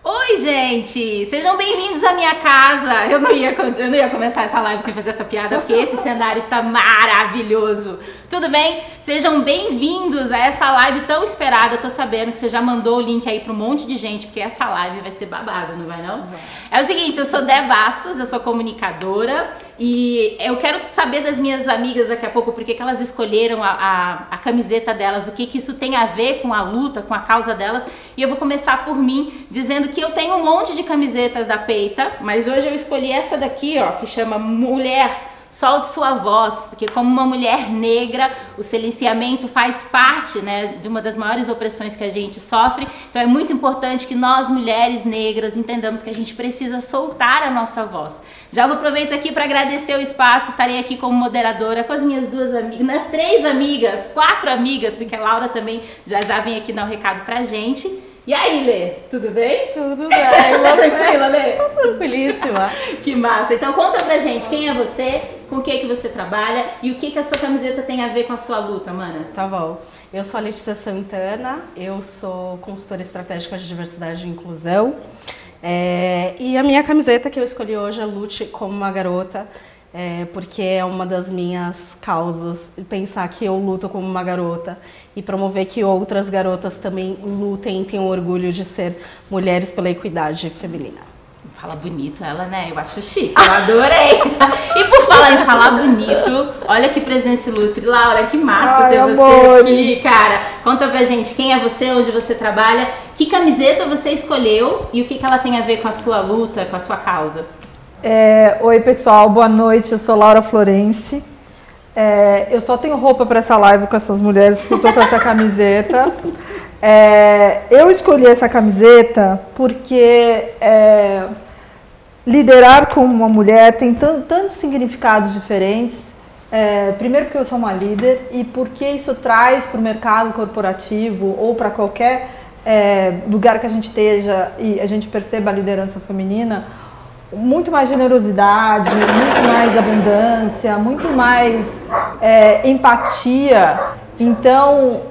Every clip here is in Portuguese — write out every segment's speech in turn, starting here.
Oi, gente! Sejam bem-vindos à minha casa! Eu não ia começar essa live sem fazer essa piada, porque esse cenário está maravilhoso. Tudo bem? Sejam bem-vindos a essa live tão esperada. Eu tô sabendo que você já mandou o link aí para um monte de gente, porque essa live vai ser babado, não vai não? É o seguinte, eu sou Dé Bastos, eu sou comunicadora e eu quero saber das minhas amigas daqui a pouco porque que elas escolheram a camiseta delas, o que isso tem a ver com a luta, com a causa delas. E eu vou começar por mim, dizendo que eu tenho um monte de camisetas da Peita, mas hoje eu escolhi essa daqui, ó, que chama Mulher, Solte Sua Voz, porque como uma mulher negra, o silenciamento faz parte, né, de uma das maiores opressões que a gente sofre. Então é muito importante que nós, mulheres negras, entendamos que a gente precisa soltar a nossa voz. Já vou aproveitar aqui para agradecer o espaço, estarei aqui como moderadora com as minhas duas amigas, nas três amigas, quatro amigas, porque a Laura também já vem aqui dar um recado pra gente. E aí, Lê, tudo bem? Tudo bem, Tá tranquila, Lê? Tô tranquilíssima. Que massa. Então conta pra gente, quem é você, com o que você trabalha e o que a sua camiseta tem a ver com a sua luta, mana? Tá bom. Eu sou a Letícia Santana, eu sou consultora estratégica de diversidade e inclusão. E a minha camiseta que eu escolhi hoje é Lute como uma garota, porque é uma das minhas causas, pensar que eu luto como uma garota e promover que outras garotas também lutem e tenham orgulho de ser mulheres pela equidade feminina. Fala bonito ela, né? Eu acho chique, eu adorei. E por falar em falar bonito, olha que presença ilustre. Laura, que massa ter você aqui, cara. Conta pra gente quem é você, onde você trabalha, que camiseta você escolheu e o que ela tem a ver com a sua luta, com a sua causa. Oi pessoal, boa noite, eu sou Laura Florence. Eu só tenho roupa para essa live com essas mulheres porque eu tô com essa camiseta. Eu escolhi essa camiseta porque liderar como uma mulher tem tantos significados diferentes. Primeiro porque eu sou uma líder e porque isso traz para o mercado corporativo ou para qualquer lugar que a gente esteja e a gente perceba a liderança feminina, muito mais generosidade, muito mais abundância, muito mais empatia. Então,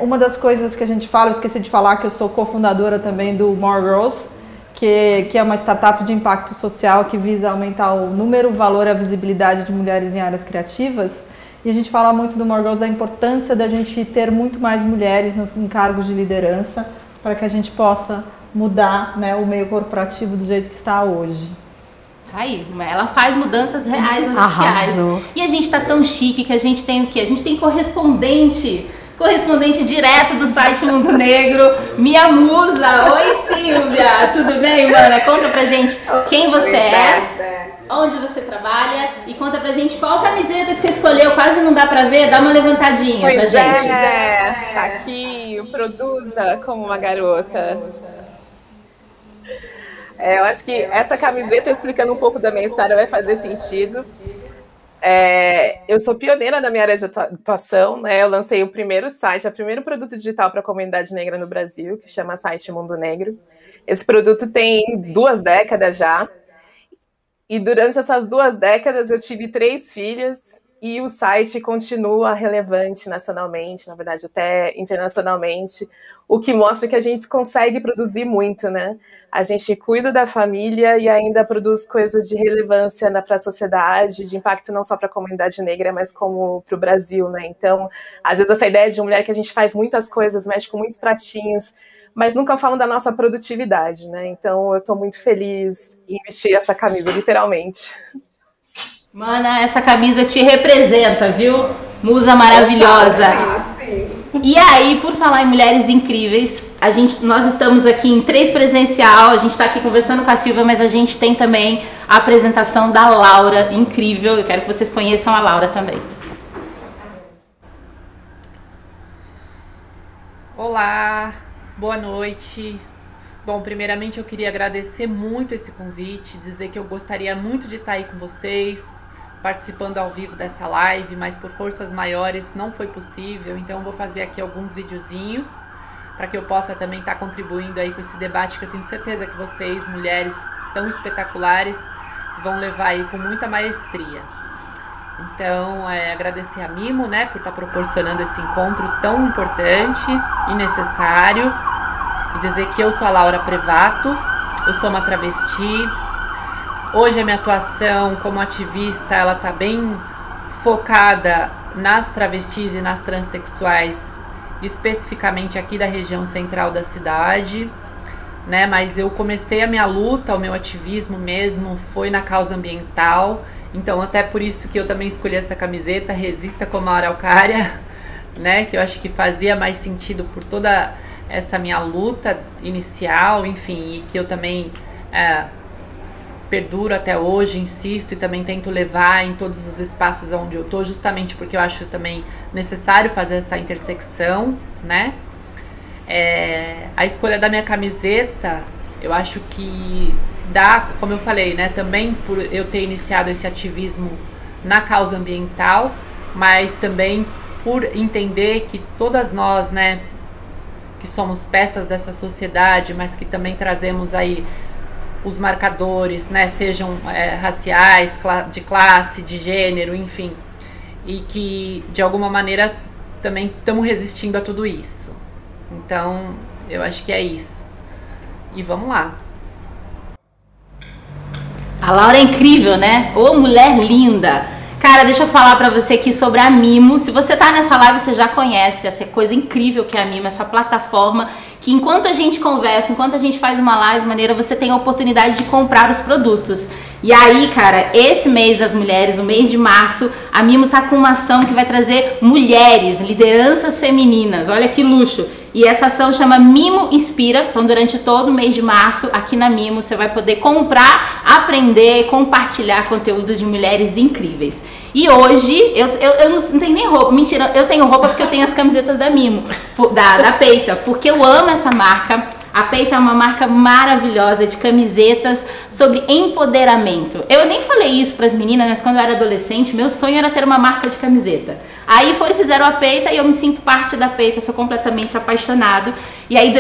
uma das coisas que a gente fala, eu esqueci de falar que eu sou cofundadora também do More Girls, que é uma startup de impacto social que visa aumentar o número, o valor e a visibilidade de mulheres em áreas criativas. E a gente fala muito do More Girls, da importância da gente ter muito mais mulheres em cargos de liderança para que a gente possa mudar, né, o meio corporativo do jeito que está hoje. Aí, ela faz mudanças reais, oficiais. Arrasou. E a gente tá tão chique que a gente tem o quê? A gente tem correspondente direto do site Mundo Negro, minha musa. Oi, Silvia, tudo bem, mana? Conta pra gente quem você é, onde você trabalha e conta pra gente qual camiseta que você escolheu. Quase não dá pra ver, dá uma levantadinha pra gente. Tá aqui, produza como uma garota. Eu acho que essa camiseta, explicando um pouco da minha história, vai fazer sentido. Eu sou pioneira da minha área de atuação, né? Eu lancei o primeiro site, o primeiro produto digital para a comunidade negra no Brasil, que chama Site Mundo Negro. Esse produto tem 2 décadas já. E durante essas 2 décadas eu tive 3 filhas e o site continua relevante nacionalmente, na verdade até internacionalmente, o que mostra que a gente consegue produzir muito, né? A gente cuida da família e ainda produz coisas de relevância para a sociedade, de impacto não só para a comunidade negra, mas como para o Brasil, né? Então, às vezes essa ideia de mulher que a gente faz muitas coisas, mexe com muitos pratinhos, mas nunca falam da nossa produtividade, né? Então eu estou muito feliz em vestir essa camisa, literalmente. Mana, essa camisa te representa, viu? Musa maravilhosa. Sim. E aí, por falar em mulheres incríveis, nós estamos aqui em 3 presencial, a gente está aqui conversando com a Silvia, mas a gente tem também a apresentação da Laura, incrível. Eu quero que vocês conheçam a Laura também. Olá, boa noite. Bom, primeiramente eu queria agradecer muito esse convite, dizer que eu gostaria muito de estar aí com vocês, participando ao vivo dessa live, mas por forças maiores não foi possível, então eu vou fazer aqui alguns videozinhos para que eu possa também estar contribuindo aí com esse debate que eu tenho certeza que vocês, mulheres tão espetaculares, vão levar aí com muita maestria. Então, agradecer a Mimo, né, por estar proporcionando esse encontro tão importante e necessário. e dizer que eu sou a Laura Prevato, eu sou uma travesti. Hoje a minha atuação como ativista, ela tá bem focada nas travestis e nas transexuais, especificamente aqui da região central da cidade, né? Mas eu comecei a minha luta, o meu ativismo mesmo foi na causa ambiental, então até por isso que eu também escolhi essa camiseta, Resista como a Araucária, né? Que eu acho que fazia mais sentido por toda essa minha luta inicial, enfim, e que eu também perduro até hoje, insisto e também tento levar em todos os espaços onde eu tô, justamente porque eu acho também necessário fazer essa intersecção, né? A escolha da minha camiseta, eu acho que se dá, como eu falei, né, também por eu ter iniciado esse ativismo na causa ambiental, mas também por entender que todas nós, né, que somos peças dessa sociedade, mas que também trazemos aí os marcadores, né, sejam raciais, de classe, de gênero, enfim, e que de alguma maneira também estamos resistindo a tudo isso. Então, eu acho que é isso. E vamos lá. A Laura é incrível, né? Ô, mulher linda! Cara, deixa eu falar pra você aqui sobre a Mimo. Se você tá nessa live, você já conhece essa coisa incrível que é a Mimo, essa plataforma que enquanto a gente conversa, enquanto a gente faz uma live maneira, você tem a oportunidade de comprar os produtos. E aí, cara, esse mês das mulheres, o mês de março, a Mimo tá com uma ação que vai trazer mulheres, lideranças femininas. Olha que luxo! E essa ação chama Mimo Inspira. Então, durante todo o mês de março, aqui na Mimo, você vai poder comprar, aprender, compartilhar conteúdos de mulheres incríveis. E hoje, eu não tenho nem roupa. Mentira, eu tenho roupa porque eu tenho as camisetas da Mimo, da Peita, porque eu amo essa marca. A Peita é uma marca maravilhosa de camisetas sobre empoderamento. Eu nem falei isso para as meninas, mas quando eu era adolescente, meu sonho era ter uma marca de camiseta. Aí fizeram a Peita e eu me sinto parte da Peita, sou completamente apaixonada. E aí,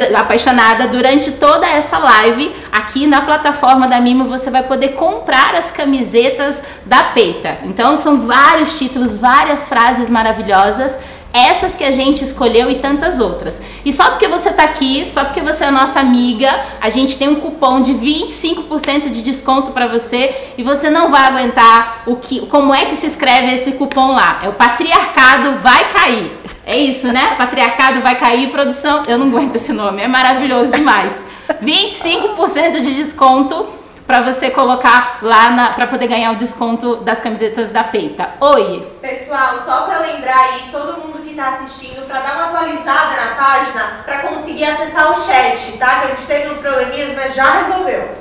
durante toda essa live, aqui na plataforma da Mimo, você vai poder comprar as camisetas da Peita. Então, são vários títulos, várias frases maravilhosas. Essas que a gente escolheu e tantas outras. E só porque você tá aqui, só porque você é nossa amiga, a gente tem um cupom de 25% de desconto para você e você não vai aguentar como é que se escreve esse cupom lá. É o Patriarcado Vai Cair. É isso, né? Patriarcado Vai Cair, produção. Eu não aguento esse nome, é maravilhoso demais. 25% de desconto para você colocar lá para poder ganhar o desconto das camisetas da Peita. Oi! Pessoal, só para lembrar aí, todo mundo que está assistindo, para dar uma atualizada na página, para conseguir acessar o chat, tá? Que a gente teve uns probleminhas, mas já resolveu.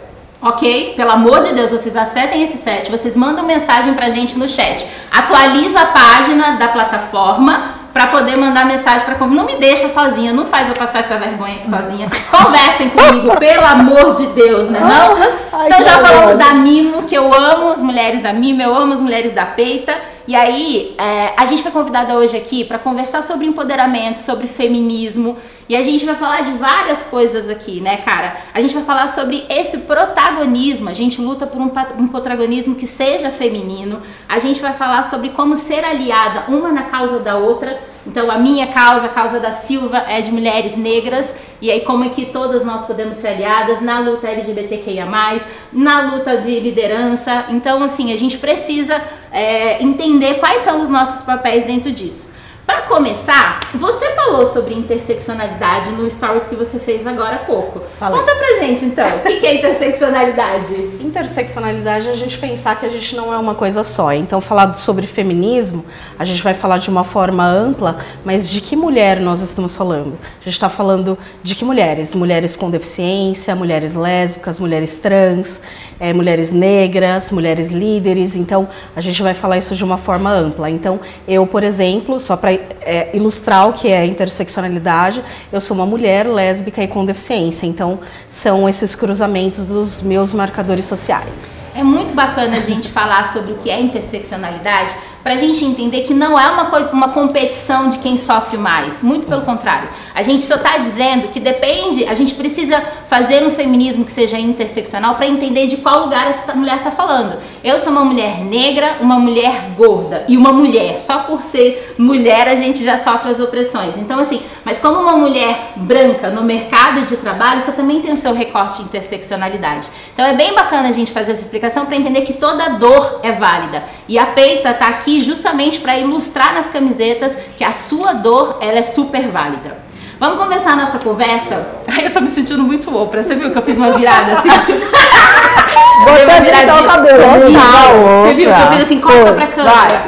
Ok? Pelo amor de Deus, vocês acessem esse chat, vocês mandam mensagem pra gente no chat. Atualiza a página da plataforma para poder mandar mensagem para não me deixa sozinha, não faz eu passar essa vergonha aqui sozinha. Conversem comigo, pelo amor de Deus, né não? Então já falamos da Mimo, que eu amo as mulheres da Mimo, eu amo as mulheres da Peita. E aí, a gente foi convidada hoje aqui para conversar sobre empoderamento, sobre feminismo. E a gente vai falar de várias coisas aqui, né, cara? A gente vai falar sobre esse protagonismo. A gente luta por um protagonismo que seja feminino. A gente vai falar sobre como ser aliada uma na causa da outra. Então, a minha causa, a causa da Silva, é de mulheres negras. E aí, como é que todas nós podemos ser aliadas na luta LGBTQIA+, na luta de liderança. Então, assim, a gente precisa entender quais são os nossos papéis dentro disso. Para começar, você falou sobre interseccionalidade no stories que você fez agora há pouco. Falei. Conta pra gente, então, o que é interseccionalidade? Interseccionalidade é a gente pensar que a gente não é uma coisa só. Então, falar sobre feminismo, a gente vai falar de uma forma ampla, mas de que mulher nós estamos falando? A gente está falando de que mulheres? Mulheres com deficiência, mulheres lésbicas, mulheres trans, mulheres negras, mulheres líderes. Então, a gente vai falar isso de uma forma ampla. Então, eu, por exemplo, só para ilustrar o que é interseccionalidade, eu sou uma mulher lésbica e com deficiência. Então, são esses cruzamentos dos meus marcadores sociais. É muito bacana a gente falar sobre o que é interseccionalidade, pra gente entender que não é uma competição de quem sofre mais, muito pelo contrário. A gente só tá dizendo que depende, a gente precisa fazer um feminismo que seja interseccional para entender de qual lugar essa mulher tá falando. Eu sou uma mulher negra, uma mulher gorda e uma mulher. Só por ser mulher a gente já sofre as opressões. Então assim, mas como uma mulher branca no mercado de trabalho, você também tem o seu recorte de interseccionalidade. Então é bem bacana a gente fazer essa explicação para entender que toda dor é válida. E a Peita tá aqui justamente para ilustrar nas camisetas que a sua dor, ela é super válida. Vamos começar a nossa conversa? Ai, eu tô me sentindo muito Oprah. Você viu que eu fiz uma virada assim? Botar o cabelo. Você viu que eu fiz assim, corta pra câmera.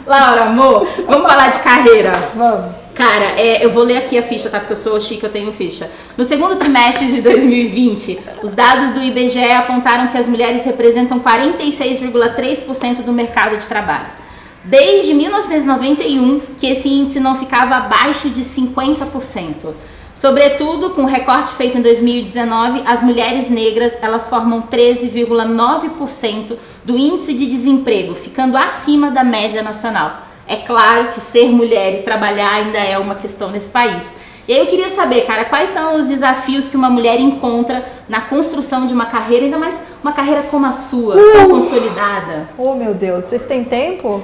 Laura, amor, vamos falar de carreira. Vamos. Cara, eu vou ler aqui a ficha, tá? Porque eu sou chique, eu tenho ficha. No segundo trimestre de 2020, os dados do IBGE apontaram que as mulheres representam 46,3% do mercado de trabalho. Desde 1991, que esse índice não ficava abaixo de 50%. Sobretudo, com o recorte feito em 2019, as mulheres negras, elas formam 13,9% do índice de desemprego, ficando acima da média nacional. É claro que ser mulher e trabalhar ainda é uma questão nesse país. E aí eu queria saber, cara, quais são os desafios que uma mulher encontra na construção de uma carreira, ainda mais uma carreira como a sua, tão consolidada? Oh, meu Deus, vocês têm tempo?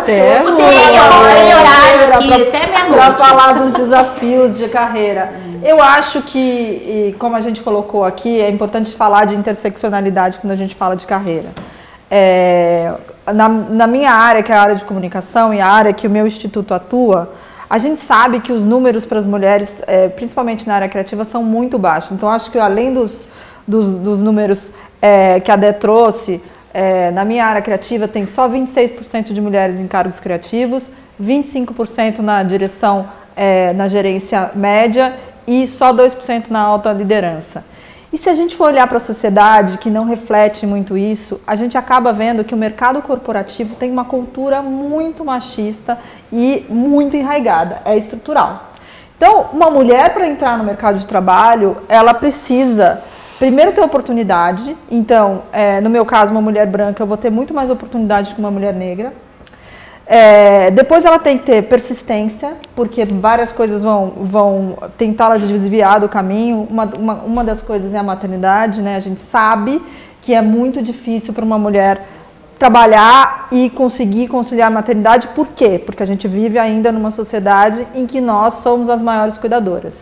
Temos. Tem horário aqui, até meia-noite. Para falar dos desafios de carreira. Eu acho que, como a gente colocou aqui, é importante falar de interseccionalidade quando a gente fala de carreira. Na minha área, que é a área de comunicação, e a área que o meu instituto atua, a gente sabe que os números para as mulheres, principalmente na área criativa, são muito baixos. Então, acho que além dos números que a Dé trouxe, na minha área criativa tem só 26% de mulheres em cargos criativos, 25% na direção, na gerência média e só 2% na alta liderança. E se a gente for olhar para a sociedade que não reflete muito isso, a gente acaba vendo que o mercado corporativo tem uma cultura muito machista e muito enraigada, é estrutural. Então, uma mulher para entrar no mercado de trabalho, ela precisa primeiro ter oportunidade. Então, no meu caso, uma mulher branca, eu vou ter muito mais oportunidade que uma mulher negra. Depois ela tem que ter persistência, porque várias coisas vão tentá-la desviar do caminho. Uma das coisas é a maternidade, né? A gente sabe que é muito difícil para uma mulher trabalhar e conseguir conciliar a maternidade. Por quê? Porque a gente vive ainda numa sociedade em que nós somos as maiores cuidadoras.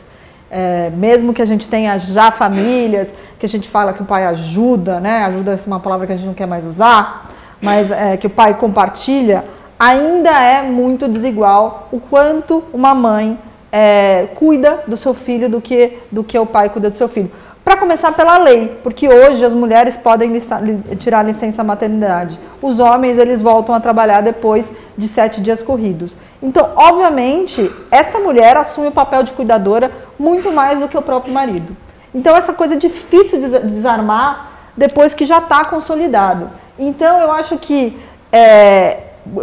Mesmo que a gente tenha já famílias, que a gente fala que o pai ajuda, né? Ajuda é uma palavra que a gente não quer mais usar, mas que o pai compartilha, ainda é muito desigual o quanto uma mãe cuida do seu filho do que o pai cuida do seu filho. Para começar pela lei, porque hoje as mulheres podem tirar licença maternidade. Os homens, eles voltam a trabalhar depois de 7 dias corridos. Então, obviamente, essa mulher assume o papel de cuidadora muito mais do que o próprio marido. Então, essa coisa é difícil de desarmar depois que já está consolidado. Então, eu acho que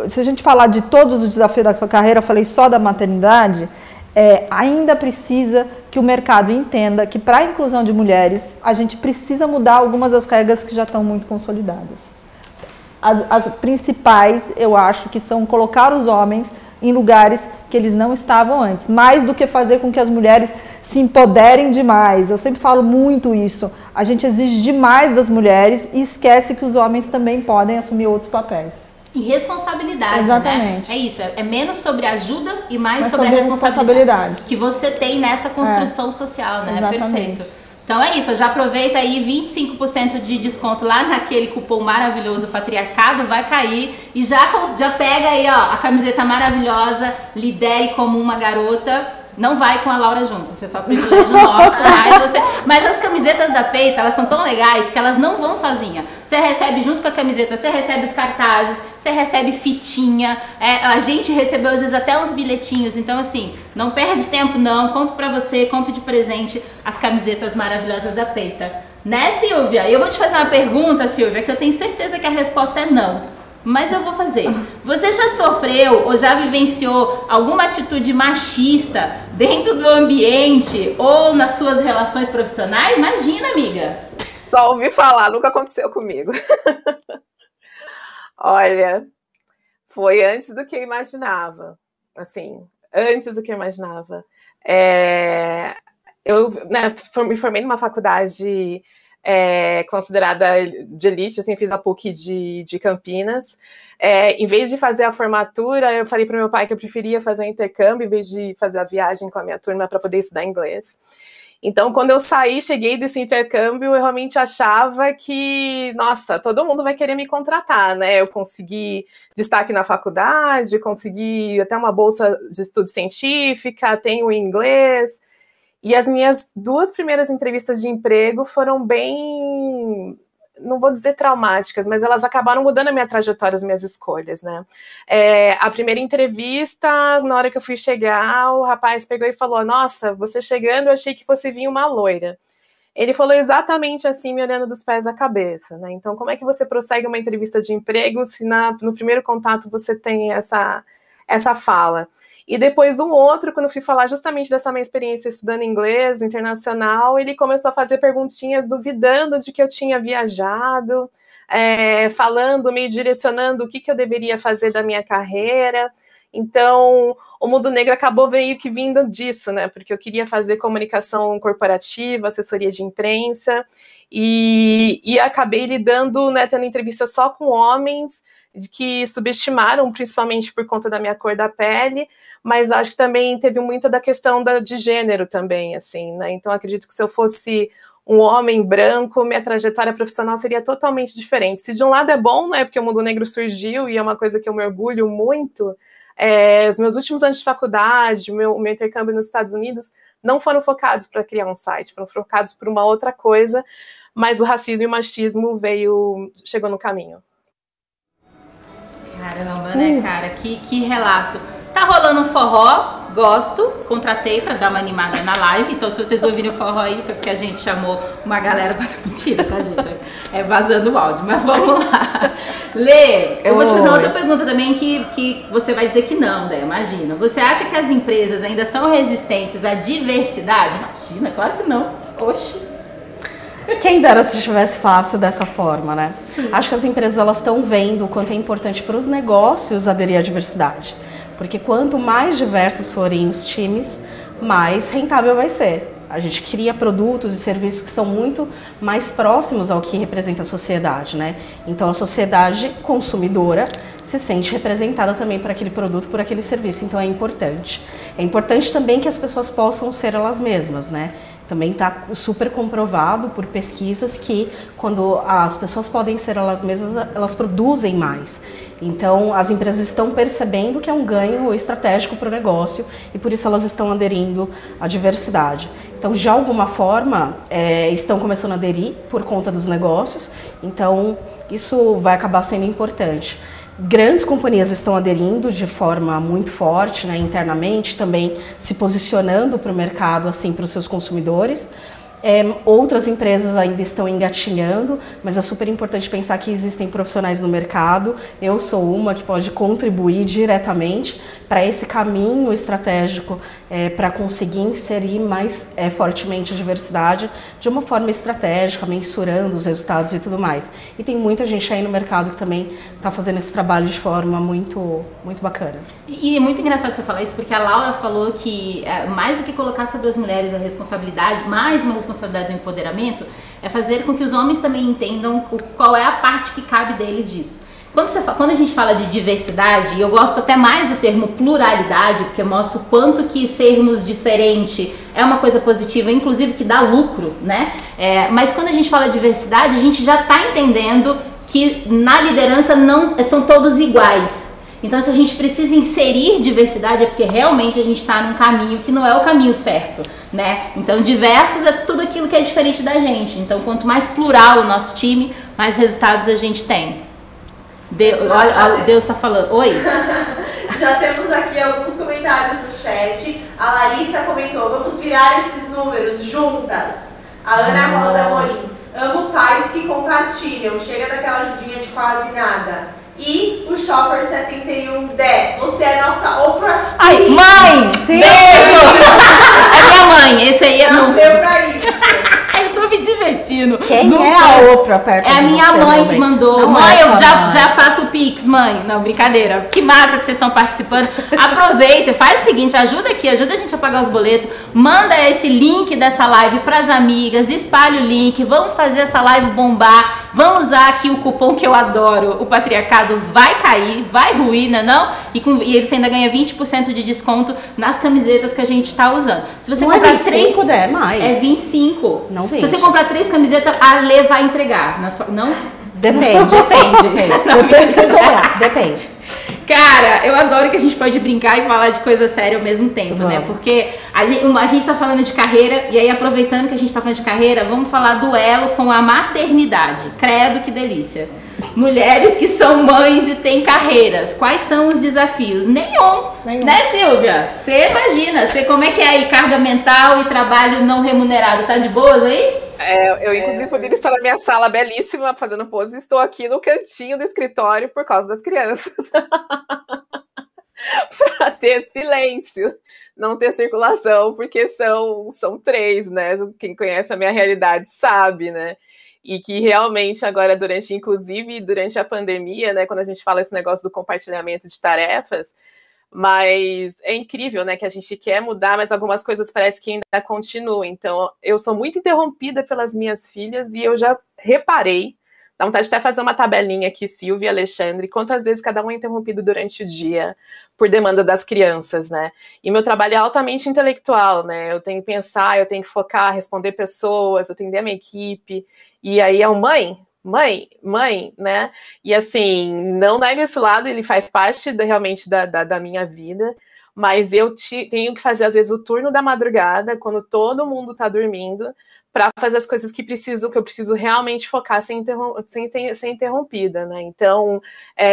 se a gente falar de todos os desafios da carreira, eu falei só da maternidade, ainda precisa que o mercado entenda que para a inclusão de mulheres, a gente precisa mudar algumas das regras que já estão muito consolidadas. As principais, eu acho, que são colocar os homens em lugares que eles não estavam antes, mais do que fazer com que as mulheres se empoderem demais. Eu sempre falo muito isso. A gente exige demais das mulheres e esquece que os homens também podem assumir outros papéis. E responsabilidade, exatamente, né? É isso, é menos sobre ajuda e mais sobre a responsabilidade que você tem nessa construção social, né? Exatamente. Perfeito. Então é isso, já aproveita aí, 25% de desconto lá naquele cupom maravilhoso Patriarcado, vai cair e já pega aí, ó, a camiseta maravilhosa, Lidere como uma Garota. Não vai com a Laura junto, isso é só privilégio nosso, mas as camisetas da Peita, elas são tão legais que elas não vão sozinha. Você recebe junto com a camiseta, você recebe os cartazes, você recebe fitinha, a gente recebeu às vezes até uns bilhetinhos, então assim, não perde tempo não, compre pra você, compre de presente as camisetas maravilhosas da Peita. Né, Silvia? Eu vou te fazer uma pergunta, Silvia, que eu tenho certeza que a resposta é não. Mas eu vou fazer. Você já sofreu ou já vivenciou alguma atitude machista dentro do ambiente ou nas suas relações profissionais? Imagina, amiga. Só ouvi falar, nunca aconteceu comigo. Olha, Foi antes do que eu imaginava, assim, antes do que eu imaginava. Eu, né, me formei numa faculdade considerada de elite, assim, fiz a PUC de Campinas. Em vez de fazer a formatura, eu falei para o meu pai que eu preferia fazer o intercâmbio, em vez de fazer a viagem com a minha turma para poder estudar inglês. Então, quando eu cheguei desse intercâmbio, eu realmente achava que, nossa, todo mundo vai querer me contratar, né? Eu consegui destaque na faculdade, consegui até uma bolsa de estudo científica, tenho inglês. E as minhas 2 primeiras entrevistas de emprego foram bem, não vou dizer traumáticas, mas elas acabaram mudando a minha trajetória, as minhas escolhas, né? A primeira entrevista, na hora que eu fui chegar, o rapaz pegou e falou: nossa, você chegando, eu achei que você vinha uma loira. Ele falou exatamente assim, me olhando dos pés à cabeça, né? Então, como é que você prossegue uma entrevista de emprego se no primeiro contato você tem essa fala? E depois outro, quando eu fui falar justamente dessa minha experiência estudando inglês internacional, ele começou a fazer perguntinhas duvidando de que eu tinha viajado, falando, me direcionando o que eu deveria fazer da minha carreira. Então, o Mundo Negro acabou meio que vindo disso, né? Porque eu queria fazer comunicação corporativa, assessoria de imprensa, e acabei lidando, né, tendo entrevista só com homens que subestimaram, principalmente por conta da minha cor da pele, mas acho que também teve muita da questão de gênero também, assim, né? Então, acredito que se eu fosse um homem branco, minha trajetória profissional seria totalmente diferente. Se de um lado é bom, né, porque o Mundo Negro surgiu e é uma coisa que eu me orgulho muito, os meus últimos anos de faculdade, o meu intercâmbio nos Estados Unidos, não foram focados para criar um site, foram focados por uma outra coisa, mas o racismo e o machismo chegou no caminho. Caramba, né, cara? Que relato. Tá rolando um forró, gosto, contratei pra dar uma animada na live, então se vocês ouvirem o forró aí, foi porque a gente chamou uma galera pra... Mentira, tá, gente? Vazando o áudio, mas vamos lá. Lê, eu vou te fazer outra pergunta também que você vai dizer que não, né? Imagina. Você acha que as empresas ainda são resistentes à diversidade? Imagina, claro que não. Oxi. Quem dera se tivesse fácil dessa forma, né? Sim. Acho que as empresas elas estão vendo o quanto é importante para os negócios aderir à diversidade. Porque quanto mais diversos forem os times, mais rentável vai ser. A gente cria produtos e serviços que são muito mais próximos ao que representa a sociedade, né? Então a sociedade consumidora se sente representada também por aquele produto, por aquele serviço, então é importante. É importante também que as pessoas possam ser elas mesmas, né? Também está super comprovado por pesquisas que quando as pessoas podem ser elas mesmas, elas produzem mais. Então, as empresas estão percebendo que é um ganho estratégico para o negócio e por isso elas estão aderindo à diversidade. Então, de alguma forma, estão começando a aderir por conta dos negócios, então isso vai acabar sendo importante. Grandes companhias estão aderindo de forma muito forte, né, internamente, também se posicionando para o mercado, assim, para os seus consumidores. Outras empresas ainda estão engatinhando, mas é super importante pensar que existem profissionais no mercado. Eu sou uma que pode contribuir diretamente para esse caminho estratégico, para conseguir inserir mais fortemente a diversidade de uma forma estratégica, mensurando os resultados e tudo mais. E tem muita gente aí no mercado que também está fazendo esse trabalho de forma muito, muito bacana. E é muito engraçado você falar isso, porque a Laura falou que mais do que colocar sobre as mulheres a responsabilidade, mais uma responsabilidade do empoderamento, é fazer com que os homens também entendam qual é a parte que cabe deles disso. Quando a gente fala de diversidade, eu gosto até mais do termo pluralidade, porque mostra o quanto que sermos diferente é uma coisa positiva, inclusive que dá lucro, né? Mas quando a gente fala de diversidade, a gente já está entendendo que na liderança não são todos iguais. Então, se a gente precisa inserir diversidade, é porque realmente a gente está num caminho que não é o caminho certo, né? Então, diversos é tudo aquilo que é diferente da gente. Então, quanto mais plural o nosso time, mais resultados a gente tem. Deus está falando. Oi? Já temos aqui alguns comentários no chat. A Larissa comentou, vamos virar esses números juntas. A Ana Rosa Morim, amo pais que compartilham, chega daquela ajudinha de quase nada. E o Shopper 71 Dé, você é nossa Oprah Winfrey. Ai, mãe! Sim. Beijo! É minha mãe, esse aí é não. Nasceu pra isso. Eu tô me divertindo. Cupertino. Quem é a Oprah perto de você? É a minha mãe que mandou. Não mãe, é eu sua já, mãe. já faço o Pix, mãe. Não, brincadeira. Que massa que vocês estão participando. Aproveita, faz o seguinte, ajuda aqui, ajuda a gente a pagar os boletos. Manda esse link dessa live pras amigas, espalha o link, vamos fazer essa live bombar. Vamos usar aqui o cupom que eu adoro. O patriarcado vai cair, vai ruir, né não? E você ainda ganha 20% de desconto nas camisetas que a gente tá usando. Se você Não comprar é 25, é mais. É 25. Não 20. Se você comprar 3 camisetas, a Lê vai entregar. Na sua, não? Depende. Depende de quem comprar. Depende. Cara, eu adoro que a gente pode brincar e falar de coisa séria ao mesmo tempo, né? Porque a gente tá falando de carreira, e aí aproveitando que a gente tá falando de carreira, vamos falar do elo com a maternidade. Credo, que delícia. Mulheres que são mães e têm carreiras, quais são os desafios? Nenhum. Né, Silvia? Você imagina, como é que é aí, carga mental e trabalho não remunerado, tá de boas aí? Eu, inclusive, poderia estar na minha sala belíssima fazendo pose. Estou aqui no cantinho do escritório por causa das crianças. Para ter silêncio, não ter circulação, porque são 3, né? Quem conhece a minha realidade sabe, né? E que realmente agora, inclusive durante a pandemia, né? Quando a gente fala esse negócio do compartilhamento de tarefas, mas é incrível, né, que a gente quer mudar, mas algumas coisas parece que ainda continuam. Então, eu sou muito interrompida pelas minhas filhas e eu já reparei, dá vontade de até fazer uma tabelinha aqui, Silvia e Alexandre, quantas vezes cada um é interrompido durante o dia por demanda das crianças, né? E meu trabalho é altamente intelectual, né? Eu tenho que pensar, eu tenho que focar, responder pessoas, atender a minha equipe, e aí é mãe, né? E assim, não nega esse lado, ele faz parte realmente da minha vida, mas eu tenho que fazer, às vezes, o turno da madrugada, quando todo mundo tá dormindo, para fazer as coisas que eu preciso realmente focar sem ser interrompida, né? Então,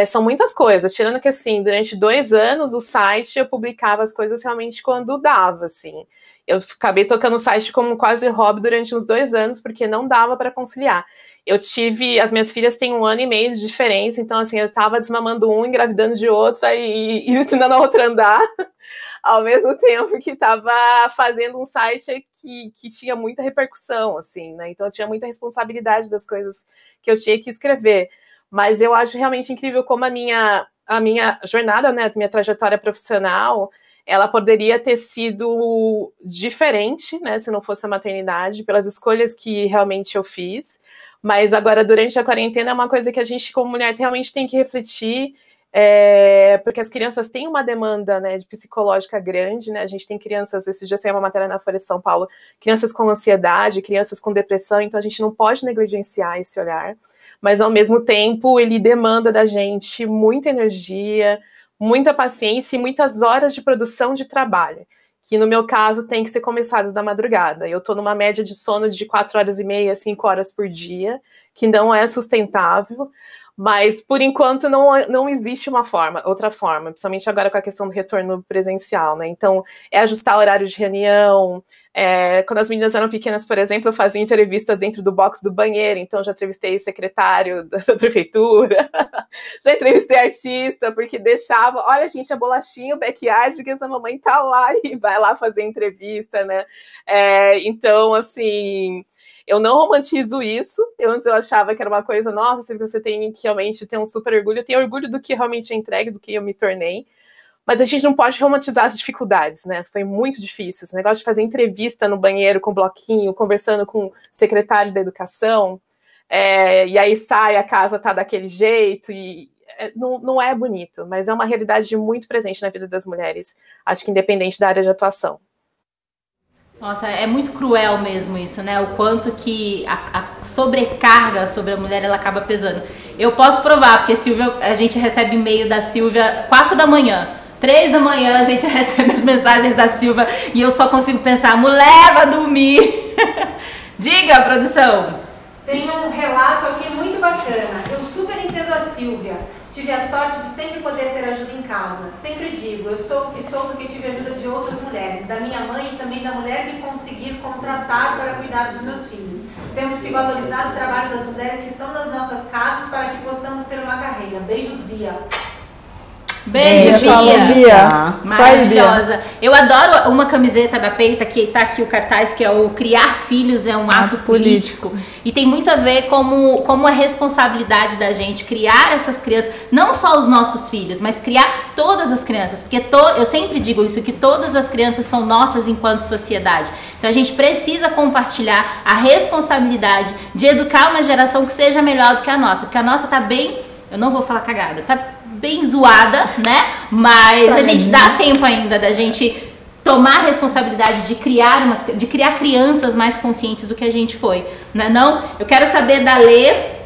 são muitas coisas, tirando que, assim, durante 2 anos, o site, eu publicava as coisas realmente quando dava, assim. Eu acabei tocando o site como quase hobby durante uns 2 anos, porque não dava para conciliar. As minhas filhas têm 1 ano e meio de diferença, então assim, eu tava desmamando um, engravidando de outra e ensinando a outra a andar, ao mesmo tempo que tava fazendo um site que tinha muita repercussão, assim, né? Então eu tinha muita responsabilidade das coisas que eu tinha que escrever. Mas eu acho realmente incrível como a minha jornada, né, a minha trajetória profissional, ela poderia ter sido diferente, né, se não fosse a maternidade, pelas escolhas que realmente eu fiz. Mas agora, durante a quarentena, é uma coisa que a gente, como mulher, realmente tem que refletir, porque as crianças têm uma demanda, né, de psicológica grande, né? A gente tem crianças, esses dias tem uma matéria na Folha de São Paulo, crianças com ansiedade, crianças com depressão, então a gente não pode negligenciar esse olhar, mas ao mesmo tempo ele demanda da gente muita energia, muita paciência e muitas horas de produção de trabalho, que no meu caso tem que ser começadas da madrugada. Eu estou numa média de sono de 4 horas e meia, 5 horas por dia, que não é sustentável, mas por enquanto não existe outra forma, principalmente agora com a questão do retorno presencial, né? Então, ajustar horário de reunião. Quando as meninas eram pequenas, por exemplo, eu fazia entrevistas dentro do box do banheiro, então já entrevistei secretário da prefeitura, já entrevistei artista, porque deixava, olha, gente, a bolachinha, o backyard, que essa mamãe tá lá e vai lá fazer entrevista, né? Então, assim, eu não romantizo isso. Antes eu achava que era uma coisa, nossa, se você tem que realmente ter um super orgulho, eu tenho orgulho do que realmente eu entrego, do que eu me tornei. Mas a gente não pode romantizar as dificuldades, né? Foi muito difícil. Esse negócio de fazer entrevista no banheiro com bloquinho, conversando com o secretário da educação, e aí sai, a casa tá daquele jeito, e não é bonito, mas é uma realidade muito presente na vida das mulheres, acho que independente da área de atuação. Nossa, é muito cruel mesmo isso, né? O quanto que a sobrecarga sobre a mulher, ela acaba pesando. Eu posso provar, porque a gente recebe e-mail da Silvia 4 da manhã. 3 da manhã a gente recebe as mensagens da Silvia e eu só consigo pensar, mulher, vai dormir. Diga, produção. Tem um relato aqui muito bacana. Eu super entendo a Silvia. Tive a sorte de sempre poder ter ajuda em casa. Sempre digo, eu sou o que sou porque tive ajuda de outras mulheres, da minha mãe e também da mulher que conseguir contratar para cuidar dos meus filhos. Temos que valorizar o trabalho das mulheres que estão nas nossas casas para que possamos ter uma carreira. Beijos, Bia. Beijo, Bia. Bia. Maravilhosa. Eu adoro uma camiseta da Peita, que tá aqui o cartaz, que é o criar filhos é um ato político. E tem muito a ver como a responsabilidade da gente criar essas crianças, não só os nossos filhos, mas criar todas as crianças. Porque eu sempre digo isso, que todas as crianças são nossas enquanto sociedade. Então a gente precisa compartilhar a responsabilidade de educar uma geração que seja melhor do que a nossa. Porque a nossa tá bem, eu não vou falar cagada, tá bem zoada, né? Mas a gente dá tempo ainda da gente tomar a responsabilidade de criar crianças mais conscientes do que a gente foi, né? Não? Eu quero saber da Lê.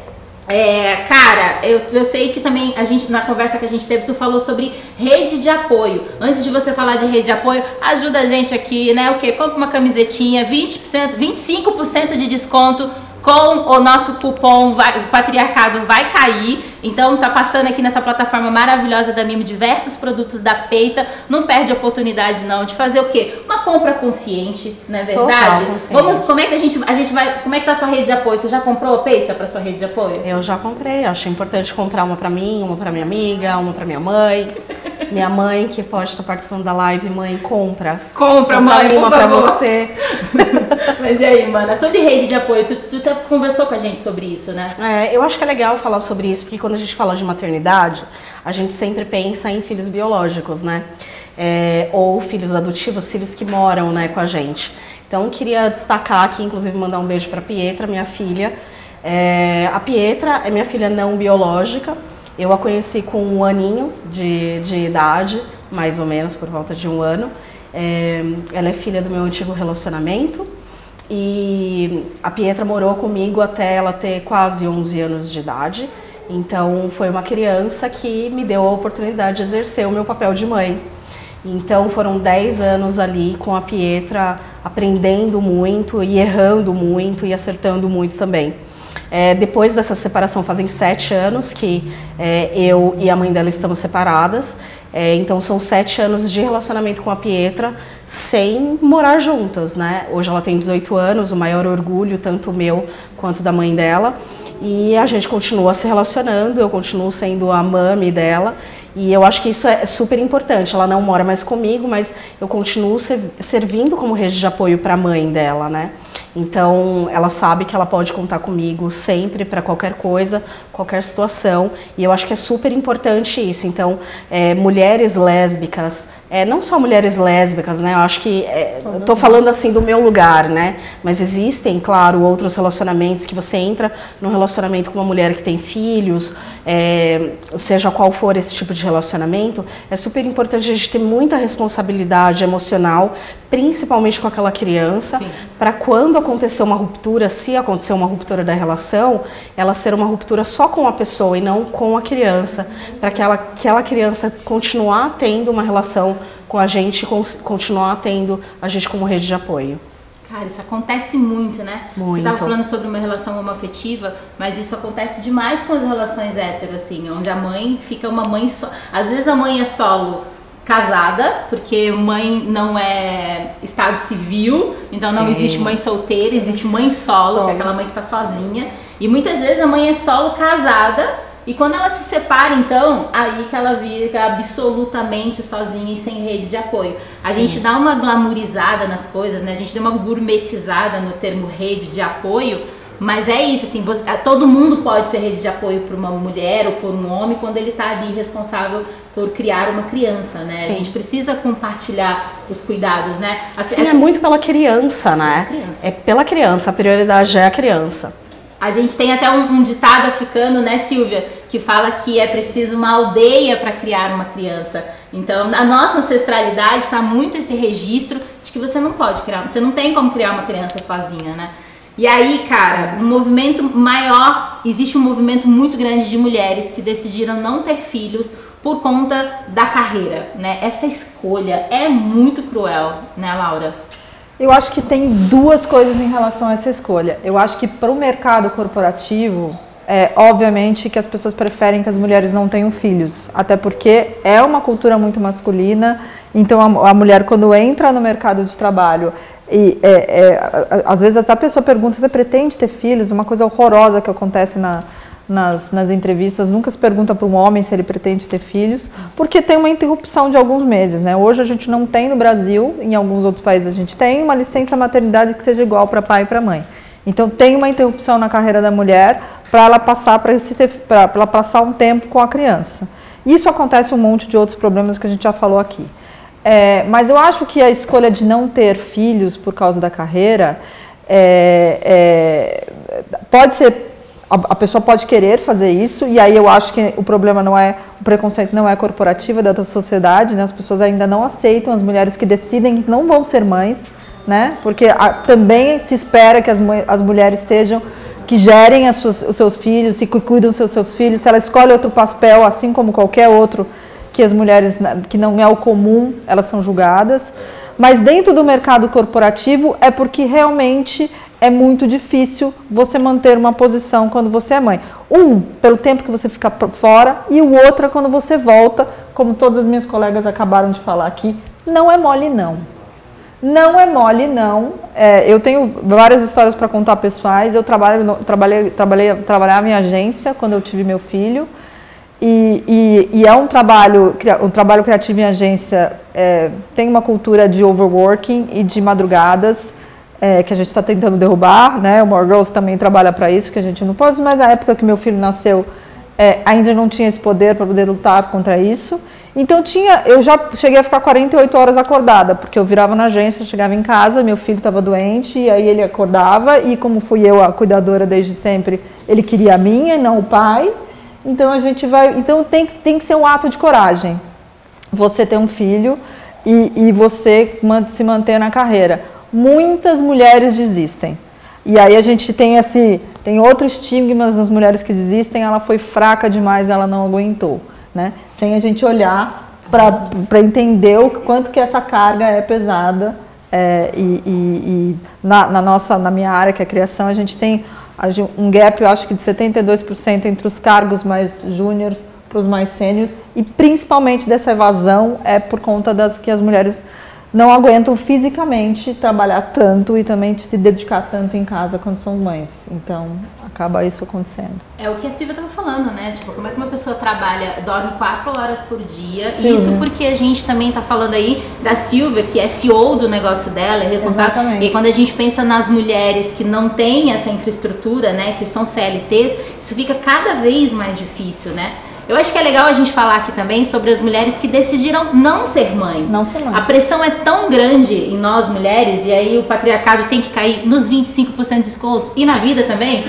Cara, eu sei que também na conversa que a gente teve, tu falou sobre rede de apoio. Antes de você falar de rede de apoio, ajuda a gente aqui, né? O quê? Compra uma camisetinha, 20%, 25% de desconto com o nosso cupom, o patriarcado vai cair. Então tá passando aqui nessa plataforma maravilhosa da Mimo diversos produtos da Peita. Não perde a oportunidade não de fazer o quê? Uma compra consciente, não é verdade? Vamos, como é que a gente vai, como é que tá a sua rede de apoio? Você já comprou a Peita para sua rede de apoio? Eu já comprei, achei importante comprar uma para mim, uma para minha amiga, uma para minha mãe. Minha mãe, que pode estar participando da live, mãe, compra. Compra, mãe, uma para você. Mas e aí, mana, sobre rede de apoio, tu conversou com a gente sobre isso, né? Eu acho que é legal falar sobre isso, porque quando a gente fala de maternidade, a gente sempre pensa em filhos biológicos, né? Ou filhos adotivos, filhos que moram, né, com a gente. Então, queria destacar aqui, inclusive mandar um beijo para a Pietra, minha filha. A Pietra é minha filha não biológica. Eu a conheci com 1 aninho de idade, mais ou menos, por volta de 1 ano. Ela é filha do meu antigo relacionamento e a Pietra morou comigo até ela ter quase 11 anos de idade. Então foi uma criança que me deu a oportunidade de exercer o meu papel de mãe. Então foram 10 anos ali com a Pietra, aprendendo muito e errando muito e acertando muito também. Depois dessa separação, fazem 7 anos que eu e a mãe dela estamos separadas. Então são 7 anos de relacionamento com a Pietra sem morar juntas, né? Hoje ela tem 18 anos, o maior orgulho, tanto meu quanto da mãe dela. E a gente continua se relacionando, eu continuo sendo a mami dela. E eu acho que isso é super importante. Ela não mora mais comigo, mas eu continuo servindo como rede de apoio para a mãe dela, né? Então, ela sabe que ela pode contar comigo sempre para qualquer coisa, qualquer situação. E eu acho que é super importante isso. Então, mulheres lésbicas, não só mulheres lésbicas, né? Eu acho que, eu tô falando assim do meu lugar, né? Mas existem, claro, outros relacionamentos que você entra num relacionamento com uma mulher que tem filhos, seja qual for esse tipo de relacionamento, é super importante a gente ter muita responsabilidade emocional, principalmente com aquela criança, para quando acontecer uma ruptura, se acontecer uma ruptura da relação, ela ser uma ruptura só com a pessoa e não com a criança, para que aquela criança continuar tendo uma relação com a gente, continuar tendo a gente como rede de apoio. Cara, isso acontece muito, né? Muito. Você estava falando sobre uma relação homoafetiva, mas isso acontece demais com as relações hétero, assim, onde a mãe fica uma mãe só. Às vezes a mãe é solo casada, porque mãe não é estado civil, então não existe mãe solteira, existe mãe solo, que é aquela mãe que tá sozinha. E muitas vezes a mãe é solo casada, e quando ela se separa, então, aí que ela fica absolutamente sozinha e sem rede de apoio. A gente dá uma glamourizada nas coisas, né? A gente dá uma gourmetizada no termo rede de apoio, mas é isso, assim, todo mundo pode ser rede de apoio para uma mulher ou por um homem quando ele está ali responsável por criar uma criança, né? Sim. A gente precisa compartilhar os cuidados, né? É muito pela criança, né? É pela criança, a prioridade é a criança. A gente tem até um ditado africano, né, Silvia, que fala que é preciso uma aldeia para criar uma criança. Então, na nossa ancestralidade está muito esse registro de que você não pode criar, você não tem como criar uma criança sozinha, né? E aí, cara, um movimento maior, existe um movimento muito grande de mulheres que decidiram não ter filhos por conta da carreira, né? Essa escolha é muito cruel, né, Laura? Eu acho que tem duas coisas em relação a essa escolha. Eu acho que para o mercado corporativo, obviamente que as pessoas preferem que as mulheres não tenham filhos, até porque é uma cultura muito masculina, então a mulher quando entra no mercado de trabalho, às vezes até a pessoa pergunta, você pretende ter filhos? Uma coisa horrorosa que acontece nas entrevistas, nunca se pergunta para um homem se ele pretende ter filhos, porque tem uma interrupção de alguns meses, né? Hoje a gente não tem no Brasil, em alguns outros países a gente tem uma licença maternidade que seja igual para pai e para mãe. Então tem uma interrupção na carreira da mulher para ela passar um tempo com a criança. Isso acontece um monte de outros problemas que a gente já falou aqui. Mas eu acho que a escolha de não ter filhos por causa da carreira pode ser, a pessoa pode querer fazer isso, e aí eu acho que o problema o preconceito não é corporativo, é da sociedade, né? As pessoas ainda não aceitam as mulheres que decidem que não vão ser mães, né? Porque também se espera que as mulheres que gerem os seus filhos, que cuidam dos seus filhos. Se ela escolhe outro papel, assim como qualquer outro, que as mulheres, que não é o comum, elas são julgadas. Mas dentro do mercado corporativo é porque realmente é muito difícil você manter uma posição quando você é mãe. Pelo tempo que você fica fora, e o outro é quando você volta, como todas as minhas colegas acabaram de falar aqui, não é mole não. Não é mole não. Eu tenho várias histórias para contar pessoais. Eu trabalhava em agência quando eu tive meu filho. E é um trabalho criativo em agência, tem uma cultura de overworking e de madrugadas, que a gente está tentando derrubar, né? O More Girls também trabalha para isso, que a gente não pode, mas na época que meu filho nasceu, ainda não tinha esse poder para poder lutar contra isso. Então eu já cheguei a ficar 48 horas acordada, porque eu virava na agência, chegava em casa, meu filho estava doente, e aí ele acordava, e como fui eu a cuidadora desde sempre, ele queria a minha e não o pai. Então tem que ser um ato de coragem. Você ter um filho e você se manter na carreira. Muitas mulheres desistem. E aí a gente tem outro estigma das mulheres que desistem, ela foi fraca demais, ela não aguentou, né? Sem a gente olhar para entender o quanto que essa carga é pesada. Na minha área, que é a criação, a gente tem um gap, eu acho que de 72% entre os cargos mais júniores para os mais sêniores, e principalmente dessa evasão é por conta que as mulheres não aguentam fisicamente trabalhar tanto e também se dedicar tanto em casa quando são mães. Então, acaba isso acontecendo. É o que a Silvia estava falando, né? Tipo, como é que uma pessoa dorme 4 horas por dia? Sim. Isso porque a gente também está falando aí da Silvia, que é CEO do negócio dela, é responsável. Exatamente. E quando a gente pensa nas mulheres que não têm essa infraestrutura, né? Que são CLTs, isso fica cada vez mais difícil, né? Eu acho que é legal a gente falar aqui também sobre as mulheres que decidiram não ser mãe. Não ser mãe. A pressão é tão grande em nós mulheres, e aí o patriarcado tem que cair nos 25% de desconto, e na vida também,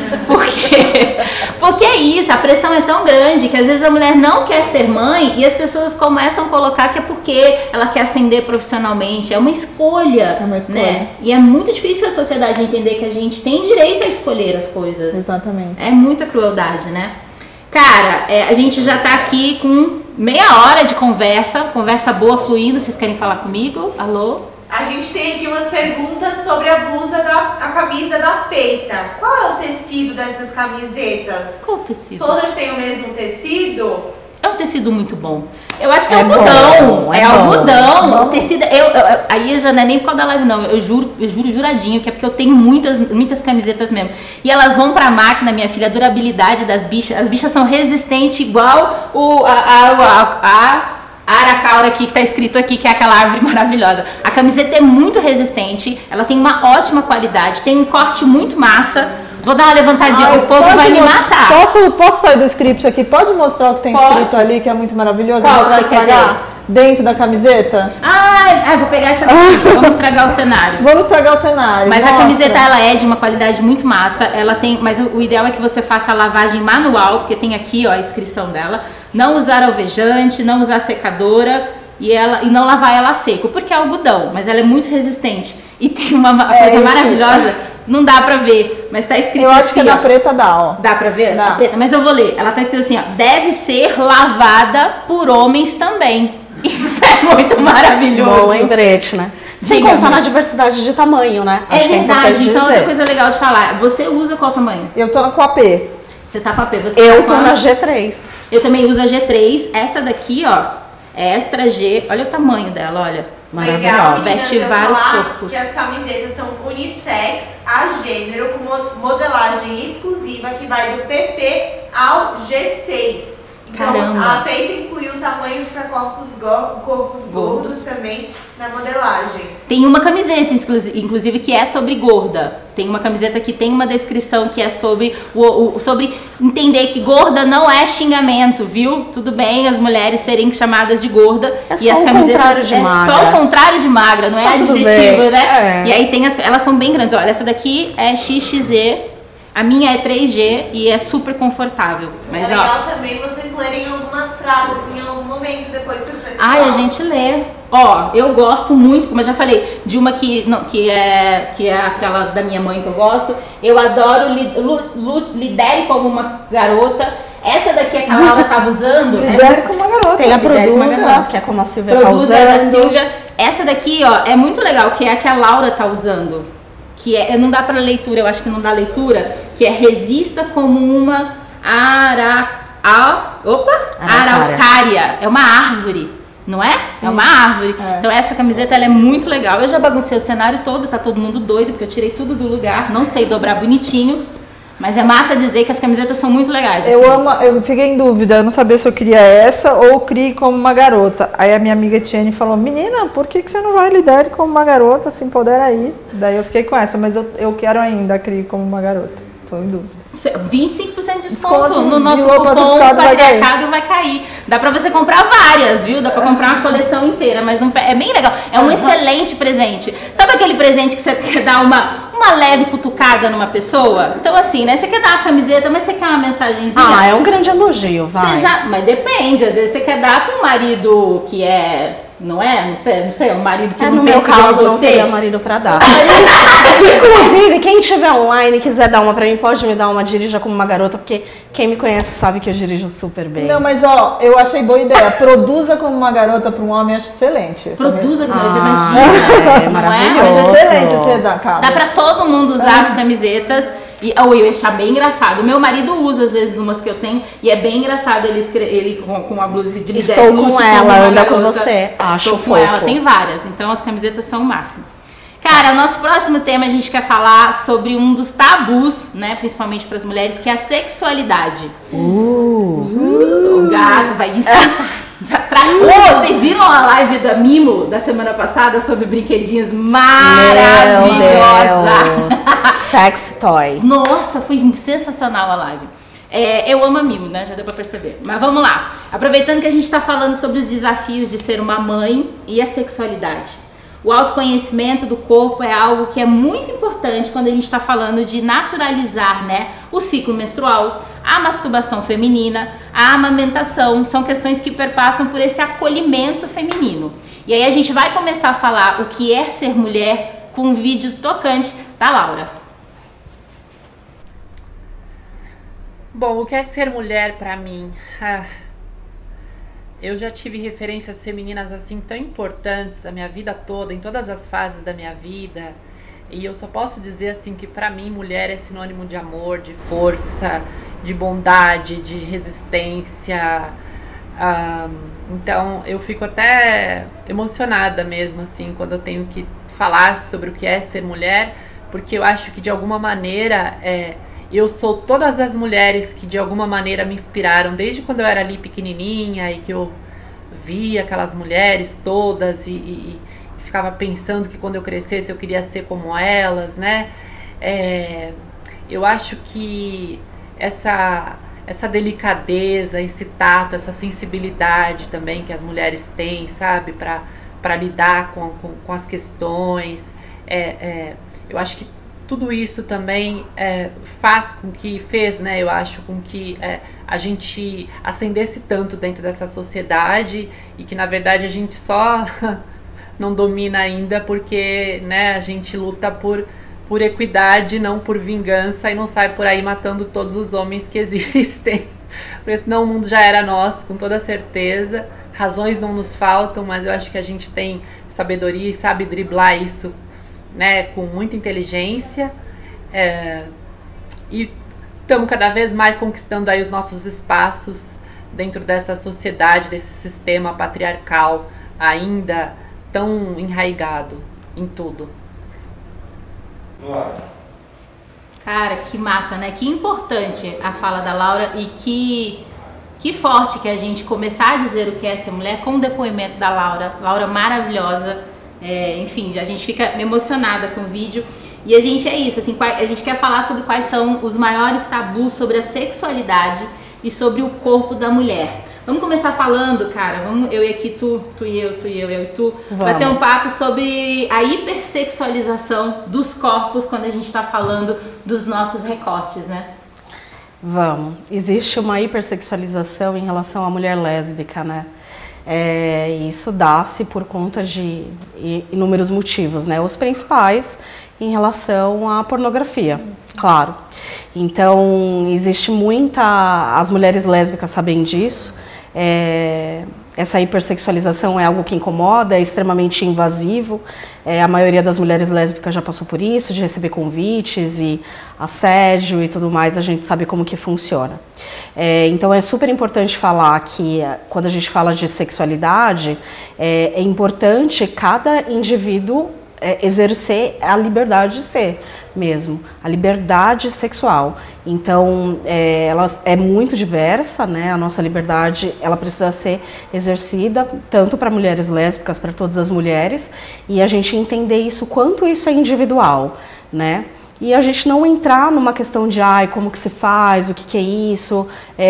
porque é isso, a pressão é tão grande que às vezes a mulher não quer ser mãe e as pessoas começam a colocar que é porque ela quer ascender profissionalmente. É uma escolha. Né? E é muito difícil a sociedade entender que a gente tem direito a escolher as coisas. Exatamente. É muita crueldade, né? Cara, a gente já tá aqui com meia hora de conversa boa, fluindo. Vocês querem falar comigo? Alô? A gente tem aqui umas perguntas sobre a blusa, a camisa da Peita. Qual é o tecido dessas camisetas? Qual o tecido? Todas têm o mesmo tecido? É um tecido muito bom. Eu acho que é algodão. É algodão. O tecido. Aí já não é nem por causa da live, não. Eu juro juradinho que é porque eu tenho muitas camisetas mesmo. E elas vão pra máquina, minha filha, a durabilidade das bichas. As bichas são resistentes, igual a aracaura aqui, que tá escrito aqui, que é aquela árvore maravilhosa. A camiseta é muito resistente, ela tem uma ótima qualidade, tem um corte muito massa. Vou dar uma levantadinha, o povo vai me matar. Posso sair do script aqui? Pode mostrar o que tem escrito ali, que é muito maravilhoso? Qual você vai você quer estragar dentro da camiseta? Vou pegar essa aqui. Vamos estragar o cenário. Vamos estragar o cenário. Mas mostra. A camiseta, ela é de uma qualidade muito massa. Ela tem, mas o ideal é que você faça a lavagem manual, porque tem aqui, ó, a inscrição dela. Não usar alvejante, não usar secadora e não lavar ela a seco, porque é algodão, mas ela é muito resistente. E tem uma coisa maravilhosa. Não dá pra ver, mas tá escrito assim. Eu acho que na preta dá, ó. Dá pra ver? Dá. A preta, mas eu vou ler. Ela tá escrito assim, ó. Deve ser lavada por homens também. Isso é muito maravilhoso. Bom lembrete, né? Sem contar na diversidade de tamanho, né? Acho que é importante dizer. Isso é outra coisa legal de falar. Você usa qual tamanho? Eu tô com a P. Você tá com a P. Eu tô na G3. Eu também uso a G3. Essa daqui, ó, é extra G. Olha o tamanho dela, olha. Maravilhosa. Veste vários corpos. Que as camisetas são unissex, a gênero, com modelagem exclusiva que vai do PP ao G6. Então, Caramba. a peita incluiu tamanhos para corpos gordos também na modelagem. Tem uma camiseta, inclusive, que é sobre gorda. Tem uma camiseta que tem uma descrição que é sobre sobre entender que gorda não é xingamento, viu? Tudo bem as mulheres serem chamadas de gorda. É só e as o camisetas contrário de magra. só o contrário de magra, não é Tá tudo adjetivo, bem. né? É. E aí tem elas são bem grandes. Olha, essa daqui é XXZ. A minha é 3G e é super confortável. Mas, é legal também vocês lerem algumas frases em algum momento depois pro pessoal. Ai, a gente lê. Ó, eu gosto muito, como eu já falei, de uma que é aquela da minha mãe que eu gosto. Eu adoro Lidere como uma garota. Essa daqui que a Laura tava usando. Lidere como uma garota. Tem a Lidere como uma Produza, garota. que é como a Silvia tá Produza da usando. Silvia. Essa daqui, ó, é muito legal, que é a que a Laura tá usando. Que é, não dá para leitura, eu acho que não dá leitura, que é resista como uma araucária. É uma árvore, não é? É uma árvore. É. Então essa camiseta ela é muito legal. Eu já baguncei o cenário todo, tá todo mundo doido, porque eu tirei tudo do lugar, não sei dobrar bonitinho. Mas é massa dizer que as camisetas são muito legais. Assim. Eu fiquei em dúvida, eu não sabia se eu queria essa ou crie como uma garota. Aí a minha amiga Tiane falou, menina, por que você não vai lidar como uma garota, se empodera aí? Daí eu fiquei com essa, mas eu quero ainda crie como uma garota. Tô em dúvida. 25% de desconto Desconto, no nosso viu? O cupom patriarcado vai Patriarcado vai cair. Dá pra você comprar várias, viu? Dá pra comprar uma coleção inteira, mas não, é bem legal. É um excelente presente. Sabe aquele presente que você quer dar uma leve cutucada numa pessoa? Então assim, né? Você quer dar uma camiseta, mas você quer uma mensagenzinha? Ah, é um grande elogio, vai. Mas depende, às vezes você quer dar pra um marido que é... Não é? Não sei, um marido que não no meu pensa igual caso, não você. teria marido pra dar. Inclusive, quem tiver online e quiser dar uma pra mim, pode me dar uma, dirija como uma garota, porque quem me conhece sabe que eu dirijo super bem. Não, mas ó, eu achei boa ideia. Produza como uma garota para um homem, acho excelente. Produza como Ah, imagina. é não maravilhoso. Mas é? excelente você dá, cara. Dá pra todo mundo usar as camisetas. E eu ia achar bem engraçado. Meu marido usa às vezes umas que eu tenho e é bem engraçado ele com a blusa de líder. Estou com ela, anda com você. Acho Estou com fofo. ela, tem várias. Então as camisetas são o máximo. Cara, o nosso próximo tema a gente quer falar sobre um dos tabus, né, principalmente para as mulheres, que é a sexualidade. O gato vai esquentar. Vocês viram a live da Mimo da semana passada sobre brinquedinhos maravilhosa? Meu Deus. Sex toy. Nossa, foi sensacional a live. Eu amo a Mimo, né? Já deu pra perceber. Mas vamos lá. Aproveitando que a gente tá falando sobre os desafios de ser uma mãe e a sexualidade. O autoconhecimento do corpo é algo que é muito importante quando a gente está falando de naturalizar, né, o ciclo menstrual, a masturbação feminina, a amamentação. São questões que perpassam por esse acolhimento feminino. E aí a gente vai começar a falar o que é ser mulher com um vídeo tocante da Laura. Bom, o que é ser mulher pra mim? Eu já tive referências femininas assim tão importantes a minha vida toda, em todas as fases da minha vida. E eu só posso dizer assim que pra mim mulher é sinônimo de amor, de força, de bondade, de resistência. Então eu fico até emocionada mesmo assim quando eu tenho que falar sobre o que é ser mulher, porque eu acho que de alguma maneira eu sou todas as mulheres que de alguma maneira me inspiraram desde quando eu era ali pequenininha e que eu via aquelas mulheres todas e ficava pensando que quando eu crescesse eu queria ser como elas, né? Eu acho que essa delicadeza, esse tato, essa sensibilidade também que as mulheres têm, sabe? Para lidar com as questões. Eu acho que tudo isso também faz com que, né, eu acho, com que a gente ascendesse tanto dentro dessa sociedade e que, na verdade, a gente só não domina ainda porque, né, a gente luta por equidade, não por vingança e não sai por aí matando todos os homens que existem. Porque senão o mundo já era nosso, com toda certeza. Razões não nos faltam, mas eu acho que a gente tem sabedoria e sabe driblar isso, né, com muita inteligência, e estamos cada vez mais conquistando aí os nossos espaços dentro dessa sociedade, desse sistema patriarcal ainda tão enraizado em tudo. Cara, que massa, né? Que importante a fala da Laura e que forte que a gente começar a dizer o que é ser mulher com o depoimento da Laura. Laura maravilhosa, enfim, a gente fica emocionada com o vídeo. E a gente é isso, assim, a gente quer falar sobre quais são os maiores tabus sobre a sexualidade e sobre o corpo da mulher. Vamos começar falando, cara, vamos, eu e aqui, tu e eu e tu, bater um papo sobre a hipersexualização dos corpos quando a gente está falando dos nossos recortes, né? Vamos. Existe uma hipersexualização em relação à mulher lésbica, né? Isso dá-se por conta de inúmeros motivos, né? Os principais em relação à pornografia, claro. Então, existe as mulheres lésbicas sabem disso. Essa hipersexualização é algo que incomoda, é extremamente invasivo. A maioria das mulheres lésbicas já passou por isso, de receber convites e assédio e tudo mais, a gente sabe como que funciona. Então é super importante falar que quando a gente fala de sexualidade, é importante cada indivíduo exercer a liberdade de ser mesmo, a liberdade sexual. Então, ela é muito diversa, né? A nossa liberdade, ela precisa ser exercida tanto para mulheres lésbicas, para todas as mulheres, e a gente entender isso, quanto isso é individual, né? E a gente não entrar numa questão de como que se faz, o que é isso,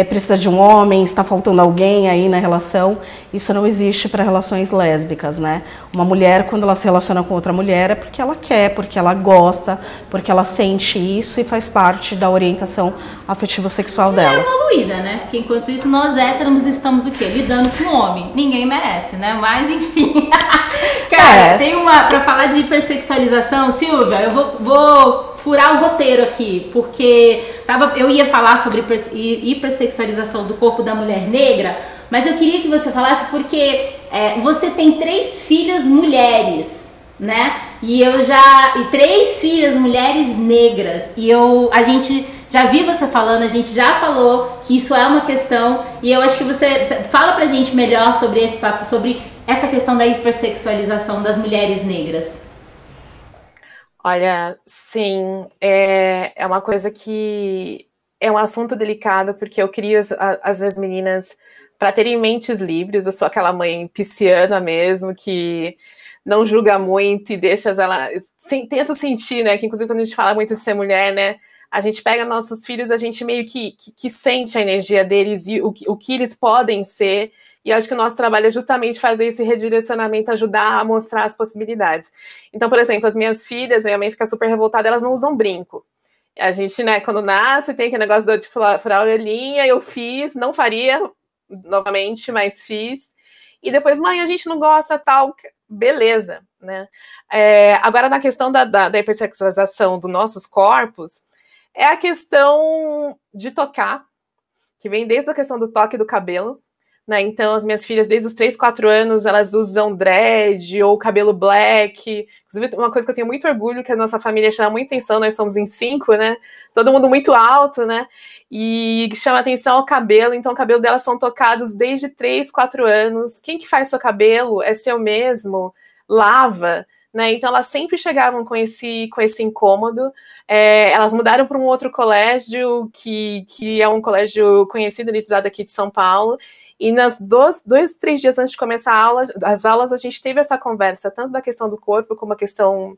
precisa de um homem, está faltando alguém aí na relação. Isso não existe para relações lésbicas, né? Uma mulher, quando ela se relaciona com outra mulher, é porque ela quer, porque ela gosta, porque ela sente isso e faz parte da orientação afetivo-sexual dela. É evoluída, né? Porque enquanto isso, nós héteros estamos o quê? Lidando com o homem. Ninguém merece, né? Mas, enfim. Cara, tem pra falar de hipersexualização, Silvia, eu vou furar o roteiro aqui, porque eu ia falar sobre hipersexualização do corpo da mulher negra, mas eu queria que você falasse porque você tem 3 filhas mulheres, né? E 3 filhas mulheres negras. E a gente já viu você falando, a gente já falou que isso é uma questão, e eu acho que você fala pra gente melhor sobre essa questão da hipersexualização das mulheres negras. Olha, sim, é uma coisa que é um assunto delicado, porque eu crio as meninas para terem mentes livres. Eu sou aquela mãe pisciana mesmo, que não julga muito e deixa elas... Tento sentir, né, que inclusive quando a gente fala muito de ser mulher, né, a gente pega nossos filhos, a gente meio que sente a energia deles e o que eles podem ser. E acho que o nosso trabalho é justamente fazer esse redirecionamento, ajudar a mostrar as possibilidades. Então, por exemplo, as minhas filhas, minha mãe fica super revoltada, elas não usam brinco. A gente, né, quando nasce, tem aquele negócio de furar a orelhinha, eu fiz, não faria novamente, mas fiz. E depois, mãe, a gente não gosta, tal, beleza, né? Agora, na questão da hipersexualização dos nossos corpos, é a questão de tocar, que vem desde a questão do toque do cabelo, né? Então, as minhas filhas, desde os 3, 4 anos, elas usam dread ou cabelo black. Inclusive, uma coisa que eu tenho muito orgulho, que a nossa família chama muita atenção, nós somos em 5, né? Todo mundo muito alto, né? E chama atenção ao cabelo. Então, o cabelo delas são tocados desde 3, 4 anos. Quem que faz seu cabelo? É seu mesmo? Lava, né? Então, elas sempre chegavam com esse incômodo. Elas mudaram para um outro colégio, que é um colégio conhecido, elitizado aqui de São Paulo. E nas 2, 3 dias antes de começar as aulas, a gente teve essa conversa, tanto da questão do corpo, como a questão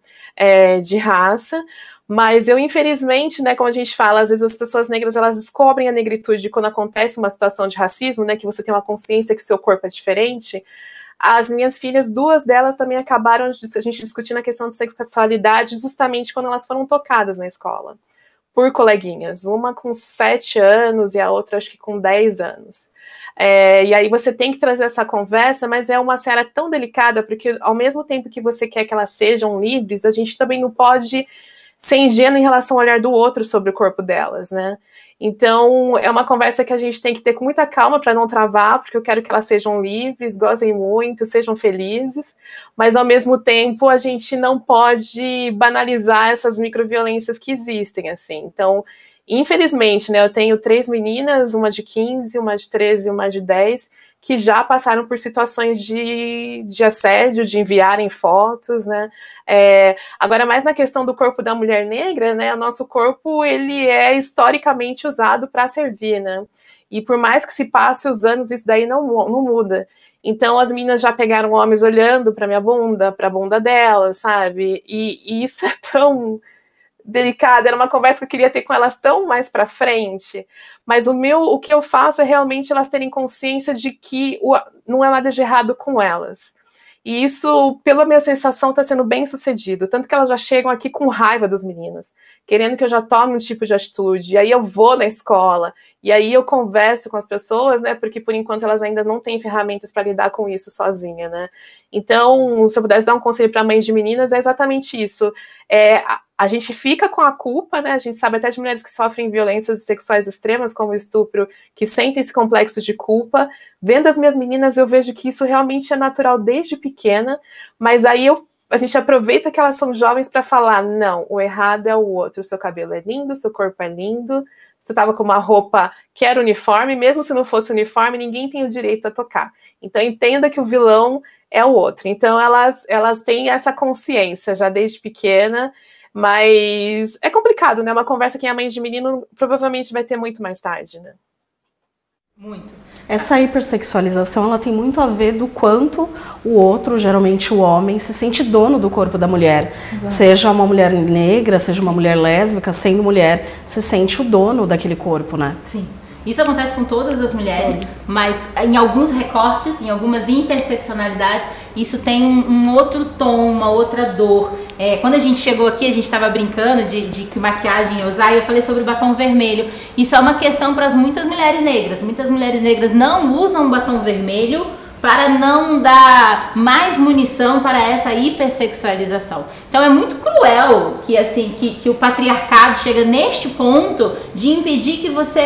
de raça. Mas eu, infelizmente, né, como a gente fala, às vezes as pessoas negras, elas descobrem a negritude quando acontece uma situação de racismo, né, que você tem uma consciência que o seu corpo é diferente. As minhas filhas, 2 delas também acabaram a gente discutindo a questão de sexualidade justamente quando elas foram tocadas na escola, por coleguinhas. Uma com 7 anos e a outra acho que com 10 anos. E aí você tem que trazer essa conversa, mas é uma seara tão delicada, porque ao mesmo tempo que você quer que elas sejam livres, a gente também não pode ser ingênuo em relação ao olhar do outro sobre o corpo delas, né? Então, é uma conversa que a gente tem que ter com muita calma para não travar, porque eu quero que elas sejam livres, gozem muito, sejam felizes, mas, ao mesmo tempo, a gente não pode banalizar essas microviolências que existem, assim. Então, infelizmente, né, eu tenho 3 meninas, uma de 15, uma de 13 e uma de 10, que já passaram por situações de assédio, de enviarem fotos, né? Agora, mais na questão do corpo da mulher negra, né? O nosso corpo, ele é historicamente usado para servir, né? E por mais que se passe os anos, isso daí não muda. Então, as meninas já pegaram homens olhando para minha bunda, para a bunda delas, sabe? E isso é tão delicada, era uma conversa que eu queria ter com elas tão mais para frente, mas o que eu faço é realmente elas terem consciência de que não é nada de errado com elas. E isso, pela minha sensação, está sendo bem sucedido, tanto que elas já chegam aqui com raiva dos meninos, querendo que eu já tome um tipo de atitude, e aí eu vou na escola, e aí eu converso com as pessoas, né, porque por enquanto elas ainda não têm ferramentas para lidar com isso sozinha, né. Então, se eu pudesse dar um conselho para mães de meninas, é exatamente isso. A gente fica com a culpa, né? A gente sabe até de mulheres que sofrem violências sexuais extremas, como o estupro, que sentem esse complexo de culpa. Vendo as minhas meninas, eu vejo que isso realmente é natural desde pequena, mas aí a gente aproveita que elas são jovens para falar, não, o errado é o outro, o seu cabelo é lindo, o seu corpo é lindo, você estava com uma roupa que era uniforme, mesmo se não fosse uniforme, ninguém tem o direito a tocar. Então entenda que o vilão é o outro. Então elas têm essa consciência já desde pequena, mas é complicado, né? Uma conversa que a mãe de menino provavelmente vai ter muito mais tarde, né? Muito. Essa hipersexualização, ela tem muito a ver do quanto o outro, geralmente o homem, se sente dono do corpo da mulher. Uhum. Seja uma mulher negra, seja uma mulher lésbica, sendo mulher, se sente o dono daquele corpo, né? Sim. Isso acontece com todas as mulheres, mas em alguns recortes, em algumas interseccionalidades, isso tem um outro tom, uma outra dor. Quando a gente chegou aqui, a gente estava brincando de que maquiagem ia usar, e eu falei sobre o batom vermelho. Isso é uma questão para muitas mulheres negras. Muitas mulheres negras não usam batom vermelho para não dar mais munição para essa hipersexualização. Então é muito cruel que assim que o patriarcado chega neste ponto de impedir que você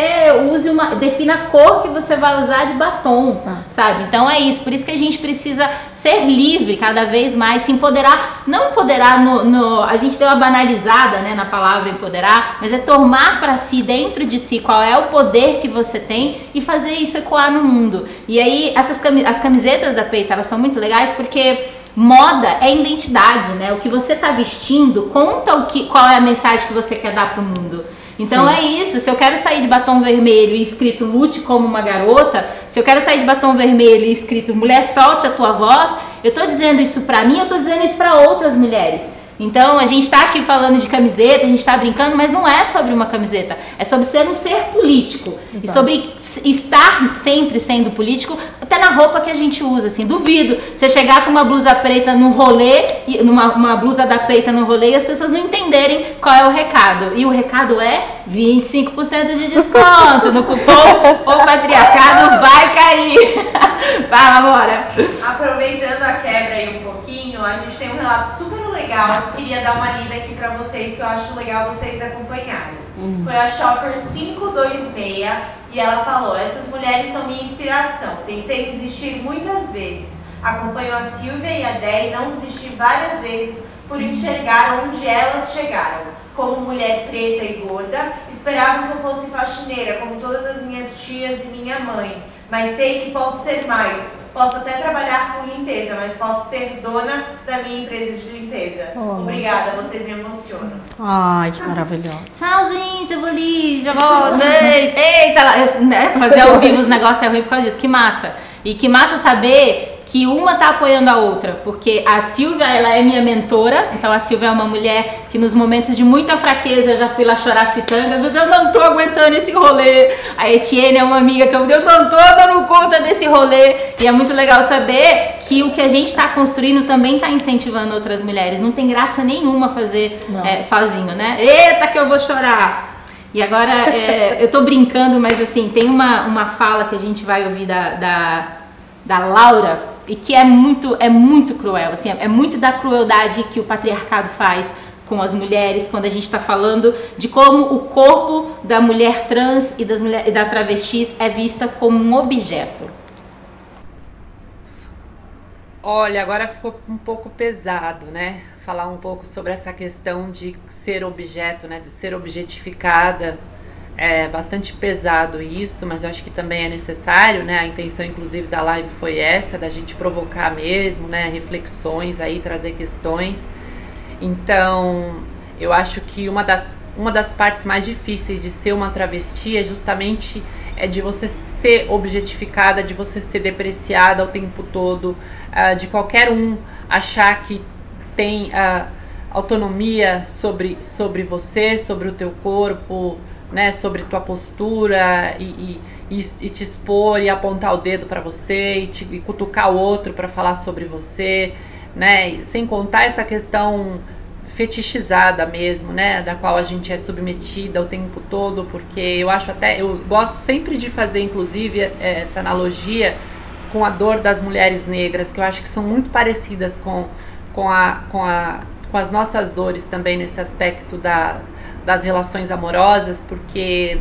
use defina a cor que você vai usar de batom, sabe? Então é isso, por isso que a gente precisa ser livre cada vez mais, se empoderar, não empoderar a gente deu uma banalizada, né, na palavra empoderar, mas é tomar para si, dentro de si, qual é o poder que você tem e fazer isso ecoar no mundo. E aí as camisetas da Peita, elas são muito legais porque moda é identidade, né? O que você tá vestindo conta qual é a mensagem que você quer dar pro mundo. Então Sim. É isso, se eu quero sair de batom vermelho e escrito lute como uma garota, se eu quero sair de batom vermelho e escrito mulher solte a tua voz, eu tô dizendo isso pra mim, eu tô dizendo isso pra outras mulheres. Então a gente está aqui falando de camiseta, a gente está brincando, mas não é sobre uma camiseta, é sobre ser um ser político. Exato. E sobre estar sempre sendo político, até na roupa que a gente usa, assim, duvido você chegar com uma blusa preta no rolê, uma blusa da Peita no rolê e as pessoas não entenderem qual é o recado. E o recado é 25% de desconto no cupom O Patriarcado vai cair. Fala, bora. Aproveitando a quebra aí um pouquinho, a gente tem um relato super legal, eu queria dar uma lida aqui pra vocês, que eu acho legal vocês acompanharem. Foi a Shopper 526 e ela falou: essas mulheres são minha inspiração, pensei em desistir muitas vezes, acompanho a Silvia e a Dé e não desisti várias vezes por enxergar onde elas chegaram. Como mulher preta e gorda, esperavam que eu fosse faxineira, como todas as minhas tias e minha mãe, mas sei que posso ser mais. Posso até trabalhar com limpeza, mas posso ser dona da minha empresa de limpeza. Obrigada, vocês me emocionam. Ai, que maravilhoso. Tchau, gente, eu vou ali, já volto. Eita, né? Fazer ao vivo os negócios é ruim por causa disso. Que massa. E que massa saber que uma tá apoiando a outra, porque a Silvia, ela é minha mentora, então a Silvia é uma mulher que nos momentos de muita fraqueza eu já fui lá chorar as pitangas, mas eu não tô aguentando esse rolê. A Etienne é uma amiga que eu não tô dando conta desse rolê, e é muito legal saber que o que a gente tá construindo também tá incentivando outras mulheres, não tem graça nenhuma fazer sozinho, né? Eita que eu vou chorar! E agora, eu tô brincando, mas assim, tem uma fala que a gente vai ouvir da Laura, e que é muito cruel, assim, é muito da crueldade que o patriarcado faz com as mulheres, quando a gente está falando de como o corpo da mulher trans e da travestis é vista como um objeto? Olha, agora ficou um pouco pesado, né? Falar um pouco sobre essa questão de ser objeto, né? De ser objetificada. É bastante pesado isso, mas eu acho que também é necessário, né? A intenção, inclusive, da live foi essa, da gente provocar mesmo, né? Reflexões aí, trazer questões. Então, eu acho que uma das partes mais difíceis de ser uma travesti é justamente de você ser objetificada, de você ser depreciada o tempo todo, de qualquer um achar que tem autonomia sobre você, sobre o teu corpo, né, sobre tua postura e te expor e apontar o dedo para você e cutucar o outro para falar sobre você, né, sem contar essa questão fetichizada mesmo, né, da qual a gente é submetida o tempo todo, porque eu gosto sempre de fazer, inclusive, essa analogia com a dor das mulheres negras, que eu acho que são muito parecidas com as nossas dores também nesse aspecto das relações amorosas, porque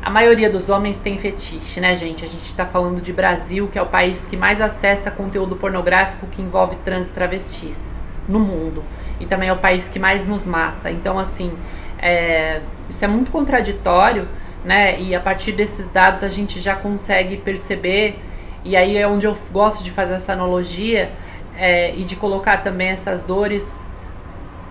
a maioria dos homens tem fetiche, né, gente? A gente tá falando de Brasil, que é o país que mais acessa conteúdo pornográfico que envolve trans e travestis no mundo. E também é o país que mais nos mata. Então, assim, isso é muito contraditório, né? E a partir desses dados a gente já consegue perceber, e aí é onde eu gosto de fazer essa analogia, e de colocar também essas dores,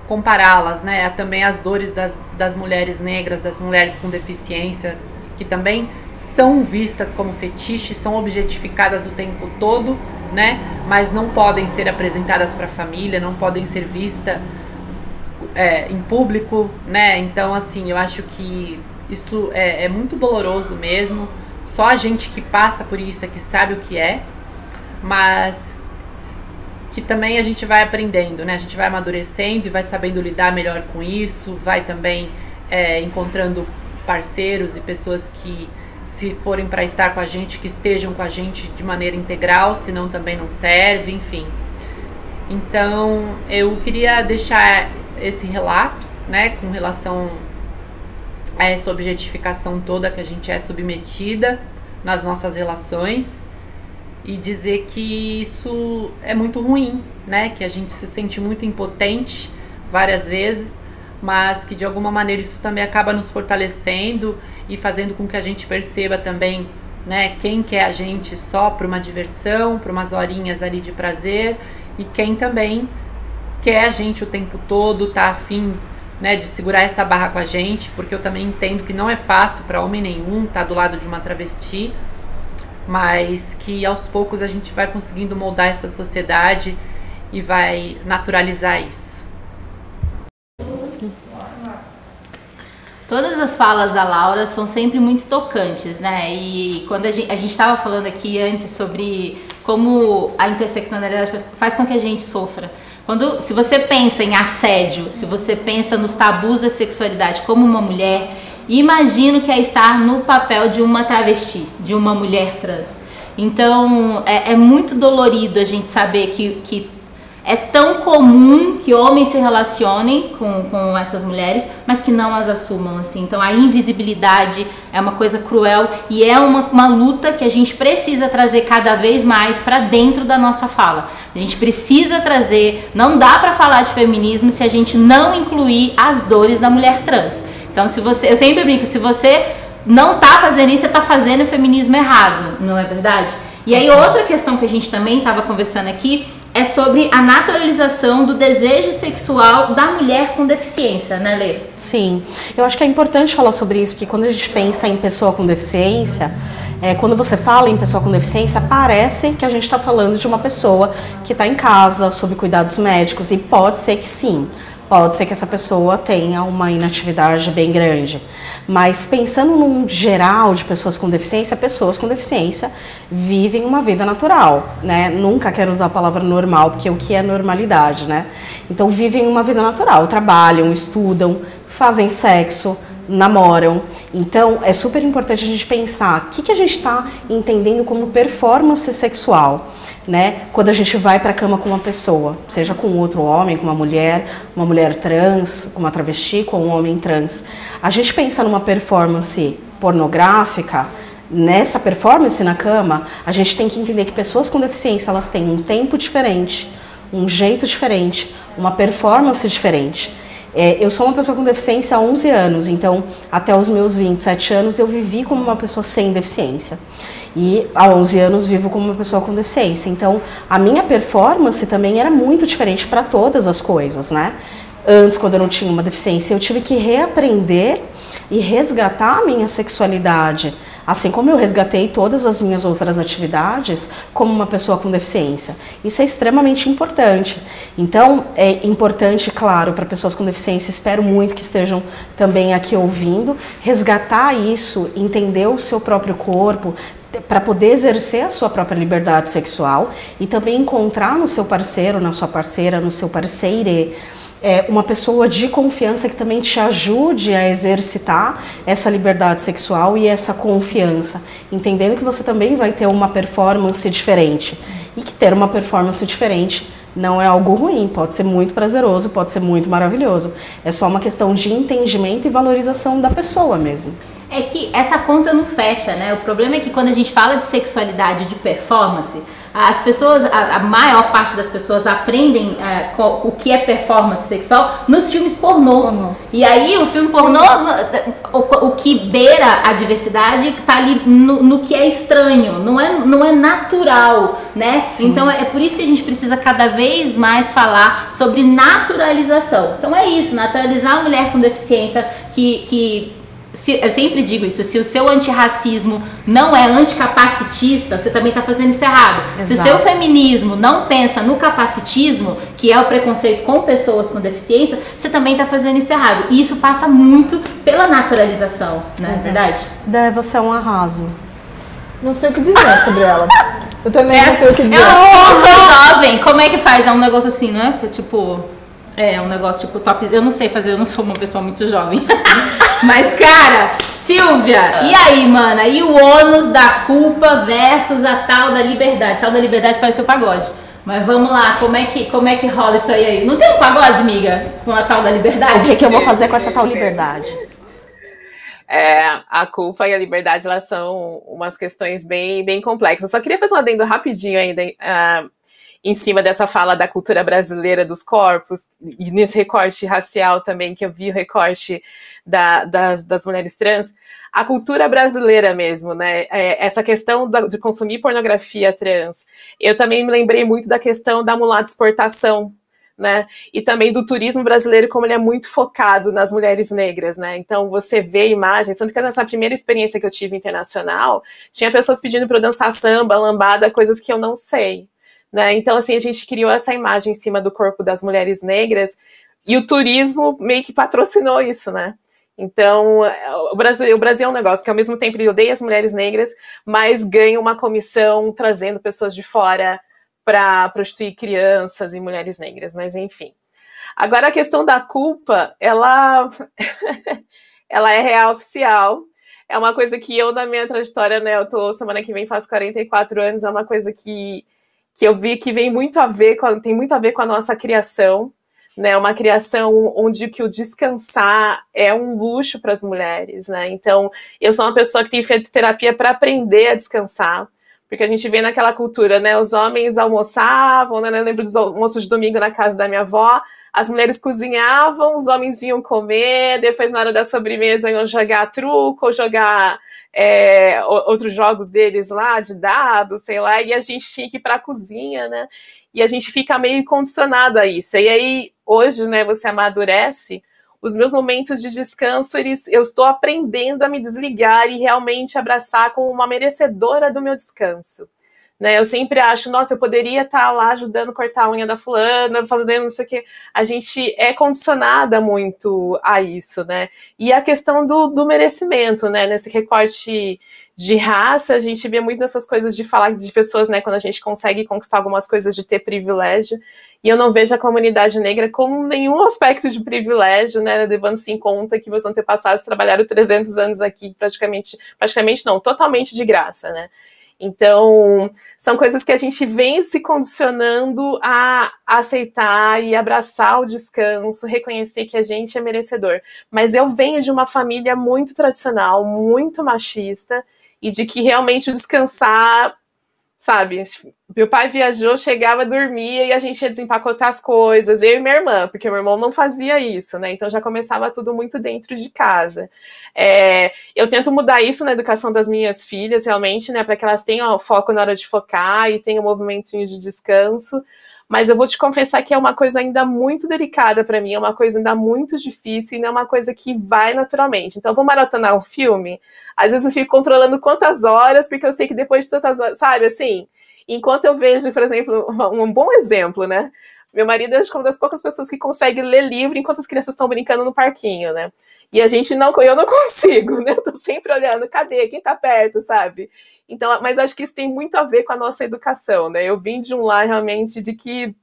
compará-las, né? Também as dores das mulheres negras, das mulheres com deficiência, que também são vistas como fetiche, são objetificadas o tempo todo, né? Mas não podem ser apresentadas para a família, não podem ser vistas em público, né? Então, assim, eu acho que isso é muito doloroso mesmo. Só a gente que passa por isso é que sabe o que é, mas que também a gente vai aprendendo, né? A gente vai amadurecendo e vai sabendo lidar melhor com isso, vai também encontrando parceiros e pessoas que, se forem para estar com a gente, que estejam com a gente de maneira integral, senão também não serve, enfim. Então, eu queria deixar esse relato, né, com relação a essa objetificação toda que a gente é submetida nas nossas relações, e dizer que isso é muito ruim, né, que a gente se sente muito impotente várias vezes, mas que de alguma maneira isso também acaba nos fortalecendo e fazendo com que a gente perceba também, né, quem quer a gente só para uma diversão, para umas horinhas ali de prazer, e quem também quer a gente o tempo todo, tá afim, né, de segurar essa barra com a gente, porque eu também entendo que não é fácil para homem nenhum estar do lado de uma travesti, mas que aos poucos a gente vai conseguindo moldar essa sociedade e vai naturalizar isso. Todas as falas da Laura são sempre muito tocantes, né? E quando a gente estava falando aqui antes sobre como a interseccionalidade faz com que a gente sofra. Se você pensa em assédio, se você pensa nos tabus da sexualidade como uma mulher, imagino que é estar no papel de uma travesti, de uma mulher trans. Então, é muito dolorido a gente saber que é tão comum que homens se relacionem com essas mulheres, mas que não as assumam, assim. Então, a invisibilidade é uma coisa cruel e é uma luta que a gente precisa trazer cada vez mais para dentro da nossa fala. A gente precisa trazer, não dá para falar de feminismo se a gente não incluir as dores da mulher trans. Então, eu sempre brinco, se você não tá fazendo isso, você tá fazendo o feminismo errado, não é verdade? E aí, outra questão que a gente também estava conversando aqui é sobre a naturalização do desejo sexual da mulher com deficiência, né, Lê? Sim, eu acho que é importante falar sobre isso, porque quando a gente pensa em pessoa com deficiência, quando você fala em pessoa com deficiência, parece que a gente está falando de uma pessoa que está em casa, sob cuidados médicos, e pode ser que sim. Pode ser que essa pessoa tenha uma inatividade bem grande, mas pensando num geral de pessoas com deficiência vivem uma vida natural, né? Nunca quero usar a palavra normal, porque o que é normalidade, né? Então vivem uma vida natural, trabalham, estudam, fazem sexo, namoram. Então, é super importante a gente pensar o que a gente está entendendo como performance sexual, né? Quando a gente vai para a cama com uma pessoa, seja com outro homem, com uma mulher trans, com uma travesti, com um homem trans. A gente pensa numa performance pornográfica. Nessa performance na cama, a gente tem que entender que pessoas com deficiência, elas têm um tempo diferente, um jeito diferente, uma performance diferente. Eu sou uma pessoa com deficiência há 11 anos, então até os meus 27 anos eu vivi como uma pessoa sem deficiência. E há 11 anos vivo como uma pessoa com deficiência. Então a minha performance também era muito diferente para todas as coisas, né? Antes, quando eu não tinha uma deficiência, eu tive que reaprender e resgatar a minha sexualidade, assim como eu resgatei todas as minhas outras atividades como uma pessoa com deficiência. Isso é extremamente importante. Então, é importante, claro, para pessoas com deficiência, espero muito que estejam também aqui ouvindo, resgatar isso, entender o seu próprio corpo, para poder exercer a sua própria liberdade sexual e também encontrar no seu parceiro, na sua parceira, no seu parceire, uma pessoa de confiança que também te ajude a exercitar essa liberdade sexual e essa confiança, entendendo que você também vai ter uma performance diferente e que ter uma performance diferente não é algo ruim, pode ser muito prazeroso, pode ser muito maravilhoso, é só uma questão de entendimento e valorização da pessoa mesmo. É que essa conta não fecha, né? O problema é que quando a gente fala de sexualidade, de performance, as pessoas, a maior parte das pessoas aprendem o que é performance sexual nos filmes pornô. E aí o filme pornô, o que beira a diversidade está ali no que é estranho, não é natural, né? Sim. Então é por isso que a gente precisa cada vez mais falar sobre naturalização. Então é isso, naturalizar a mulher com deficiência eu sempre digo isso, se o seu antirracismo não é anticapacitista, você também está fazendo isso errado. Exato. Se o seu feminismo não pensa no capacitismo, que é o preconceito com pessoas com deficiência, você também está fazendo isso errado. E isso passa muito pela naturalização, não é verdade? Você é um arraso. Não sei o que dizer sobre ela. Eu também não sei o que dizer. Eu sou jovem, como é que faz? É um negócio assim, não é? Porque, tipo... É um negócio tipo top. Eu não sei fazer, eu não sou uma pessoa muito jovem. Mas, cara, Silvia, e aí, mana? E o ônus da culpa versus a tal da liberdade? Tal da liberdade parece o pagode. Mas vamos lá, como é que rola isso aí? Não tem um pagode, amiga, com a tal da liberdade? O que eu vou fazer com essa tal liberdade? A culpa e a liberdade, elas são umas questões bem, bem complexas. Eu só queria fazer um adendo rapidinho ainda, em cima dessa fala da cultura brasileira dos corpos, e nesse recorte racial também, que eu vi o recorte das mulheres trans, a cultura brasileira mesmo, né, essa questão de consumir pornografia trans, eu também me lembrei muito da questão da mulata exportação, né, e também do turismo brasileiro, como ele é muito focado nas mulheres negras, né, então você vê imagens, tanto que nessa primeira experiência que eu tive internacional, tinha pessoas pedindo para eu dançar samba, lambada, coisas que eu não sei, né? Então, assim, a gente criou essa imagem em cima do corpo das mulheres negras e o turismo meio que patrocinou isso, né? Então, o Brasil é um negócio que ao mesmo tempo ele odeia as mulheres negras, mas ganha uma comissão trazendo pessoas de fora para prostituir crianças e mulheres negras, mas enfim. Agora, a questão da culpa, ela é real, oficial. É uma coisa que eu, na minha trajetória, né, semana que vem faço 44 anos, é uma coisa que eu vi que tem muito a ver com a nossa criação, né? Uma criação onde que o descansar é um luxo para as mulheres, né? Então, eu sou uma pessoa que tem feito terapia para aprender a descansar, porque a gente vê naquela cultura, né? Os homens almoçavam, né? Eu lembro dos almoços de domingo na casa da minha avó, as mulheres cozinhavam, os homens vinham comer, depois na hora da sobremesa iam jogar truco ou jogar outros jogos deles lá, de dados, sei lá, e a gente tinha que ir para a cozinha, né? E a gente fica meio condicionado a isso. E aí, hoje, né, você amadurece, os meus momentos de descanso, eu estou aprendendo a me desligar e realmente abraçar como uma merecedora do meu descanso, né? Eu sempre acho, nossa, eu poderia estar lá ajudando a cortar a unha da fulana, fazendo não sei o quê. A gente é condicionada muito a isso, né? E a questão do merecimento, né? Nesse recorte de raça, a gente vê muito dessas coisas de falar de pessoas, né? Quando a gente consegue conquistar algumas coisas de ter privilégio. E eu não vejo a comunidade negra com nenhum aspecto de privilégio, né? Levando-se em conta que meus antepassados trabalharam 300 anos aqui, praticamente não, totalmente de graça, né? Então, são coisas que a gente vem se condicionando a aceitar e abraçar o descanso, reconhecer que a gente é merecedor. Mas eu venho de uma família muito tradicional, muito machista, e de que realmente o descansar, sabe? Meu pai viajou, chegava, dormia e a gente ia desempacotar as coisas, eu e minha irmã, porque meu irmão não fazia isso, né? Então já começava tudo muito dentro de casa. Eu tento mudar isso na educação das minhas filhas, realmente, né? Para que elas tenham foco na hora de focar e tenham um movimentinho de descanso. Mas eu vou te confessar que é uma coisa ainda muito delicada para mim, é uma coisa ainda muito difícil e não é uma coisa que vai naturalmente. Então, eu vou maratonar um filme, às vezes eu fico controlando quantas horas, porque eu sei que depois de tantas horas, sabe, assim, enquanto eu vejo, por exemplo, um bom exemplo, né? Meu marido é uma das poucas pessoas que consegue ler livro enquanto as crianças estão brincando no parquinho, né? E eu não consigo, né? Eu tô sempre olhando, cadê? Quem tá perto, sabe? Então, mas acho que isso tem muito a ver com a nossa educação, né? Eu vim de um lar realmente de que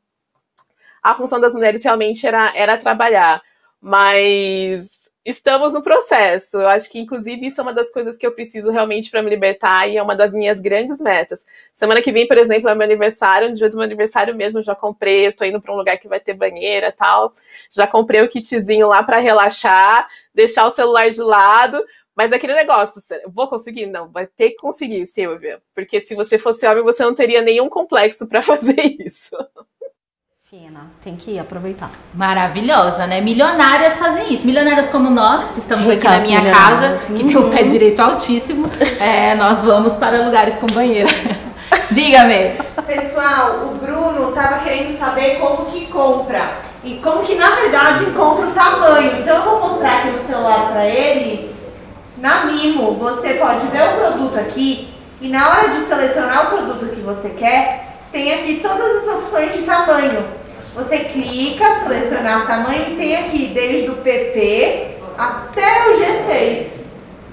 a função das mulheres realmente era trabalhar, mas estamos no processo. Eu acho que, inclusive, isso é uma das coisas que eu preciso realmente para me libertar e é uma das minhas grandes metas. Semana que vem, por exemplo, é meu aniversário, no dia do meu aniversário mesmo, eu já comprei, eu tô indo para um lugar que vai ter banheira e tal, já comprei o kitzinho lá para relaxar, deixar o celular de lado. Mas aquele negócio, vou conseguir? Não, vai ter que conseguir, Silvia. Porque se você fosse homem, você não teria nenhum complexo para fazer isso. Fina, tem que aproveitar. Maravilhosa, né? Milionárias fazem isso. Milionárias como nós, que estamos aqui na minha casa, que tem o pé direito altíssimo, nós vamos para lugares com banheira. Diga-me. Pessoal, o Bruno estava querendo saber como que compra. E como que, na verdade, encontra o tamanho. Então, eu vou mostrar aqui no celular para ele. Na Mimo, você pode ver o produto aqui e na hora de selecionar o produto que você quer, tem aqui todas as opções de tamanho. Você clica, selecionar o tamanho e tem aqui desde o PP até o G6,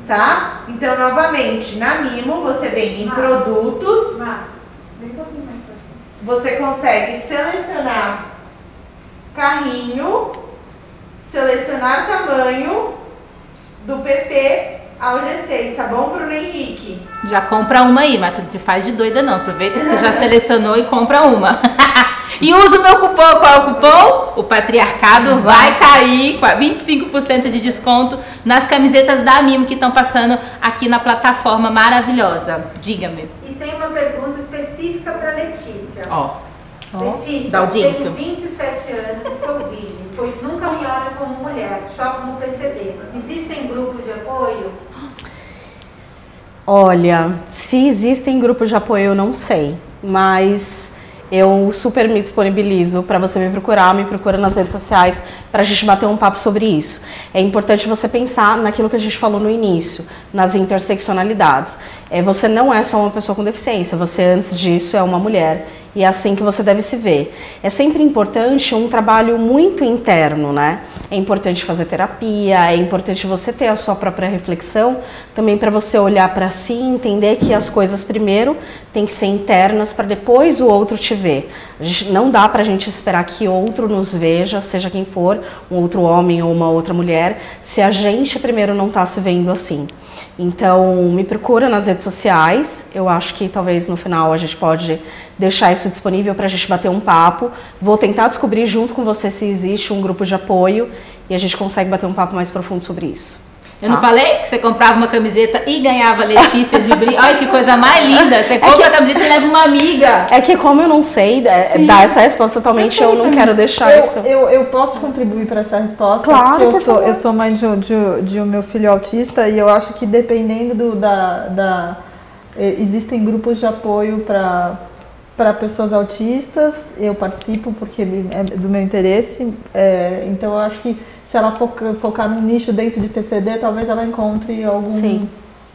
tá? Então, novamente, na Mimo, você vem em produtos, você consegue selecionar carrinho, selecionar o tamanho do PP ao G6, tá bom, Bruno Henrique? Já compra uma aí, mas tu te faz de doida não. Aproveita que tu já selecionou e compra uma. E usa o meu cupom. Qual é o cupom? O Patriarcado vai cair com 25% de desconto nas camisetas da Mimo que estão passando aqui na plataforma maravilhosa. Diga-me. E tem uma pergunta específica para Letícia. Letícia, da audiência. Tenho 27 anos e sou virgem, pois nunca me olho como mulher, só como PCD. Existem grupos de apoio? Olha, se existem grupos de apoio eu não sei, mas eu super me disponibilizo para você me procura nas redes sociais para a gente bater um papo sobre isso. É importante você pensar naquilo que a gente falou no início, nas interseccionalidades. Você não é só uma pessoa com deficiência, você antes disso é uma mulher e é assim que você deve se ver. É sempre importante um trabalho muito interno, né? É importante fazer terapia, é importante você ter a sua própria reflexão, também para você olhar para si e entender que as coisas primeiro têm que ser internas para depois o outro te ver. Não dá para a gente esperar que outro nos veja, seja quem for, um outro homem ou uma outra mulher, se a gente primeiro não está se vendo assim. Então, me procura nas redes sociais, eu acho que talvez no final a gente pode deixar isso disponível para a gente bater um papo. Vou tentar descobrir junto com você se existe um grupo de apoio e a gente consegue bater um papo mais profundo sobre isso. Eu não falei que você comprava uma camiseta e ganhava Letícia de brinde? Olha que coisa mais linda! Você compra a camiseta e leva uma amiga. É que como eu não sei dar essa resposta totalmente, eu não quero deixar isso. Eu posso contribuir para essa resposta? Claro, porque eu sou mãe de um meu filho autista e eu acho que dependendo existem grupos de apoio para pessoas autistas, eu participo porque é do meu interesse, então eu acho que se ela focar num nicho dentro de PCD, talvez ela encontre algum... Sim.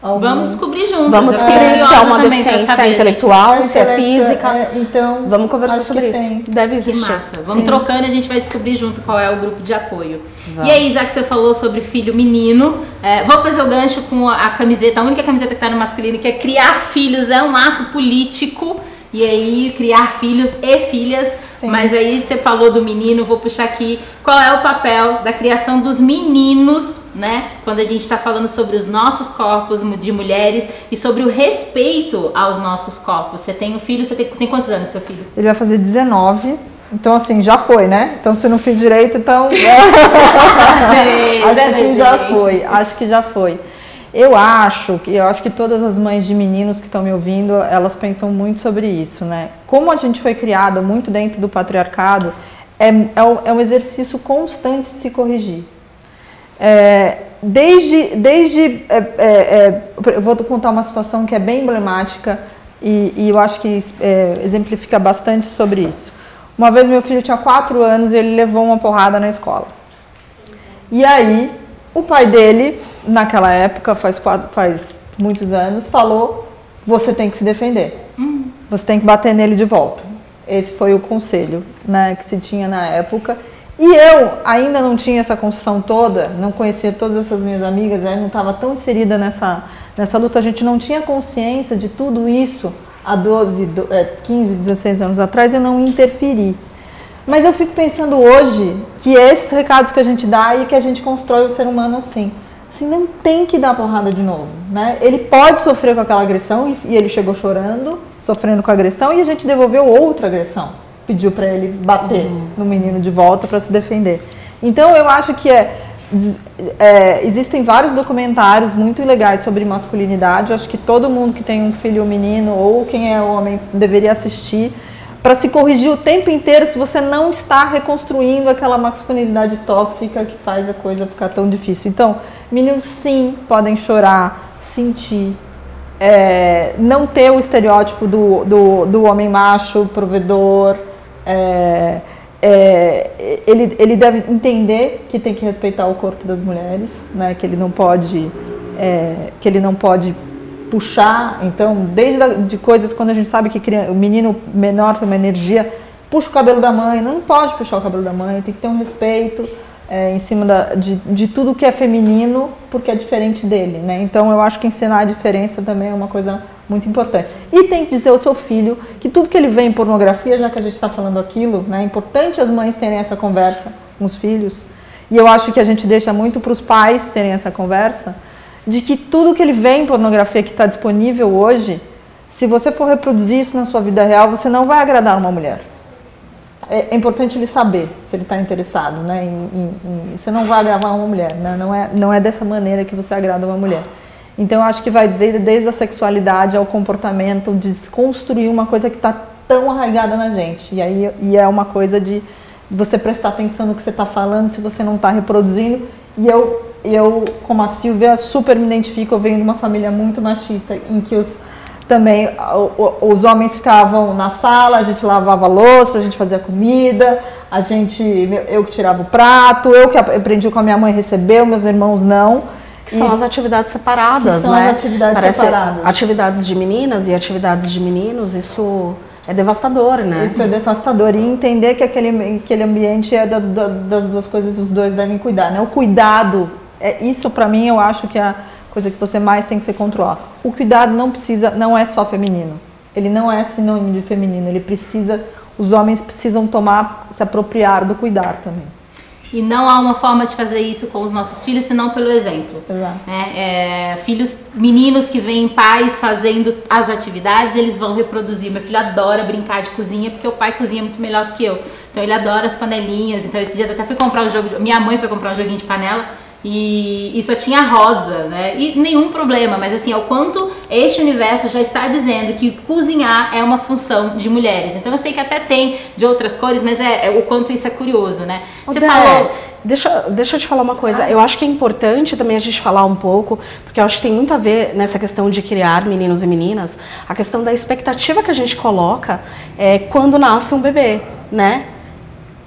Vamos descobrir juntos. Vamos descobrir se é uma também deficiência intelectual, se é física. Então, vamos conversar sobre isso. Deve existir. Massa. Vamos trocando e a gente vai descobrir junto qual é o grupo de apoio. E aí, já que você falou sobre filho menino, vou fazer o gancho com a camiseta, a única camiseta que está no masculino, que é criar filhos é um ato político. E aí, criar filhos e filhas. Sim. Mas aí você falou do menino, vou puxar aqui. Qual é o papel da criação dos meninos, né? Quando a gente está falando sobre os nossos corpos de mulheres e sobre o respeito aos nossos corpos. Você tem um filho, você tem quantos anos, seu filho? Ele vai fazer 19. Então, assim, já foi, né? Então, se eu não fiz direito, então... Acho que já foi. Eu acho que todas as mães de meninos que estão me ouvindo, elas pensam muito sobre isso, né? Como a gente foi criada muito dentro do patriarcado, é um exercício constante de se corrigir. Eu vou contar uma situação que é bem emblemática e eu acho que exemplifica bastante sobre isso. Uma vez meu filho tinha 4 anos e ele levou uma porrada na escola. E aí, o pai dele, naquela época, faz muitos anos, falou: você tem que se defender. Você tem que bater nele de volta. Esse foi o conselho, né, que se tinha na época. E eu ainda não tinha essa construção toda, não conhecia todas essas minhas amigas, eu não estava tão inserida nessa luta, a gente não tinha consciência de tudo isso há 15, 16 anos atrás, eu não interferi. Mas eu fico pensando hoje que esses recados que a gente dá e que a gente constrói o ser humano assim não tem que dar porrada de novo, né? Ele pode sofrer com aquela agressão e ele chegou chorando, sofrendo com a agressão, e a gente devolveu outra agressão, pediu para ele bater no menino de volta para se defender. Então eu acho que existem vários documentários muito legais sobre masculinidade. Eu acho que todo mundo que tem um filho menino ou quem é homem deveria assistir, para se corrigir o tempo inteiro se você não está reconstruindo aquela masculinidade tóxica que faz a coisa ficar tão difícil. Então, meninos sim podem chorar, sentir, não ter o estereótipo do homem macho, provedor. Ele deve entender que tem que respeitar o corpo das mulheres, né? Que ele não pode puxar. Então, de coisas quando a gente sabe que o menino menor tem uma energia, puxa o cabelo da mãe, não pode puxar o cabelo da mãe, tem que ter um respeito em cima de tudo que é feminino, porque é diferente dele, né? Então eu acho que ensinar a diferença também é uma coisa muito importante. E tem que dizer ao seu filho que tudo que ele vê em pornografia, já que a gente está falando aquilo, né? É importante as mães terem essa conversa com os filhos, e eu acho que a gente deixa muito para os pais terem essa conversa, de que tudo que ele vê em pornografia que está disponível hoje, se você for reproduzir isso na sua vida real, você não vai agradar uma mulher. É importante ele saber se ele está interessado, né? Você não vai agradar uma mulher, né? Não é dessa maneira que você agrada uma mulher. Então eu acho que vai desde a sexualidade ao comportamento, de desconstruir uma coisa que está tão arraigada na gente. E é uma coisa de você prestar atenção no que você está falando, se você não está reproduzindo. E eu, como a Silvia, super me identifico. Eu venho de uma família muito machista, em que os homens ficavam na sala, a gente lavava a louça, a gente fazia comida, eu que tirava o prato, eu que aprendi com a minha mãe recebeu, meus irmãos não. Que são as atividades separadas, que são né? As atividades separadas. Atividades de meninas e atividades de meninos, isso é devastador, né? Isso é devastador. E entender que aquele ambiente é das duas coisas, os dois devem cuidar, né? O cuidado, isso pra mim eu acho que é a coisa que você mais tem que se controlar. O cuidado não é só feminino. Ele não é sinônimo de feminino. Os homens precisam se apropriar do cuidar também. E não há uma forma de fazer isso com os nossos filhos, senão pelo exemplo. Exato. Filhos, meninos que veem pais fazendo as atividades, eles vão reproduzir. Meu filho adora brincar de cozinha, porque o pai cozinha muito melhor do que eu. Então ele adora as panelinhas. Então esses dias até fui comprar um jogo, minha mãe foi comprar um joguinho de panela, e só tinha rosa, né? E nenhum problema, mas assim, ao quanto este universo já está dizendo que cozinhar é uma função de mulheres. Então eu sei que até tem de outras cores, mas o quanto isso é curioso, né? Você falou... Deixa eu te falar uma coisa. Eu acho que é importante também a gente falar um pouco, porque eu acho que tem muito a ver nessa questão de criar meninos e meninas, a questão da expectativa que a gente coloca quando nasce um bebê, né?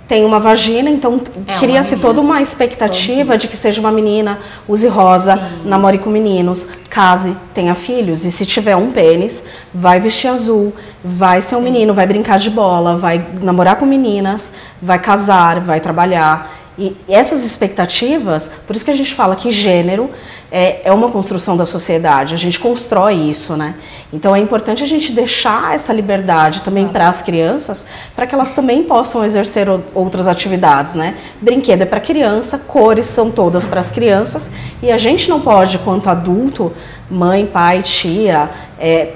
Tem uma vagina, então cria-se toda uma expectativa de que seja uma menina, use rosa, namore com meninos, case, tenha filhos, e se tiver um pênis, vai vestir azul, vai ser um menino, vai brincar de bola, vai namorar com meninas, vai casar, vai trabalhar. E essas expectativas, por isso que a gente fala que gênero é uma construção da sociedade, a gente constrói isso, né? Então é importante a gente deixar essa liberdade também para as crianças, para que elas também possam exercer outras atividades, né? Brinquedo é para criança, cores são todas para as crianças, e a gente não pode, quanto adulto, mãe, pai, tia,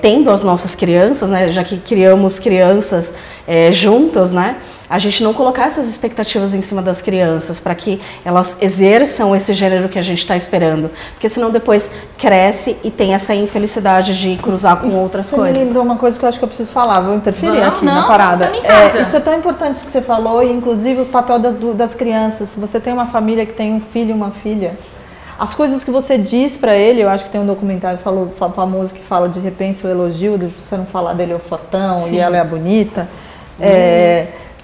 tendo as nossas crianças, né? Já que criamos crianças juntos, né? A gente não colocar essas expectativas em cima das crianças para que elas exerçam esse gênero que a gente está esperando. Porque senão depois cresce e tem essa infelicidade de cruzar com outras coisas. Me lembrou uma coisa que eu acho que eu preciso falar, vou interferir aqui na parada. Isso é tão importante que você falou, e inclusive o papel das crianças. Se você tem uma família que tem um filho e uma filha, as coisas que você diz para ele, eu acho que tem um documentário famoso que fala de repense o elogio, de você não falar dele é o fortão. Sim. E ela é a bonita.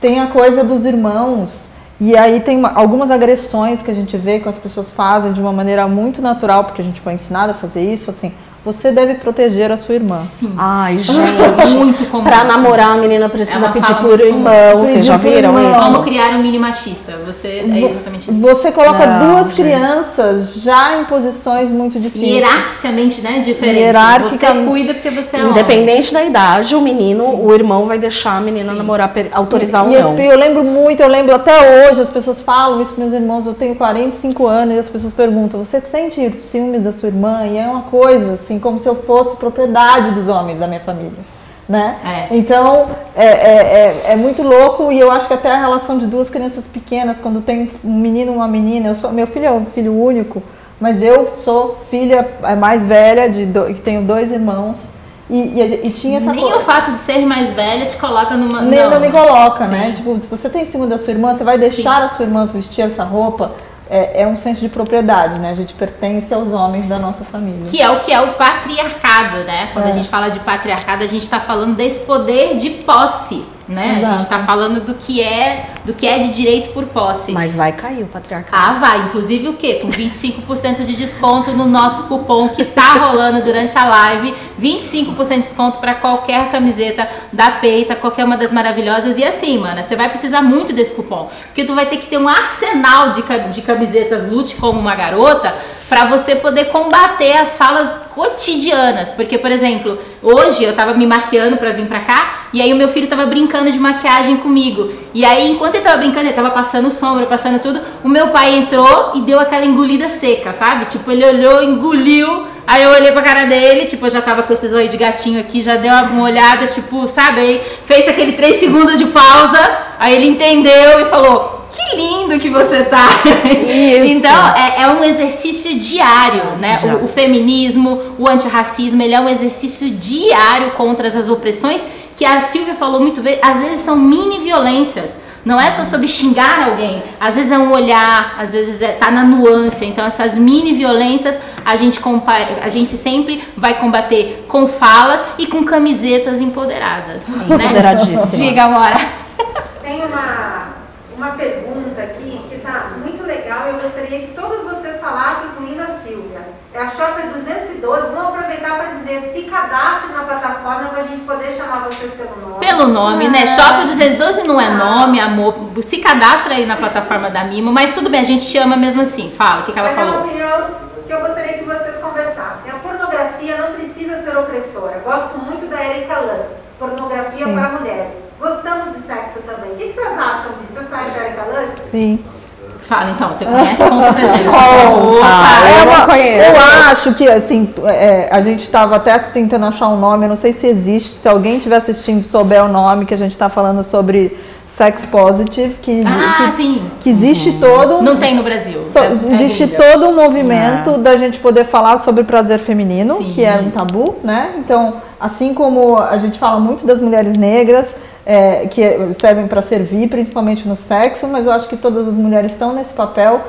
Tem a coisa dos irmãos, e aí tem algumas agressões que a gente vê que as pessoas fazem de uma maneira muito natural, porque a gente foi ensinado a fazer isso, assim, você deve proteger a sua irmã. Sim. Ai, gente, muito comum. Pra namorar a menina precisa pedir por irmão, vocês já viram isso? Como criar um mini machista, é exatamente isso. Você coloca duas crianças já em posições muito difíceis. Hierarquicamente, né, diferentes. Você cuida porque você é independente da idade, o menino, sim, o irmão vai deixar a menina namorar, autorizar ou não. Eu lembro até hoje, as pessoas falam isso para meus irmãos, eu tenho 45 anos, e as pessoas perguntam, você sente ciúmes da sua irmã? E é uma coisa, assim, como se eu fosse propriedade dos homens da minha família, né? Então, é muito louco, e eu acho que até a relação de duas crianças pequenas, quando tem um menino e uma menina, meu filho é um filho único, mas eu sou filha mais velha, que tenho 2 irmãos, e tinha essa coisa. Nem o fato de ser mais velha te coloca numa... Não me coloca, sim, né? Tipo, se você tem em cima da sua irmã, você vai deixar, sim, a sua irmã vestir essa roupa. É um senso de propriedade, né? A gente pertence aos homens da nossa família. Que é o patriarcado, né? Quando a gente fala de patriarcado, a gente está falando desse poder de posse, né? Exato. A gente está falando do que é de direito por posse. Mas vai cair o patriarcado. Vai. Inclusive o quê? Com 25% de desconto no nosso cupom que tá rolando durante a live. 25% de desconto para qualquer camiseta da Peita, qualquer uma das maravilhosas. E assim, mano, você vai precisar muito desse cupom. Porque tu vai ter que ter um arsenal de camisetas Lute como uma garota para você poder combater as falas cotidianas. Porque, por exemplo, hoje eu tava me maquiando pra vir pra cá, e aí o meu filho tava brincando de maquiagem comigo. E aí, enquanto ele tava brincando, ele tava passando sombra, passando tudo, o meu pai entrou e deu aquela engolida seca, sabe? Tipo, ele olhou, engoliu, aí eu olhei pra cara dele, tipo, eu já tava com esses olhos de gatinho aqui, já deu uma olhada, tipo, sabe? Aí fez aquele 3 segundos de pausa, aí ele entendeu e falou... Que lindo que você tá! Isso. Então, é um exercício diário, né? O feminismo, o antirracismo, ele é um exercício diário contra as opressões que a Silvia falou muito bem, às vezes são mini violências. Não é só sobre xingar alguém, às vezes é um olhar, às vezes tá na nuance. Então essas mini violências a gente sempre vai combater com falas e com camisetas empoderadas. Sim, né? Empoderadíssimas. Diga, Amora. Tem uma pergunta aqui que está muito legal e eu gostaria que todos vocês falassem, incluindo a Silvia. É a Shopper 212. Vamos aproveitar para dizer, se cadastre na plataforma para a gente poder chamar vocês pelo nome. Pelo nome, né? Shopper 212 não é nome, amor. Se cadastra aí na plataforma da Mimo, mas tudo bem, a gente chama mesmo assim. Fala, o que ela falou? É uma opinião que eu gostaria que vocês conversassem. A pornografia não precisa ser opressora. Gosto muito da Erika Lust. Pornografia para mulheres. Gostamos de sexo também. O que vocês acham disso? Vocês conhecem a Erika Lust? Sim. Fala então, você conhece? Conta pra gente. Eu acho que, assim, a gente estava até tentando achar um nome, eu não sei se existe, se alguém estiver assistindo souber o nome, que a gente está falando sobre sex positive, que existe todo... Não tem no Brasil. Existe todo um movimento da gente poder falar sobre prazer feminino, que era um tabu, né? Então, assim como a gente fala muito das mulheres negras, que servem para servir, principalmente no sexo, mas eu acho que todas as mulheres estão nesse papel,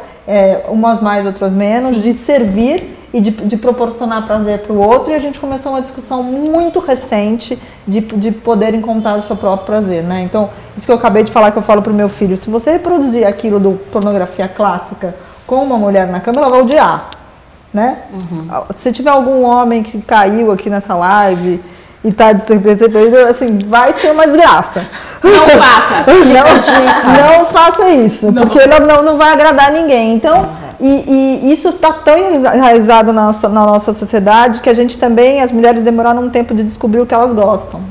umas mais, outras menos, de servir e de proporcionar prazer para o outro, e a gente começou uma discussão muito recente de poder encontrar o seu próprio prazer, né? Então, isso que eu acabei de falar, que eu falo para o meu filho, se você reproduzir aquilo do pornografia clássica com uma mulher na cama, ela vai odiar. né? Se tiver algum homem que caiu aqui nessa live e está despercebido, assim, vai ser uma desgraça. Não faça. Não faça isso, porque não vai agradar ninguém. Então, e isso está tão enraizado na nossa sociedade que a gente também, as mulheres demoraram um tempo de descobrir o que elas gostam.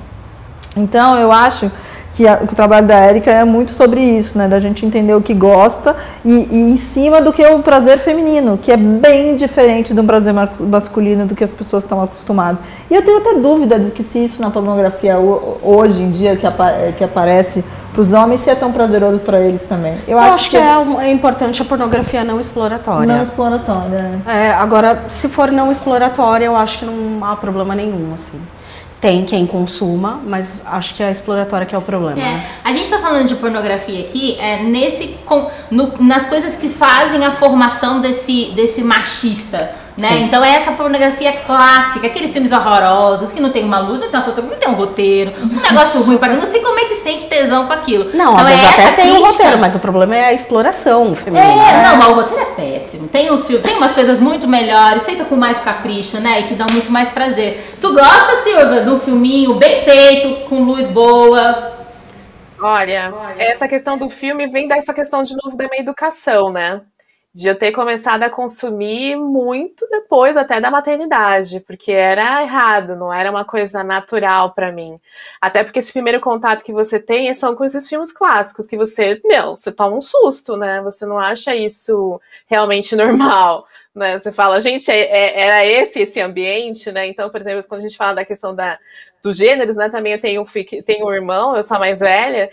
Então, eu acho que o trabalho da Érica é muito sobre isso, né? Da gente entender o que gosta e em cima do que é o prazer feminino, que é bem diferente de um prazer masculino do que as pessoas estão acostumadas. E eu tenho até dúvida de que se isso na pornografia hoje em dia que aparece para os homens, se é tão prazeroso para eles também. Eu acho que é importante a pornografia não exploratória. Não exploratória. Agora, se for não exploratória, eu acho que não há problema nenhum, assim. Tem quem consuma, mas acho que é a exploratória que é o problema. Né? A gente está falando de pornografia aqui nas coisas que fazem a formação desse machista, né? Sim. Então é essa pornografia clássica, aqueles filmes horrorosos, que não tem uma luz, não tem uma fotografia, não tem um roteiro, um negócio ruim, para não sei como é que sente tesão com aquilo. Não, então, às vezes até tem um roteiro, mas o problema é a exploração feminina. Não, mas o roteiro é péssimo. Tem umas coisas muito melhores, feitas com mais capricho, né? E que dão muito mais prazer. Tu gosta, Silvia, de um filminho bem feito, com luz boa? Olha, essa questão do filme vem dessa questão de novo da minha educação, né? De eu ter começado a consumir muito depois até da maternidade, porque era errado, não era uma coisa natural pra mim. Até porque esse primeiro contato que você tem são com esses filmes clássicos, que você toma um susto, né? Você não acha isso realmente normal, né? Você fala, gente, era esse ambiente, né? Então, por exemplo, quando a gente fala da questão dos gêneros, né? Também eu tenho um irmão, eu sou a mais velha,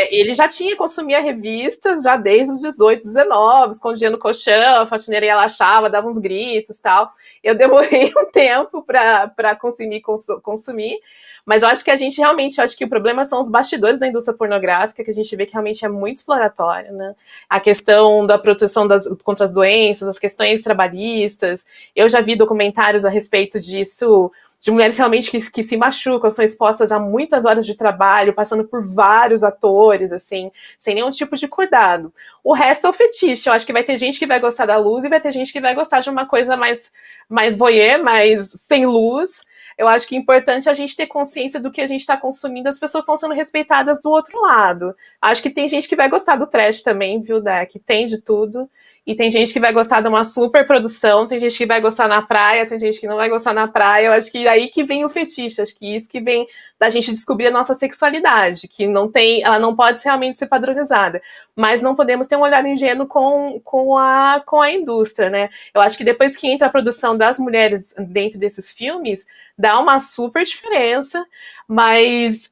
ele já consumia revistas já desde os 18, 19, escondia no colchão, a faxineira ia lá, achava, dava uns gritos e tal. Eu demorei um tempo para consumir, mas eu acho que acho que o problema são os bastidores da indústria pornográfica, que a gente vê que realmente é muito exploratória, né? A questão da proteção contra as doenças, as questões trabalhistas. Eu já vi documentários a respeito disso, de mulheres realmente que se machucam, são expostas a muitas horas de trabalho, passando por vários atores, assim, sem nenhum tipo de cuidado. O resto é o fetiche. Eu acho que vai ter gente que vai gostar da luz e vai ter gente que vai gostar de uma coisa mais voyeur, mais sem luz. Eu acho que é importante a gente ter consciência do que a gente está consumindo, as pessoas estão sendo respeitadas do outro lado. Acho que tem gente que vai gostar do trash também, viu, Deck? Tem de tudo. E tem gente que vai gostar de uma super produção, tem gente que vai gostar na praia, tem gente que não vai gostar na praia. Eu acho que aí que vem o fetiche, acho que isso que vem da gente descobrir a nossa sexualidade, que ela não pode realmente ser padronizada. Mas não podemos ter um olhar ingênuo com a indústria, né? Eu acho que depois que entra a produção das mulheres dentro desses filmes, dá uma super diferença, mas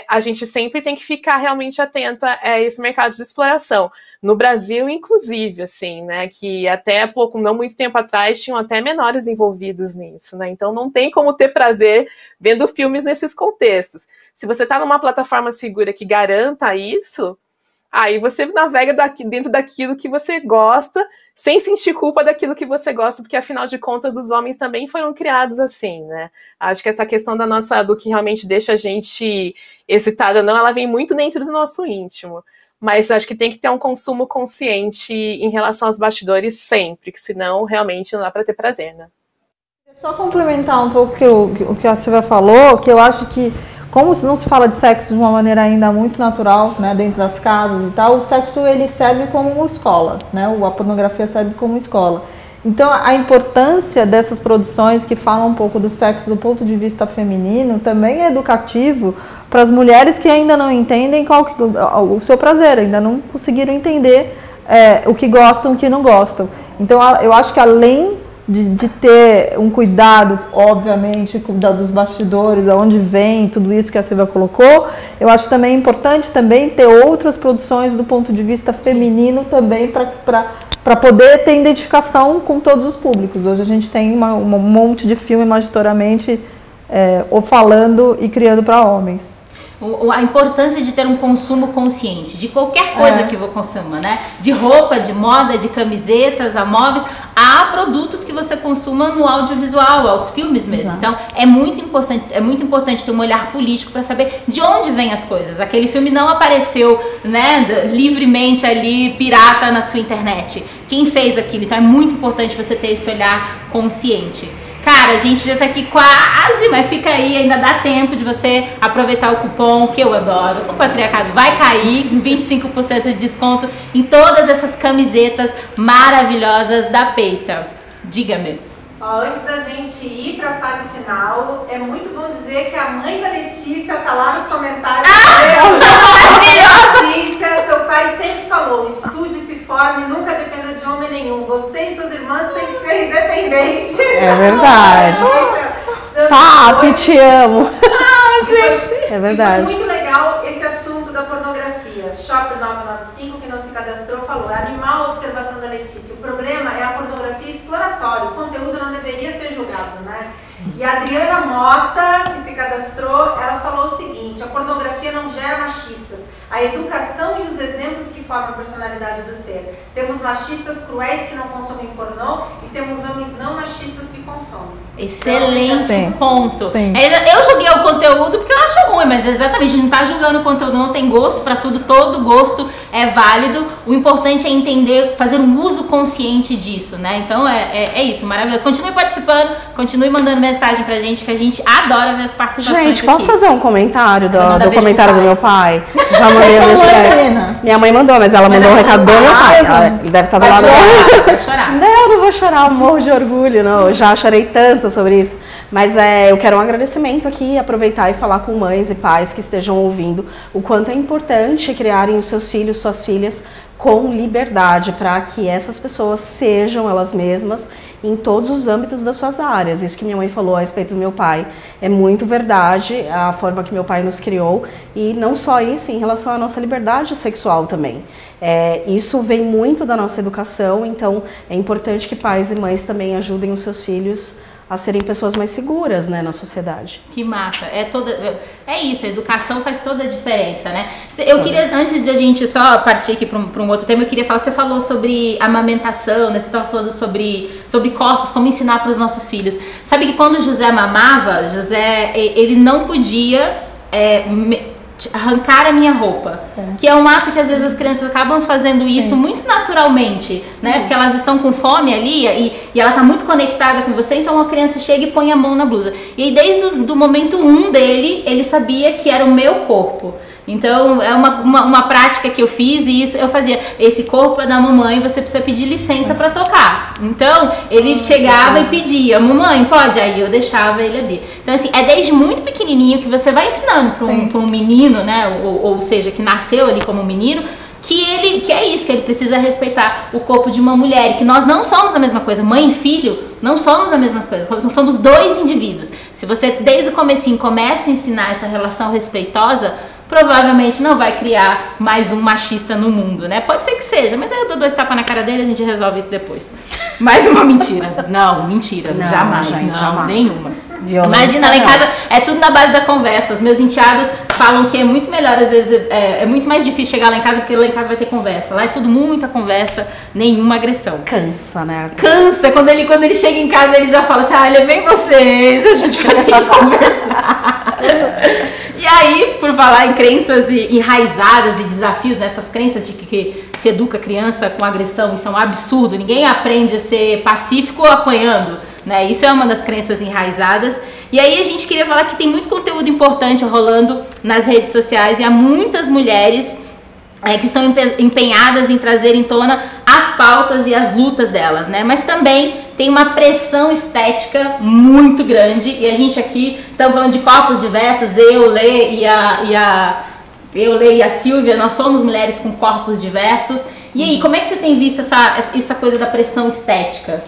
a gente sempre tem que ficar realmente atenta a esse mercado de exploração. No Brasil, inclusive, assim, né, que até não muito tempo atrás, tinham até menores envolvidos nisso, né, então não tem como ter prazer vendo filmes nesses contextos. Se você tá numa plataforma segura que garanta isso, aí você navega dentro daquilo que você gosta, sem sentir culpa daquilo que você gosta, porque afinal de contas os homens também foram criados assim, né? Acho que essa questão do que realmente deixa a gente excitada, não, ela vem muito dentro do nosso íntimo. Mas acho que tem que ter um consumo consciente em relação aos bastidores sempre, que senão realmente não dá para ter prazer, né? Só complementar um pouco o que a Silvia falou, que eu acho que, como não se fala de sexo de uma maneira ainda muito natural, né, dentro das casas e tal, o sexo ele serve como uma escola, né? A pornografia serve como escola. Então, a importância dessas produções que falam um pouco do sexo do ponto de vista feminino também é educativo para as mulheres que ainda não entendem o seu prazer, ainda não conseguiram entender o que gostam e o que não gostam. Então, eu acho que além de ter um cuidado, obviamente, dos bastidores, de onde vem tudo isso que a Silvia colocou, eu acho também importante também ter outras produções do ponto de vista feminino também para poder ter identificação com todos os públicos. Hoje a gente tem um monte de filme majoritariamente falando e criando para homens. A importância de ter um consumo consciente de qualquer coisa que você consuma, né? De roupa, de moda, de camisetas, a móveis, a produtos que você consuma no audiovisual, aos filmes mesmo. Então, é muito importante ter um olhar político para saber de onde vêm as coisas. Aquele filme não apareceu, né, livremente ali, pirata na sua internet. Quem fez aquilo? Então, é muito importante você ter esse olhar consciente. Cara, a gente já tá aqui quase, mas fica aí, ainda dá tempo de você aproveitar o cupom, que eu adoro. O Patriarcado vai cair com 25% de desconto em todas essas camisetas maravilhosas da Peita. Diga-me. Antes da gente ir para a fase final, é muito bom dizer que a mãe da Letícia tá lá nos comentários. Letícia, seu pai sempre falou, estude, se forme, nunca dependa de homem nenhum. Você e suas irmãs têm que ser independentes. É verdade. Papi, te amo. Gente. É verdade. Foi muito legal esse assunto da pornografia. Shopper 995, que não se cadastrou, falou, é animal a observação da Letícia. O problema é a pornografia exploratória. O conteúdo não deveria ser julgado, né? E a Adriana Mota, que se cadastrou, ela falou o seguinte, a pornografia não gera machistas. A educação e os exemplos que formam a personalidade do ser. Temos machistas cruéis que não consomem pornô e temos homens não machistas que consomem. Excelente ponto. Sim. Eu joguei o conteúdo porque eu acho ruim, mas exatamente, a gente não tá julgando o conteúdo, não tem gosto pra tudo, todo gosto é válido. O importante é entender, fazer um uso consciente disso, né? Então é isso, maravilhoso. Continue participando, continue mandando mensagem pra gente, que a gente adora ver as participações. Gente, posso fazer um comentário do comentário do meu pai? Já mandei Minha mãe mandou, mas ela mandou um recado do meu pai. Ele deve estar do lado dela. Vai chorar. Não, eu não vou chorar, eu morro de orgulho, não. Eu já chorei tanto sobre isso. Mas eu quero um agradecimento aqui, aproveitar e falar com mães e pais que estejam ouvindo o quanto é importante criarem os seus filhos, suas filhas com liberdade, para que essas pessoas sejam elas mesmas em todos os âmbitos das suas áreas. Isso que minha mãe falou a respeito do meu pai é muito verdade, a forma que meu pai nos criou, e não só isso, em relação à nossa liberdade sexual também. Isso vem muito da nossa educação, então é importante que pais e mães também ajudem os seus filhos a serem pessoas mais seguras, né, na sociedade. Que massa. É isso, a educação faz toda a diferença, né? Eu queria, antes da gente só partir aqui para um outro tema, eu queria falar, você falou sobre amamentação, né? Você estava falando sobre corpos, como ensinar para os nossos filhos. Sabe que quando José mamava, ele não podia arrancar a minha roupa, que é um ato que às vezes as crianças acabam fazendo isso muito naturalmente, né? Porque elas estão com fome ali e ela está muito conectada com você, então a criança chega e põe a mão na blusa. E aí, desde do momento 1 dele, ele sabia que era o meu corpo. Então, é uma prática que eu fiz, e isso eu fazia. Esse corpo é da mamãe, você precisa pedir licença para tocar. Então, ele chegava e pedia, mamãe, pode? Aí eu deixava ele abrir. Então, assim, é desde muito pequenininho que você vai ensinando para um menino, né? Ou seja, que nasceu ali como menino, que é isso, que ele precisa respeitar o corpo de uma mulher, e que nós não somos a mesma coisa. Mãe e filho não somos a mesma coisa, nós somos dois indivíduos. Se você desde o comecinho começa a ensinar essa relação respeitosa, provavelmente não vai criar mais um machista no mundo, né? Pode ser que seja, mas aí eu dou 2 tapas na cara dele e a gente resolve isso depois. Mais uma mentira. Não, mentira. Não, jamais, gente, jamais. Nenhuma. Violência. Imagina, lá em casa é tudo na base da conversa. Os meus enteados falam que é muito melhor, às vezes, é muito mais difícil chegar lá em casa, porque lá em casa vai ter conversa. Lá é tudo muita conversa, nenhuma agressão. Cansa, né? Cansa. Quando ele chega em casa, ele já fala assim, levem vocês, a gente vai ter que conversar. E aí, por falar em crenças enraizadas e desafios, nessas crenças de que se educa a criança com agressão, isso é um absurdo, ninguém aprende a ser pacífico apanhando, né? Isso é uma das crenças enraizadas. E aí a gente queria falar que tem muito conteúdo importante rolando nas redes sociais, e há muitas mulheres que estão empenhadas em trazer em tona as pautas e as lutas delas, né? Mas também tem uma pressão estética muito grande, e a gente aqui estamos falando de corpos diversos, eu, Lê e a Silvia, nós somos mulheres com corpos diversos. E aí, como é que você tem visto essa coisa da pressão estética?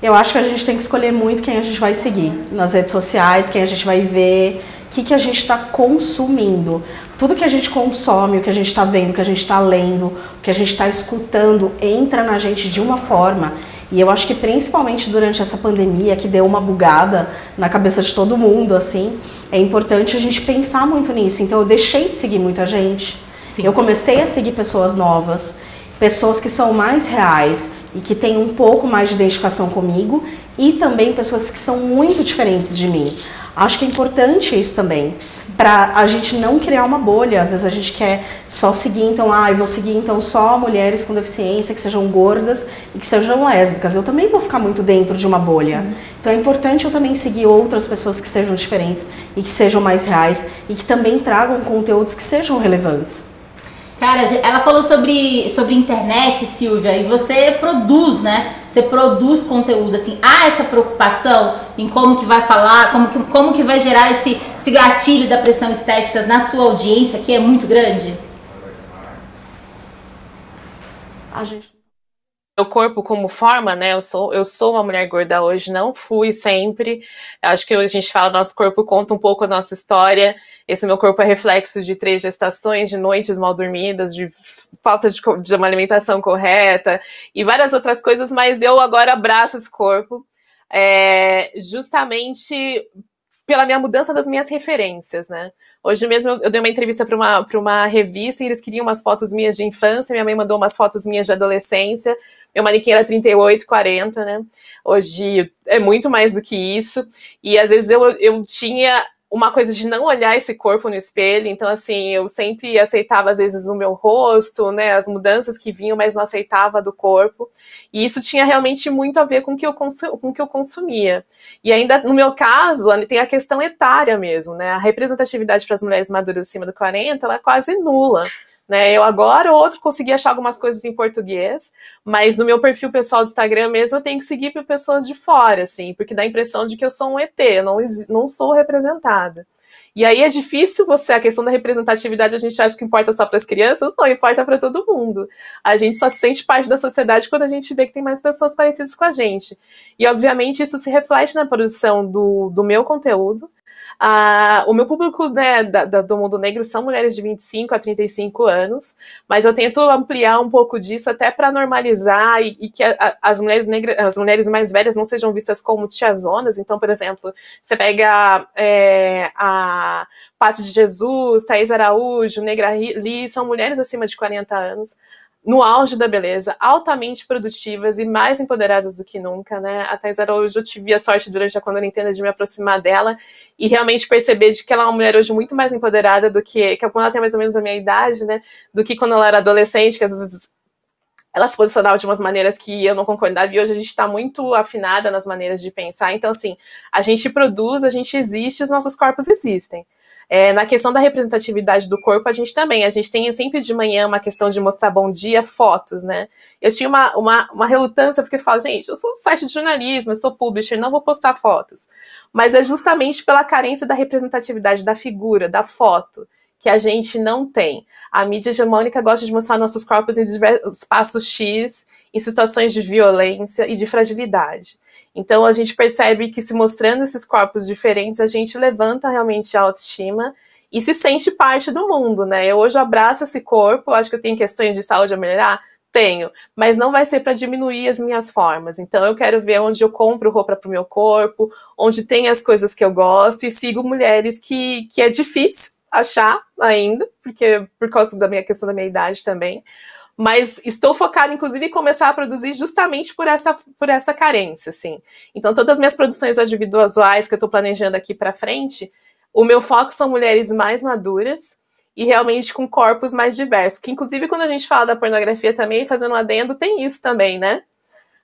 Eu acho que a gente tem que escolher muito quem a gente vai seguir nas redes sociais, quem a gente vai ver, o que a gente está consumindo. Tudo que a gente consome, o que a gente está vendo, o que a gente está lendo, o que a gente está escutando, entra na gente de uma forma. E eu acho que principalmente durante essa pandemia, que deu uma bugada na cabeça de todo mundo, assim, é importante a gente pensar muito nisso. Então eu deixei de seguir muita gente. Sim. Eu comecei a seguir pessoas novas, pessoas que são mais reais. e que têm um pouco mais de identificação comigo, e também pessoas que são muito diferentes de mim. Acho que é importante isso também, para a gente não criar uma bolha. Às vezes a gente quer só seguir, então, eu vou seguir então só mulheres com deficiência, que sejam gordas e que sejam lésbicas. Eu também vou ficar muito dentro de uma bolha. Então é importante eu também seguir outras pessoas que sejam diferentes e que sejam mais reais e que também tragam conteúdos que sejam relevantes. Cara, ela falou sobre internet, Silvia, e você produz, né? Você produz conteúdo, assim, há essa preocupação em como que vai falar, como que vai gerar esse gatilho da pressão estética na sua audiência, que é muito grande? Meu corpo como forma, né? Eu sou uma mulher gorda hoje, não fui sempre. Acho que a gente fala, nosso corpo conta um pouco a nossa história. Esse meu corpo é reflexo de 3 gestações, de noites mal dormidas, de falta de uma alimentação correta e várias outras coisas, mas eu agora abraço esse corpo justamente pela minha mudança das minhas referências, né? Hoje mesmo eu dei uma entrevista para uma revista e eles queriam umas fotos minhas de infância, minha mãe mandou umas fotos minhas de adolescência, meu manequim era 38, 40, né? Hoje é muito mais do que isso, e às vezes eu tinha uma coisa de não olhar esse corpo no espelho, então assim, eu sempre aceitava às vezes o meu rosto, né, as mudanças que vinham, mas não aceitava do corpo, e isso tinha realmente muito a ver com o que eu consumia. E ainda, no meu caso, tem a questão etária mesmo, né, a representatividade para as mulheres maduras acima do 40, ela é quase nula. Né, eu agora ou outro consegui achar algumas coisas em português, mas no meu perfil pessoal do Instagram mesmo eu tenho que seguir pessoas de fora, assim, porque dá a impressão de que eu sou um ET, eu não sou representada. E aí é difícil a questão da representatividade, a gente acha que importa só para as crianças, não, importa para todo mundo. A gente só se sente parte da sociedade quando a gente vê que tem mais pessoas parecidas com a gente. E obviamente isso se reflete na produção do meu conteúdo. O meu público, né, do mundo negro são mulheres de 25 a 35 anos, mas eu tento ampliar um pouco disso até para normalizar e que as mulheres negras, as mulheres mais velhas não sejam vistas como tiazonas. Então, por exemplo, você pega a Paty de Jesus, Thaís Araújo, Negra Lee, são mulheres acima de 40 anos, no auge da beleza, altamente produtivas e mais empoderadas do que nunca, né? A Thaís Araújo, eu tive a sorte durante a quarentena de me aproximar dela e realmente perceber de que ela é uma mulher hoje muito mais empoderada do que quando ela tem mais ou menos a minha idade, né? Do que quando ela era adolescente, que às vezes ela se posicionava de umas maneiras que eu não concordava, e hoje a gente está muito afinada nas maneiras de pensar. Então, assim, a gente produz, a gente existe, os nossos corpos existem. Na questão da representatividade do corpo, a gente tem sempre de manhã uma questão de mostrar bom dia, fotos, né? Eu tinha uma relutância, porque eu falo, gente, eu sou um site de jornalismo, eu sou publisher, não vou postar fotos. Mas é justamente pela carência da representatividade da figura, da foto, que a gente não tem. A mídia hegemônica gosta de mostrar nossos corpos em espaços X, em situações de violência e de fragilidade. Então a gente percebe que se mostrando esses corpos diferentes, a gente levanta realmente a autoestima e se sente parte do mundo, né? Eu hoje abraço esse corpo, acho que eu tenho questões de saúde a melhorar? Tenho, mas não vai ser para diminuir as minhas formas. Então eu quero ver onde eu compro roupa para o meu corpo, onde tem as coisas que eu gosto, e sigo mulheres que é difícil achar ainda, porque por causa da questão da minha idade também. Mas estou focada, inclusive, em começar a produzir justamente por essa carência, assim. Então, todas as minhas produções audiovisuais que eu estou planejando aqui para frente, o meu foco são mulheres mais maduras e realmente com corpos mais diversos. Que, inclusive, quando a gente fala da pornografia também, fazendo um adendo, tem isso também, né?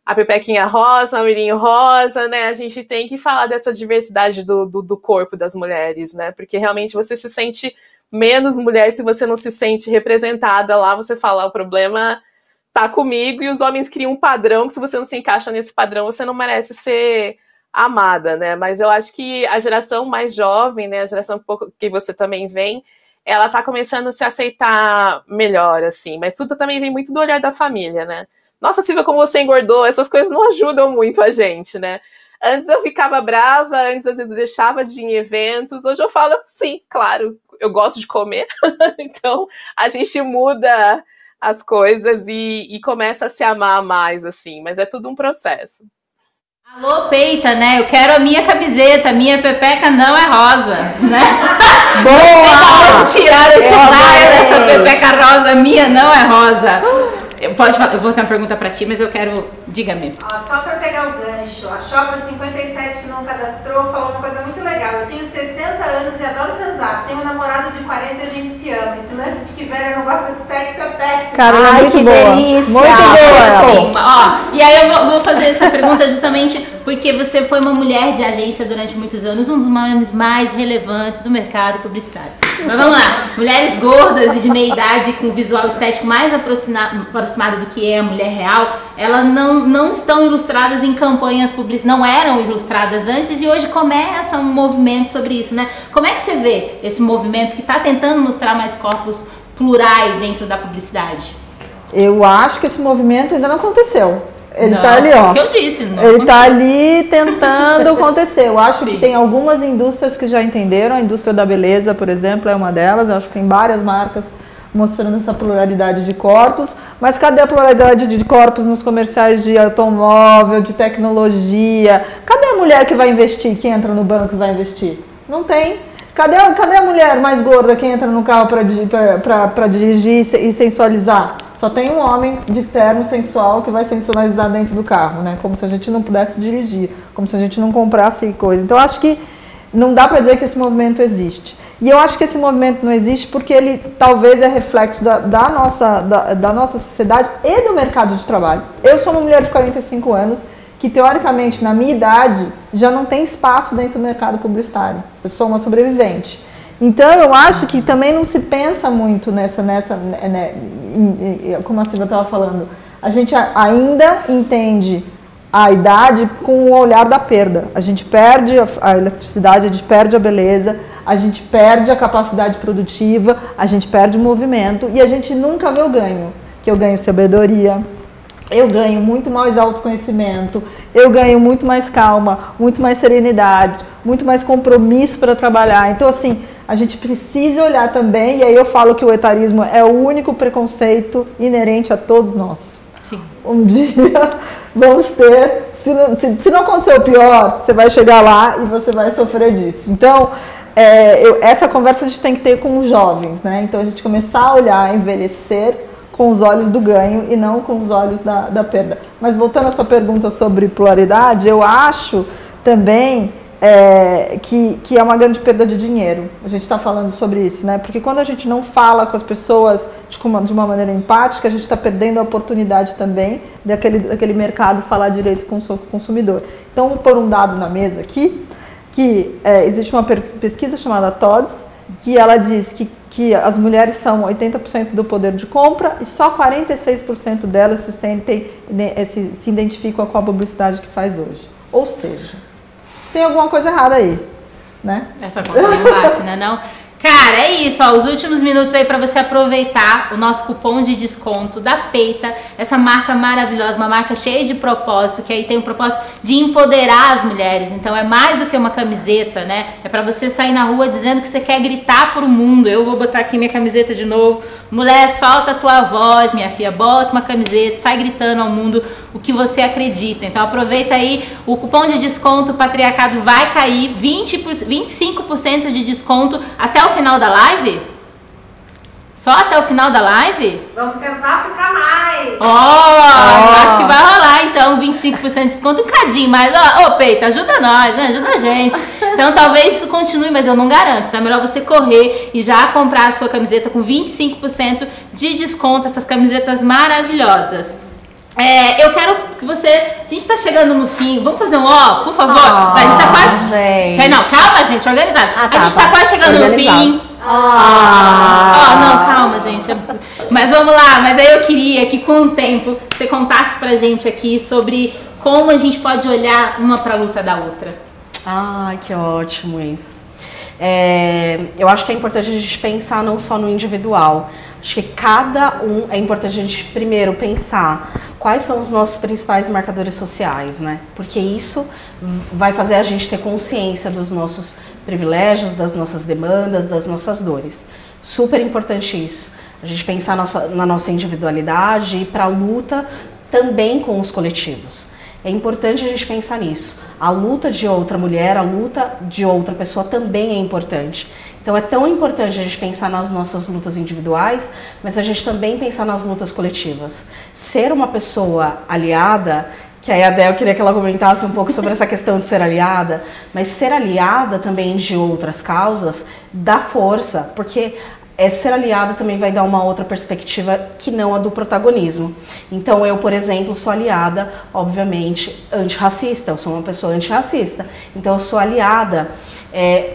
A pepequinha rosa, o mirinho rosa, né? A gente tem que falar dessa diversidade do corpo das mulheres, né? Porque realmente você se sente menos mulher se você não se sente representada lá, você fala, o problema tá comigo, e os homens criam um padrão que se você não se encaixa nesse padrão, você não merece ser amada, né? Mas eu acho que a geração mais jovem, né, a geração que você também vem, ela tá começando a se aceitar melhor, assim, mas tudo também vem muito do olhar da família, né? Nossa, Silvia, como você engordou, essas coisas não ajudam muito a gente, né? Antes eu ficava brava, antes às vezes deixava de ir em eventos, hoje eu falo, sim, claro, eu gosto de comer, então a gente muda as coisas e começa a se amar mais, assim, mas é tudo um processo. Alô, peita, né? Eu quero a minha camiseta, minha pepeca não é rosa, né? Boa! Você acabou de tirar esse raio dessa pepeca rosa, minha não é rosa. Eu vou fazer uma pergunta pra ti, mas eu quero... Diga-me. Só para pegar o gancho, a Shopper 57 que não cadastrou falou uma coisa muito legal. Eu tenho 60 anos e adoro transar. Tenho um namorado de 40 e a gente se ama. Esse lance de que velha não gosta de sexo é péssimo. Cara, ela é muito que boa. delícia. Muito boa. Sim, ó, e aí eu vou fazer essa pergunta justamente porque você foi uma mulher de agência durante muitos anos, um dos nomes mais relevantes do mercado publicitário. Mas vamos lá, mulheres gordas e de meia idade com visual estético mais aproximado do que é a mulher real, elas não estão ilustradas em campanhas publicitárias, não eram ilustradas antes e hoje começa um movimento sobre isso, né? Como é que você vê esse movimento que está tentando mostrar mais corpos plurais dentro da publicidade? Eu acho que esse movimento ainda não aconteceu. Ele Não, tá ali, ó. o que eu disse, não Ele tá aconteceu. ali tentando acontecer. Eu acho Sim. que tem algumas indústrias que já entenderam. A indústria da beleza, por exemplo, é uma delas. Eu acho que tem várias marcas mostrando essa pluralidade de corpos. Mas cadê a pluralidade de corpos nos comerciais de automóvel, de tecnologia? Cadê a mulher que vai investir, que entra no banco e vai investir? Não tem. Cadê a mulher mais gorda que entra no carro para dirigir e sensualizar? Só tem um homem de terno sensual que vai sensualizar dentro do carro, né? Como se a gente não pudesse dirigir, como se a gente não comprasse coisa. Então, eu acho que não dá para dizer que esse movimento existe. E eu acho que esse movimento não existe porque ele talvez é reflexo da nossa sociedade e do mercado de trabalho. Eu sou uma mulher de 45 anos que, teoricamente, na minha idade, já não tem espaço dentro do mercado publicitário. Eu sou uma sobrevivente. Então, eu acho que também não se pensa muito como a Silvia estava falando. A gente ainda entende a idade com o olhar da perda. A gente perde a elasticidade, a gente perde a beleza, a gente perde a capacidade produtiva, a gente perde o movimento e a gente nunca vê o ganho. Que eu ganho sabedoria, eu ganho muito mais autoconhecimento, eu ganho muito mais calma, muito mais serenidade, muito mais compromisso para trabalhar. Então, assim, a gente precisa olhar também, e aí eu falo que o etarismo é o único preconceito inerente a todos nós. Sim. Um dia vamos ter, se não acontecer o pior, você vai chegar lá e você vai sofrer disso. Então, essa conversa a gente tem que ter com os jovens, né? Então, a gente começar a olhar, envelhecer com os olhos do ganho e não com os olhos da perda. Mas voltando à sua pergunta sobre pluralidade, eu acho também que é uma grande perda de dinheiro. A gente está falando sobre isso, né? Porque quando a gente não fala com as pessoas de uma maneira empática, a gente está perdendo a oportunidade também daquele mercado falar direito com o consumidor. Então, vou pôr um dado na mesa aqui, que existe uma pesquisa chamada TODS, que ela diz que as mulheres são 80% do poder de compra e só 46% delas se identificam com a publicidade que faz hoje. Ou seja, tem alguma coisa errada aí, né? Essa conta não bate, né? Não? Cara, é isso, ó, os últimos minutos aí para você aproveitar o nosso cupom de desconto da Peita, essa marca maravilhosa, uma marca cheia de propósito, que aí tem o propósito de empoderar as mulheres. Então é mais do que uma camiseta, né? É para você sair na rua dizendo que você quer gritar pro mundo. Eu vou botar aqui minha camiseta de novo. Mulher, solta a tua voz, minha filha, bota uma camiseta, sai gritando ao mundo o que você acredita. Então aproveita aí, o cupom de desconto Patriarcado vai cair 25% de desconto até o final da live? Só até o final da live? Vamos tentar ficar mais. Acho que vai rolar então 25% de desconto, um cadinho mais. Peita, ajuda nós, né? Ajuda a gente. Então talvez isso continue, mas eu não garanto. Então é melhor você correr e já comprar a sua camiseta com 25% de desconto, essas camisetas maravilhosas. Eu quero que você... A gente tá chegando no fim. Vamos fazer um por favor? A gente tá quase... Gente. Não, calma, gente, organizado. Tá, a gente tá quase chegando no fim. Não, calma, gente. Mas vamos lá. Mas aí eu queria que com o tempo você contasse pra gente aqui sobre como a gente pode olhar uma pra luta da outra. Que ótimo isso. Eu acho que é importante a gente pensar não só no individual. Acho que é importante a gente primeiro pensar quais são os nossos principais marcadores sociais, né? Porque isso vai fazer a gente ter consciência dos nossos privilégios, das nossas demandas, das nossas dores. Super importante isso. A gente pensar na nossa individualidade e ir para a luta também com os coletivos. É importante a gente pensar nisso. A luta de outra mulher, a luta de outra pessoa também é importante. Então é tão importante a gente pensar nas nossas lutas individuais, mas a gente também pensar nas lutas coletivas. Ser uma pessoa aliada, que aí a Adel queria que ela comentasse um pouco sobre essa questão de ser aliada, mas ser aliada também de outras causas dá força, porque ser aliada também vai dar uma outra perspectiva que não a do protagonismo. Então eu, por exemplo, sou aliada, obviamente, antirracista, eu sou uma pessoa antirracista, então eu sou aliada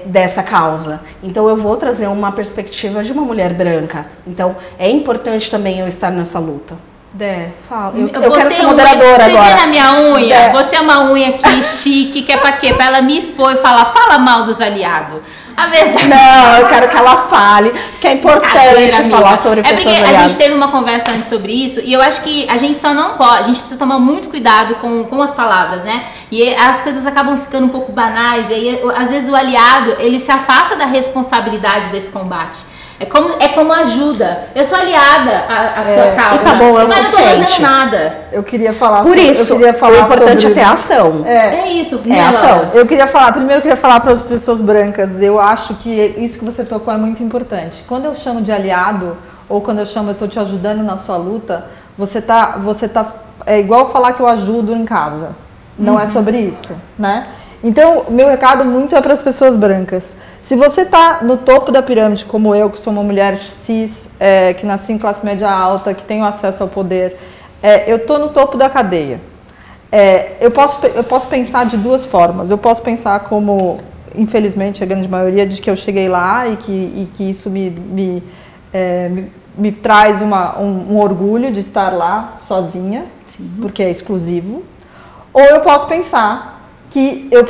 dessa causa. Então eu vou trazer uma perspectiva de uma mulher branca, então é importante também eu estar nessa luta. Dé, fala. Eu quero ser moderadora agora. Você vê na minha unha? Botei uma unha aqui chique, que é pra quê? Pra ela me expor e falar, fala mal dos aliados. A verdade. Não, eu quero que ela fale, que é importante falar sobre pessoas aliadas. A gente teve uma conversa antes sobre isso e eu acho que a gente só não pode, a gente precisa tomar muito cuidado com as palavras, né? E as coisas acabam ficando um pouco banais e aí, às vezes o aliado, ele se afasta da responsabilidade desse combate. É como ajuda. Eu sou aliada à sua causa. E tá bom, eu mas sou não tô fazendo nada. Eu queria falar Por isso, o importante é ter ação. É isso. É ação. Primeiro eu queria falar para as pessoas brancas, eu acho que isso que você tocou é muito importante. Quando eu chamo de aliado, ou quando eu estou te ajudando na sua luta, você tá é igual falar que eu ajudo em casa. Não é sobre isso, né? Então, meu recado muito é para as pessoas brancas. Se você está no topo da pirâmide, como eu, que sou uma mulher cis, que nasci em classe média alta, que tenho acesso ao poder, eu estou no topo da cadeia. Eu posso pensar de duas formas. Eu posso pensar como, infelizmente, a grande maioria, de que eu cheguei lá e que isso me traz um orgulho de estar lá sozinha, porque é exclusivo. Ou eu posso pensar que eu,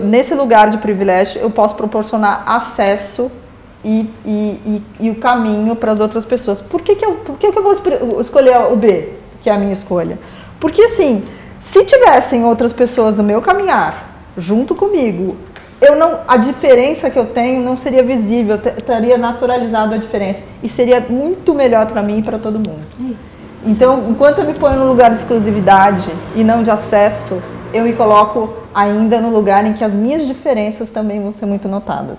nesse lugar de privilégio, eu posso proporcionar acesso e o caminho para as outras pessoas. Por que eu vou escolher o B, que é a minha escolha? Porque, assim, se tivessem outras pessoas no meu caminhar, junto comigo, a diferença que eu tenho não seria visível, estaria naturalizado a diferença. E seria muito melhor para mim e para todo mundo. Isso. Então, enquanto eu me ponho no lugar de exclusividade e não de acesso, eu me coloco ainda no lugar em que as minhas diferenças também vão ser muito notadas.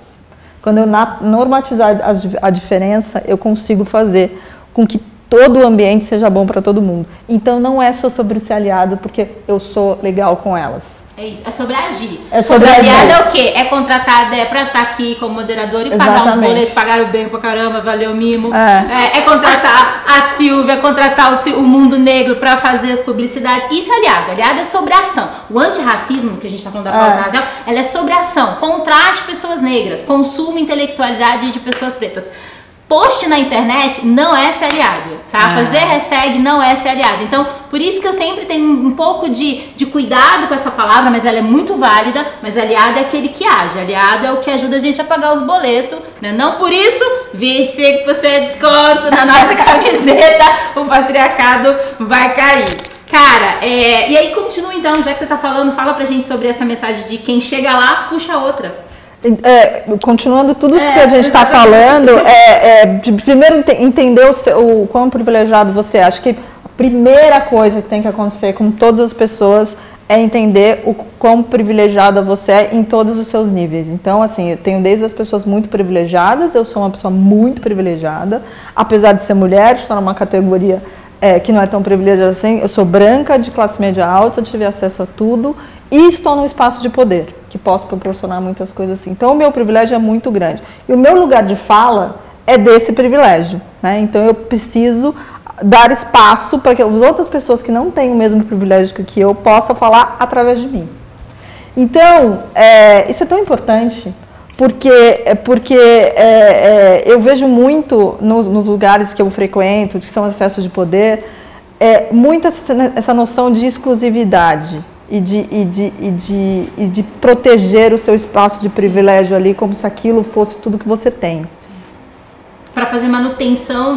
Quando eu normatizar a diferença, eu consigo fazer com que todo o ambiente seja bom para todo mundo. Então não é só sobre ser aliado porque eu sou legal com elas. É isso, é sobre agir. É sobre agir. Aliado é o quê? É contratar a Dé para estar aqui como moderadora e pagar uns boletos, pagar o bem pra caramba, valeu mimo. É contratar a Silvia, contratar o Mundo Negro para fazer as publicidades. Isso é aliado. Aliado é sobre ação. O antirracismo, que a gente está falando da Paula Nazel, ela é sobre ação. Contrate pessoas negras, consuma intelectualidade de pessoas pretas. Post na internet não é ser aliado, tá? Fazer hashtag não é ser aliado. Então, por isso que eu sempre tenho um pouco de cuidado com essa palavra, mas ela é muito válida. Mas aliado é aquele que age. Aliado é o que ajuda a gente a pagar os boletos, né? Não por isso, 25% de desconto na nossa camiseta, o patriarcado vai cair. Cara, e aí continua então, já que você tá falando, fala pra gente sobre essa mensagem de quem chega lá, puxa outra. Continuando tudo isso que a gente está falando, primeiro entender o quão privilegiado você é. Acho que a primeira coisa que tem que acontecer com todas as pessoas é entender o quão privilegiada você é em todos os seus níveis. Então, assim, eu tenho desde as pessoas muito privilegiadas, eu sou uma pessoa muito privilegiada, apesar de ser mulher, estou numa categoria que não é tão privilegiada assim, eu sou branca, de classe média alta, tive acesso a tudo e estou num espaço de poder, que posso proporcionar muitas coisas assim. Então, o meu privilégio é muito grande. E o meu lugar de fala é desse privilégio, né? Então, eu preciso dar espaço para que as outras pessoas que não têm o mesmo privilégio que eu possam falar através de mim. Então, isso é tão importante, porque eu vejo muito nos lugares que eu frequento, que são acessos de poder, muito essa noção de exclusividade e de proteger o seu espaço de privilégio ali, como se aquilo fosse tudo que você tem. Para fazer manutenção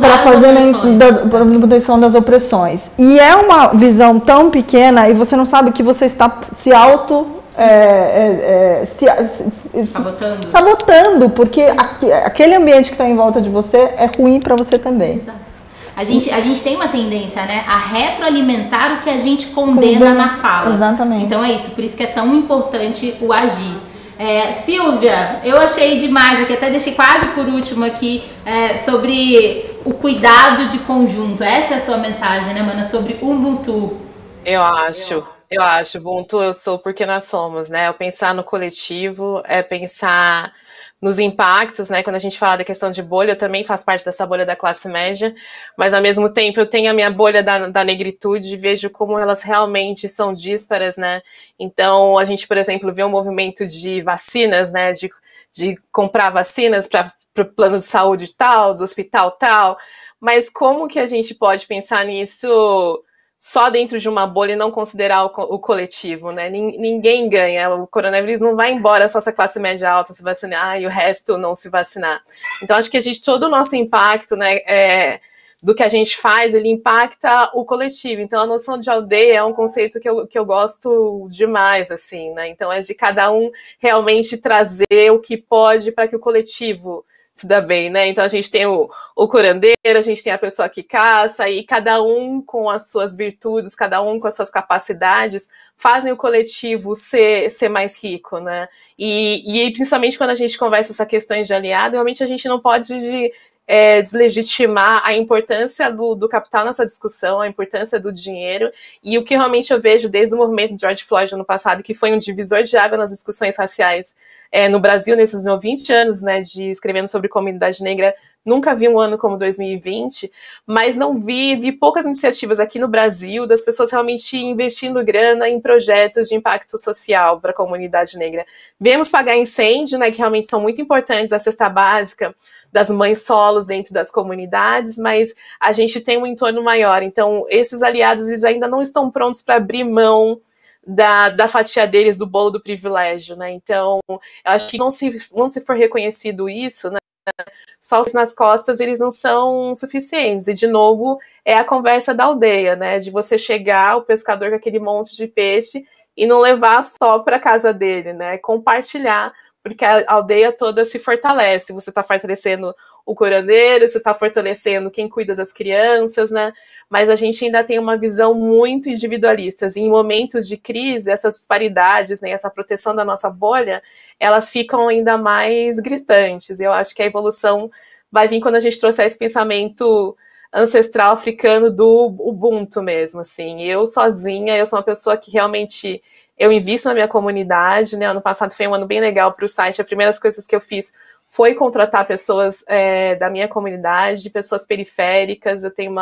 das opressões. E é uma visão tão pequena e você não sabe que você está se sabotando, porque aquele ambiente que está em volta de você é ruim para você também. Exato. a gente tem uma tendência, né, a retroalimentar o que a gente condena na fala. Exatamente. Então é isso, por isso que é tão importante o agir. Silvia, eu achei demais aqui, até deixei quase por último aqui, sobre o cuidado de conjunto. Essa é a sua mensagem, né, mana? Sobre Ubuntu. Eu acho, Ubuntu eu sou porque nós somos, né? O pensar no coletivo é pensar nos impactos, né? Quando a gente fala da questão de bolha, eu também faço parte dessa bolha da classe média, mas ao mesmo tempo eu tenho a minha bolha da negritude e vejo como elas realmente são díspares, né? Então a gente, por exemplo, vê um movimento de vacinas, né? De comprar vacinas para o plano de saúde tal, do hospital tal, mas como que a gente pode pensar nisso só dentro de uma bolha e não considerar o coletivo, né? Ninguém ganha, o coronavírus não vai embora só se a classe média alta se vacinar e o resto não se vacinar. Então, acho que todo o nosso impacto, né, do que a gente faz, ele impacta o coletivo. Então, a noção de aldeia é um conceito que eu gosto demais, assim, né? Então, é de cada um realmente trazer o que pode para que o coletivo se dá bem, né? Então a gente tem o curandeiro, a gente tem a pessoa que caça, e cada um com as suas virtudes, cada um com as suas capacidades, fazem o coletivo ser mais rico, né? E principalmente quando a gente conversa essas questões de aliado, realmente a gente não pode deslegitimar a importância do capital nessa discussão, a importância do dinheiro, e o que realmente eu vejo desde o movimento de George Floyd no ano passado, que foi um divisor de água nas discussões raciais no Brasil, nesses meus 20 anos, né, de escrevendo sobre comunidade negra. Nunca vi um ano como 2020, mas não vi poucas iniciativas aqui no Brasil das pessoas realmente investindo grana em projetos de impacto social para a comunidade negra. Viemos pagar incêndio, né, que realmente são muito importantes, a cesta básica das mães solos dentro das comunidades, mas a gente tem um entorno maior. Então, esses aliados eles ainda não estão prontos para abrir mão da fatia deles, do bolo do privilégio, né? Então, eu acho que não se for reconhecido isso, né, só nas costas eles não são suficientes. E, de novo, é a conversa da aldeia, né? De você chegar, o pescador com aquele monte de peixe, e não levar só para casa dele, né? Compartilhar, porque a aldeia toda se fortalece. Você está fortalecendo o curandeiro, você está fortalecendo quem cuida das crianças, né? Mas a gente ainda tem uma visão muito individualista. E em momentos de crise, essas disparidades, né, essa proteção da nossa bolha, elas ficam ainda mais gritantes. Eu acho que a evolução vai vir quando a gente trouxer esse pensamento ancestral africano do Ubuntu mesmo, assim. Eu sozinha, eu sou uma pessoa que realmente eu invisto na minha comunidade, né? Ano passado foi um ano bem legal para o site. As primeiras coisas que eu fiz foi contratar pessoas da minha comunidade, pessoas periféricas. Eu tenho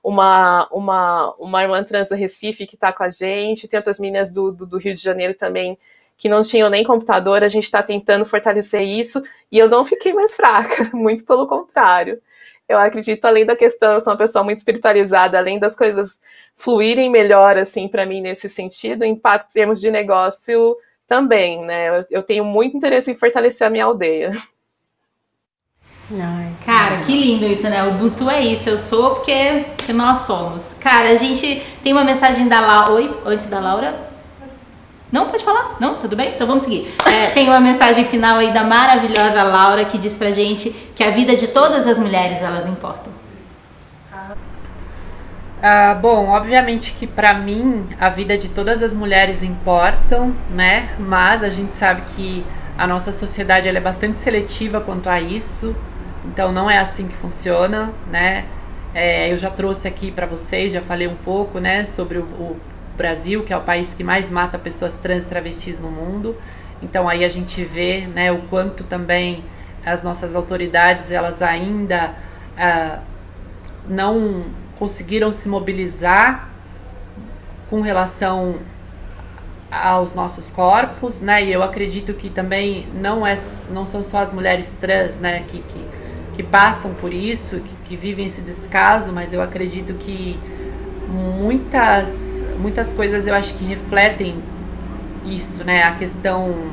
uma irmã trans do Recife que está com a gente, tem outras meninas do Rio de Janeiro também que não tinham nem computador. A gente está tentando fortalecer isso e eu não fiquei mais fraca, muito pelo contrário. Eu acredito, além da questão, eu sou uma pessoa muito espiritualizada, além das coisas fluírem melhor, assim, para mim, nesse sentido, impacto em termos de negócio também, né? Eu tenho muito interesse em fortalecer a minha aldeia. Ai, cara, que lindo isso, né? O Ubuntu é isso, eu sou porque nós somos. Cara, a gente tem uma mensagem da Laura. Oi, antes da Laura? Não, pode falar? Não? Tudo bem? Então vamos seguir. Tem uma mensagem final aí da maravilhosa Laura que diz pra gente que a vida de todas as mulheres, elas importam. Bom, obviamente que pra mim a vida de todas as mulheres importam, né? Mas a gente sabe que a nossa sociedade ela é bastante seletiva quanto a isso. Então não é assim que funciona, né? Eu já trouxe aqui para vocês, já falei um pouco, né, sobre o Brasil, que é o país que mais mata pessoas trans e travestis no mundo. Então aí a gente vê, né, o quanto também as nossas autoridades elas ainda não conseguiram se mobilizar com relação aos nossos corpos, né? E eu acredito que também não são só as mulheres trans, né, que passam por isso, que vivem esse descaso, mas eu acredito que muitas coisas eu acho que refletem isso, né? A questão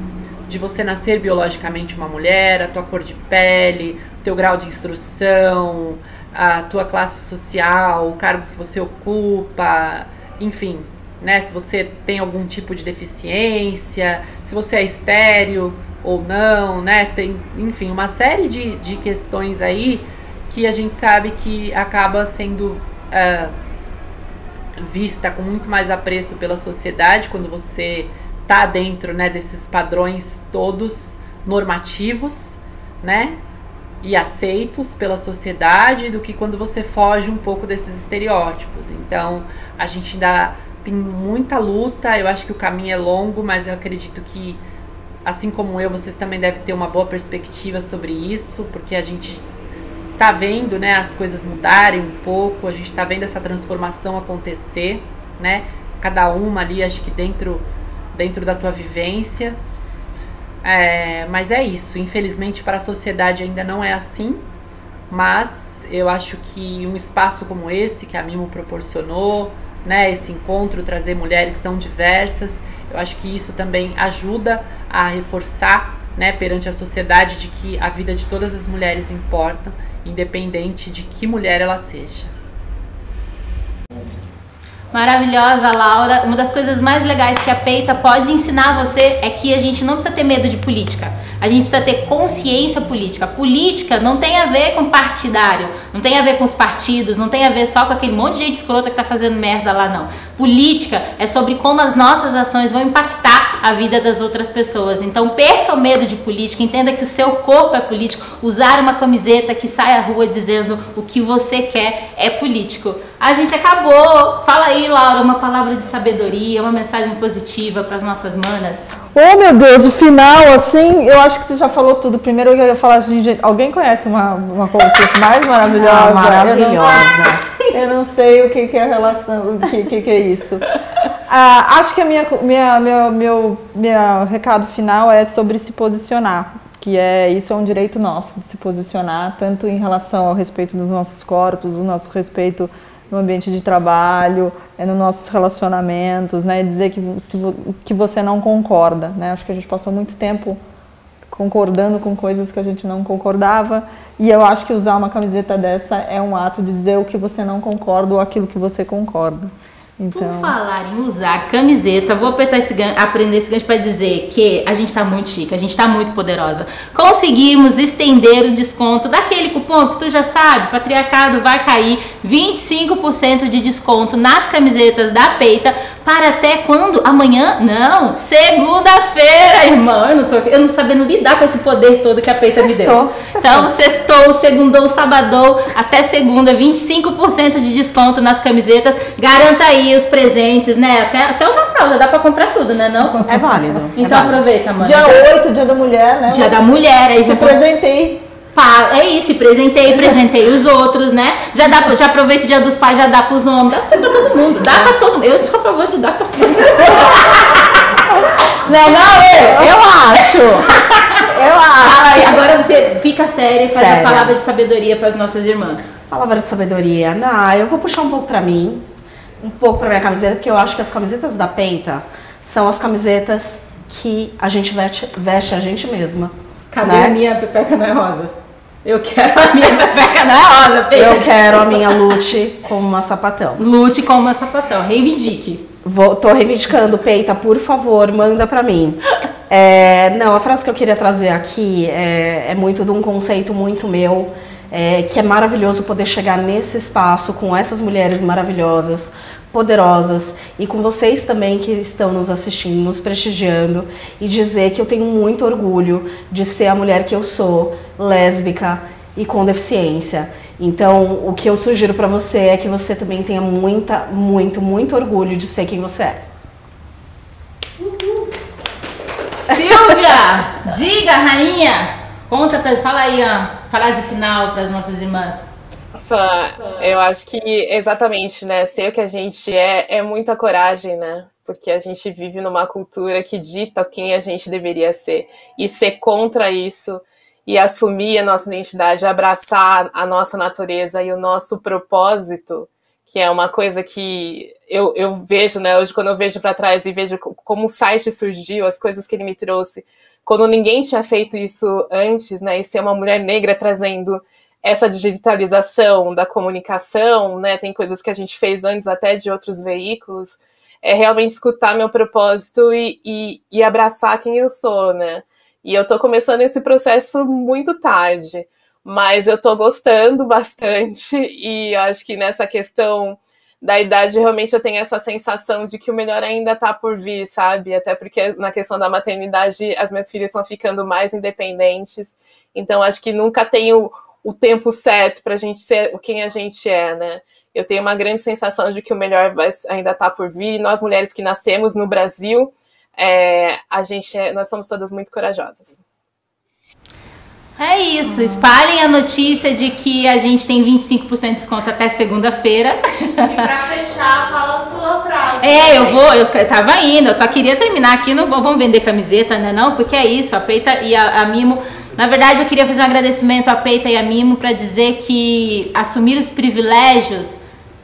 de você nascer biologicamente uma mulher, a tua cor de pele, o teu grau de instrução, a tua classe social, o cargo que você ocupa, enfim, né? Se você tem algum tipo de deficiência, se você é estéril ou não, né? Tem, enfim, uma série de questões aí que a gente sabe que acaba sendo vista com muito mais apreço pela sociedade quando você está dentro, né, desses padrões todos normativos, né, e aceitos pela sociedade, do que quando você foge um pouco desses estereótipos. Então, a gente ainda tem muita luta, eu acho que o caminho é longo, mas eu acredito que, assim como eu, vocês também devem ter uma boa perspectiva sobre isso, porque a gente tá vendo, né, as coisas mudarem um pouco, a gente tá vendo essa transformação acontecer, né, cada uma ali, acho que dentro da tua vivência. Mas é isso, infelizmente para a sociedade ainda não é assim, mas eu acho que um espaço como esse, que a Mimo proporcionou, né, esse encontro, trazer mulheres tão diversas, eu acho que isso também ajuda a reforçar, né, perante a sociedade, de que a vida de todas as mulheres importa, independente de que mulher ela seja. Maravilhosa, Laura. Uma das coisas mais legais que a Peita pode ensinar você é que a gente não precisa ter medo de política. A gente precisa ter consciência política. Política não tem a ver com partidário, não tem a ver com os partidos, não tem a ver só com aquele monte de gente escrota que tá fazendo merda lá, não. Política é sobre como as nossas ações vão impactar a vida das outras pessoas. Então perca o medo de política, entenda que o seu corpo é político. Usar uma camiseta que sai à rua dizendo o que você quer é político. A gente acabou. Fala aí, Laura, uma palavra de sabedoria, uma mensagem positiva para as nossas manas. Oh, meu Deus, o final, assim, eu acho que você já falou tudo. Primeiro eu ia falar assim, gente, alguém conhece uma coisa mais maravilhosa? Maravilhosa. Eu não sei o que é a relação, o que é isso. Acho que meu recado final é sobre se posicionar. Isso é um direito nosso, de se posicionar, tanto em relação ao respeito dos nossos corpos, o nosso respeito no ambiente de trabalho, nos nossos relacionamentos, né? Dizer que você não concorda, né? Acho que a gente passou muito tempo concordando com coisas que a gente não concordava, e eu acho que usar uma camiseta dessa é um ato de dizer o que você não concorda ou aquilo que você concorda. Então... Por falar em usar camiseta, vou aprender esse gancho para dizer que a gente está muito chique, a gente está muito poderosa. Conseguimos estender o desconto daquele cupom que tu já sabe, patriarcado vai cair, 25% de desconto nas camisetas da Peita, para até quando? Amanhã? Não, segunda-feira, irmã. Eu não sabendo lidar com esse poder todo que a Peita me deu. Então, sextou, segundou, sabadou, até segunda, 25% de desconto nas camisetas. Garanta aí os presentes, né? Até o Natal, já dá pra comprar tudo, né? Não? É válido. Então aproveita, mano. Dia 8, Dia da Mulher, né? Dia da Mulher, aí já presentei. É isso, presentei os outros, né? Já aproveita o Dia dos Pais, já dá pros homens, dá pra todo mundo, dá pra todo mundo. Eu sou a favor de dar pra todo mundo. Eu acho. Ai, agora você fica séria e faz a palavra de sabedoria pras nossas irmãs. Palavra de sabedoria. Eu vou puxar um pouco pra mim, um pouco pra minha camiseta, porque eu acho que as camisetas da Peita são as camisetas que a gente veste a gente mesma. Cadê a minha pepeca não é rosa? Eu quero a minha pepeca não é rosa, Peita. Eu quero a minha lute como uma sapatão. Lute como uma sapatão, reivindique. Tô reivindicando, Peita, por favor, manda pra mim. A frase que eu queria trazer aqui é muito de um conceito muito meu, que é maravilhoso poder chegar nesse espaço com essas mulheres maravilhosas, poderosas, e com vocês também que estão nos assistindo, nos prestigiando, e dizer que eu tenho muito orgulho de ser a mulher que eu sou, lésbica e com deficiência. Então, o que eu sugiro para você é que você também tenha muito orgulho de ser quem você é. Silvia, diga, rainha, fala aí a frase final para as nossas irmãs. Nossa, eu acho que exatamente, né? Ser o que a gente é muita coragem, né? Porque a gente vive numa cultura que dita quem a gente deveria ser. E ser contra isso e assumir a nossa identidade, abraçar a nossa natureza e o nosso propósito, que é uma coisa que eu vejo, né? Hoje, quando eu vejo para trás e vejo como o site surgiu, as coisas que ele me trouxe, quando ninguém tinha feito isso antes, né? E ser uma mulher negra trazendo essa digitalização da comunicação, né? Tem coisas que a gente fez antes até de outros veículos, é realmente escutar meu propósito e abraçar quem eu sou, né? E eu tô começando esse processo muito tarde, mas eu tô gostando bastante e eu acho que nessa questão da idade, realmente eu tenho essa sensação de que o melhor ainda tá por vir, sabe? Até porque na questão da maternidade, as minhas filhas estão ficando mais independentes, então acho que nunca tem o tempo certo pra gente ser quem a gente é, né? Eu tenho uma grande sensação de que o melhor ainda tá por vir, e nós mulheres que nascemos no Brasil, nós somos todas muito corajosas. É isso, espalhem a notícia de que a gente tem 25% de desconto até segunda-feira. E pra fechar, fala a sua frase. Eu tava indo, eu só queria terminar aqui, não vamos vender camiseta, né não? Porque é isso, a Peita e a Mimo. Na verdade, eu queria fazer um agradecimento à Peita e a Mimo para dizer que assumir os privilégios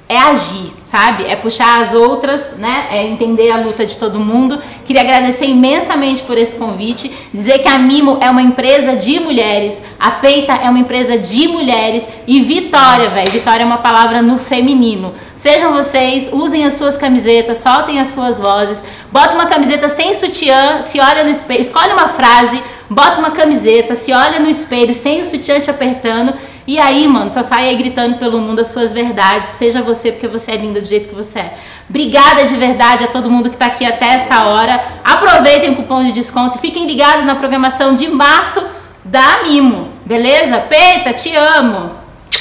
é agir, sabe? É puxar as outras, né? É entender a luta de todo mundo. Queria agradecer imensamente por esse convite, dizer que a Mimo é uma empresa de mulheres, a Peita é uma empresa de mulheres e Vitória, velho. Vitória é uma palavra no feminino. Sejam vocês, usem as suas camisetas, soltem as suas vozes, bota uma camiseta sem sutiã, se olha no espelho, escolhe uma frase, bota uma camiseta, se olha no espelho sem o sutiã te apertando e aí, mano, só sai aí gritando pelo mundo as suas verdades, seja você porque você é linda do jeito que você é. Obrigada de verdade a todo mundo que tá aqui até essa hora. Aproveitem o cupom de desconto e fiquem ligados na programação de março da Mimo, beleza? Peita, te amo!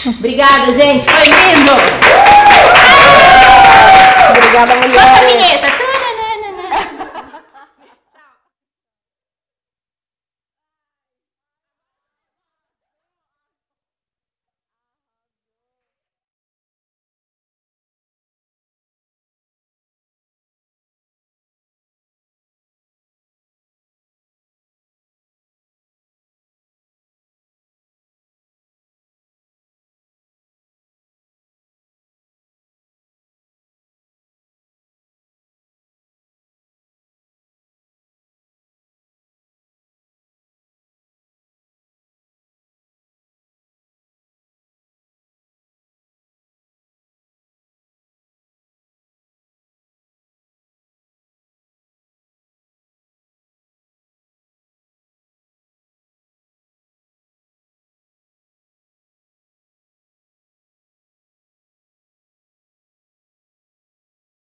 Obrigada, gente, foi lindo! Obrigada, mulher! Bota a vinheta!